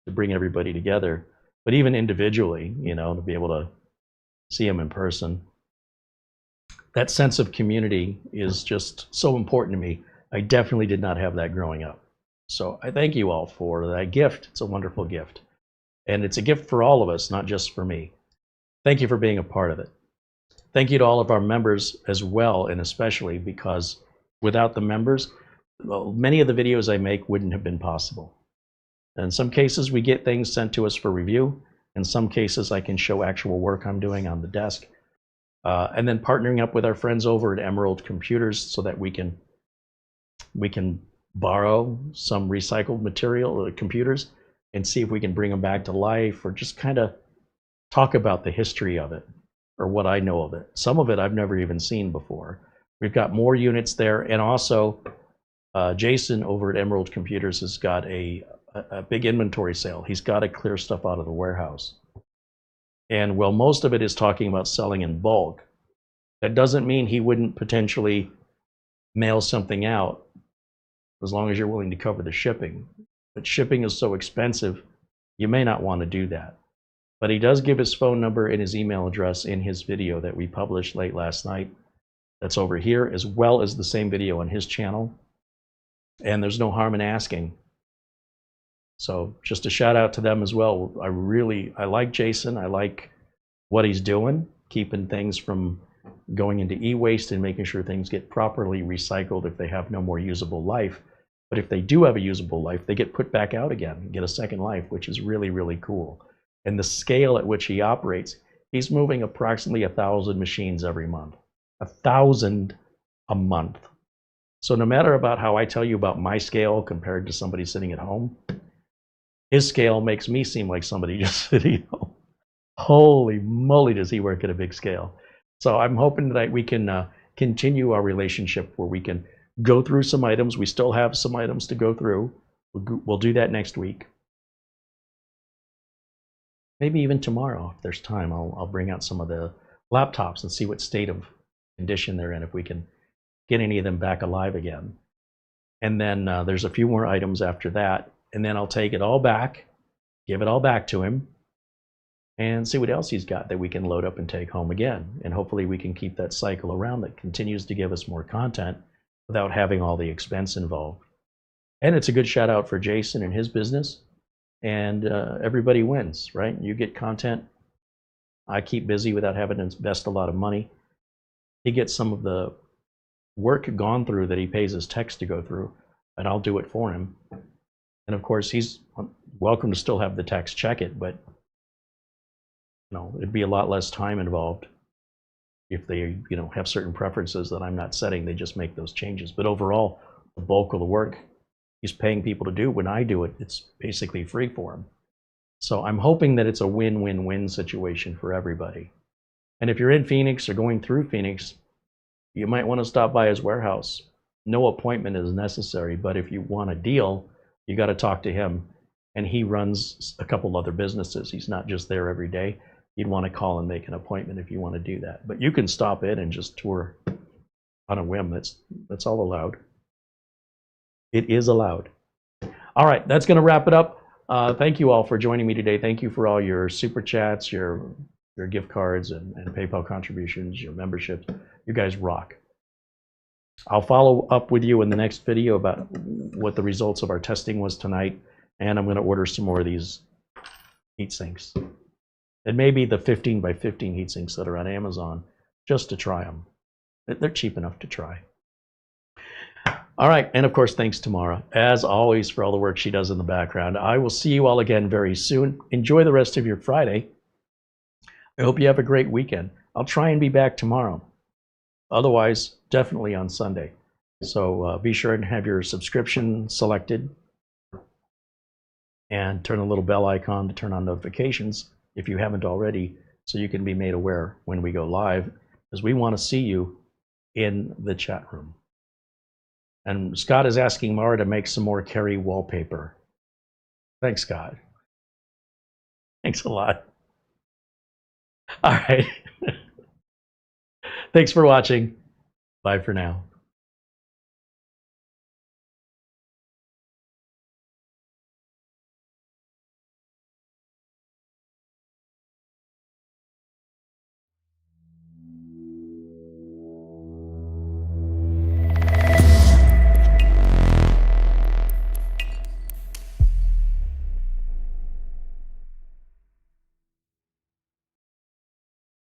Speaker 3: to bring everybody together. But even individually, you know, to be able to see them in person. That sense of community is just so important to me. I definitely did not have that growing up. So I thank you all for that gift. It's a wonderful gift. And it's a gift for all of us, not just for me. Thank you for being a part of it. Thank you to all of our members as well, and especially because without the members, well, many of the videos I make wouldn't have been possible. In some cases, we get things sent to us for review. In some cases, I can show actual work I'm doing on the desk. And then partnering up with our friends over at Emerald Computers so that we can borrow some recycled material, computers, and see if we can bring them back to life, or just kind of talk about the history of it, or what I know of it. Some of it I've never even seen before. We've got more units there, and also Jason over at Emerald Computers has got a big inventory sale. He's got to clear stuff out of the warehouse. And while most of it is talking about selling in bulk, that doesn't mean he wouldn't potentially mail something out as long as you're willing to cover the shipping. But shipping is so expensive, you may not want to do that. But he does give his phone number and his email address in his video that we published late last night. That's over here, as well as the same video on his channel. And there's no harm in asking. So just a shout out to them as well. I like Jason. I like what he's doing, keeping things from going into e-waste and making sure things get properly recycled if they have no more usable life. But if they do have a usable life, they get put back out again and get a second life, which is really, really cool. And the scale at which he operates, He's moving approximately 1,000 machines every month. 1,000 a month. So no matter about how I tell you about my scale compared to somebody sitting at home, his scale makes me seem like somebody just sitting at home. Holy moly, does he work at a big scale. So I'm hoping that we can continue our relationship where we can go through some items. We still have some items to go through. We'll do that next week. Maybe even tomorrow, if there's time, I'll bring out some of the laptops and see what state of condition they're in, if we can get any of them back alive again. And then there's a few more items after that. And then I'll take it all back, give it all back to him, and see what else he's got that we can load up and take home again. And hopefully we can keep that cycle around that continues to give us more content without having all the expense involved. And it's a good shout out for Jason and his business. And everybody wins, right? You get content. I keep busy without having to invest a lot of money. He gets some of the work gone through that he pays his techs to go through, and I'll do it for him. And of course, he's welcome to still have the techs check it, but it'd be a lot less time involved if they have certain preferences that I'm not setting. They just make those changes. But overall, the bulk of the work he's paying people to do. When I do it, it's basically free for him. So I'm hoping that it's a win-win-win situation for everybody. And if you're in Phoenix or going through Phoenix, you might want to stop by his warehouse. No appointment is necessary, but if you want a deal, you got to talk to him. And he runs a couple other businesses. He's not just there every day. You'd want to call and make an appointment if you want to do that. But you can stop in and just tour on a whim. That's all allowed. It is allowed. All right, that's going to wrap it up. Thank you all for joining me today. Thank you for all your super chats, your gift cards and PayPal contributions, your memberships. You guys rock. I'll follow up with you in the next video about what the results of our testing was tonight, and I'm going to order some more of these heat sinks. It may be the 15 by 15 heat sinks that are on Amazon, just to try them. They're cheap enough to try. All right, and of course, thanks to Mara, as always, for all the work she does in the background. I will see you all again very soon. Enjoy the rest of your Friday. I hope you have a great weekend. I'll try and be back tomorrow. Otherwise, definitely on Sunday. So be sure and have your subscription selected and turn a little bell icon to turn on notifications if you haven't already, so you can be made aware when we go live, because we want to see you in the chat room. And Scott is asking Mara to make some more Carey wallpaper. Thanks, Scott. Thanks a lot. All right. Thanks for watching. Bye for now.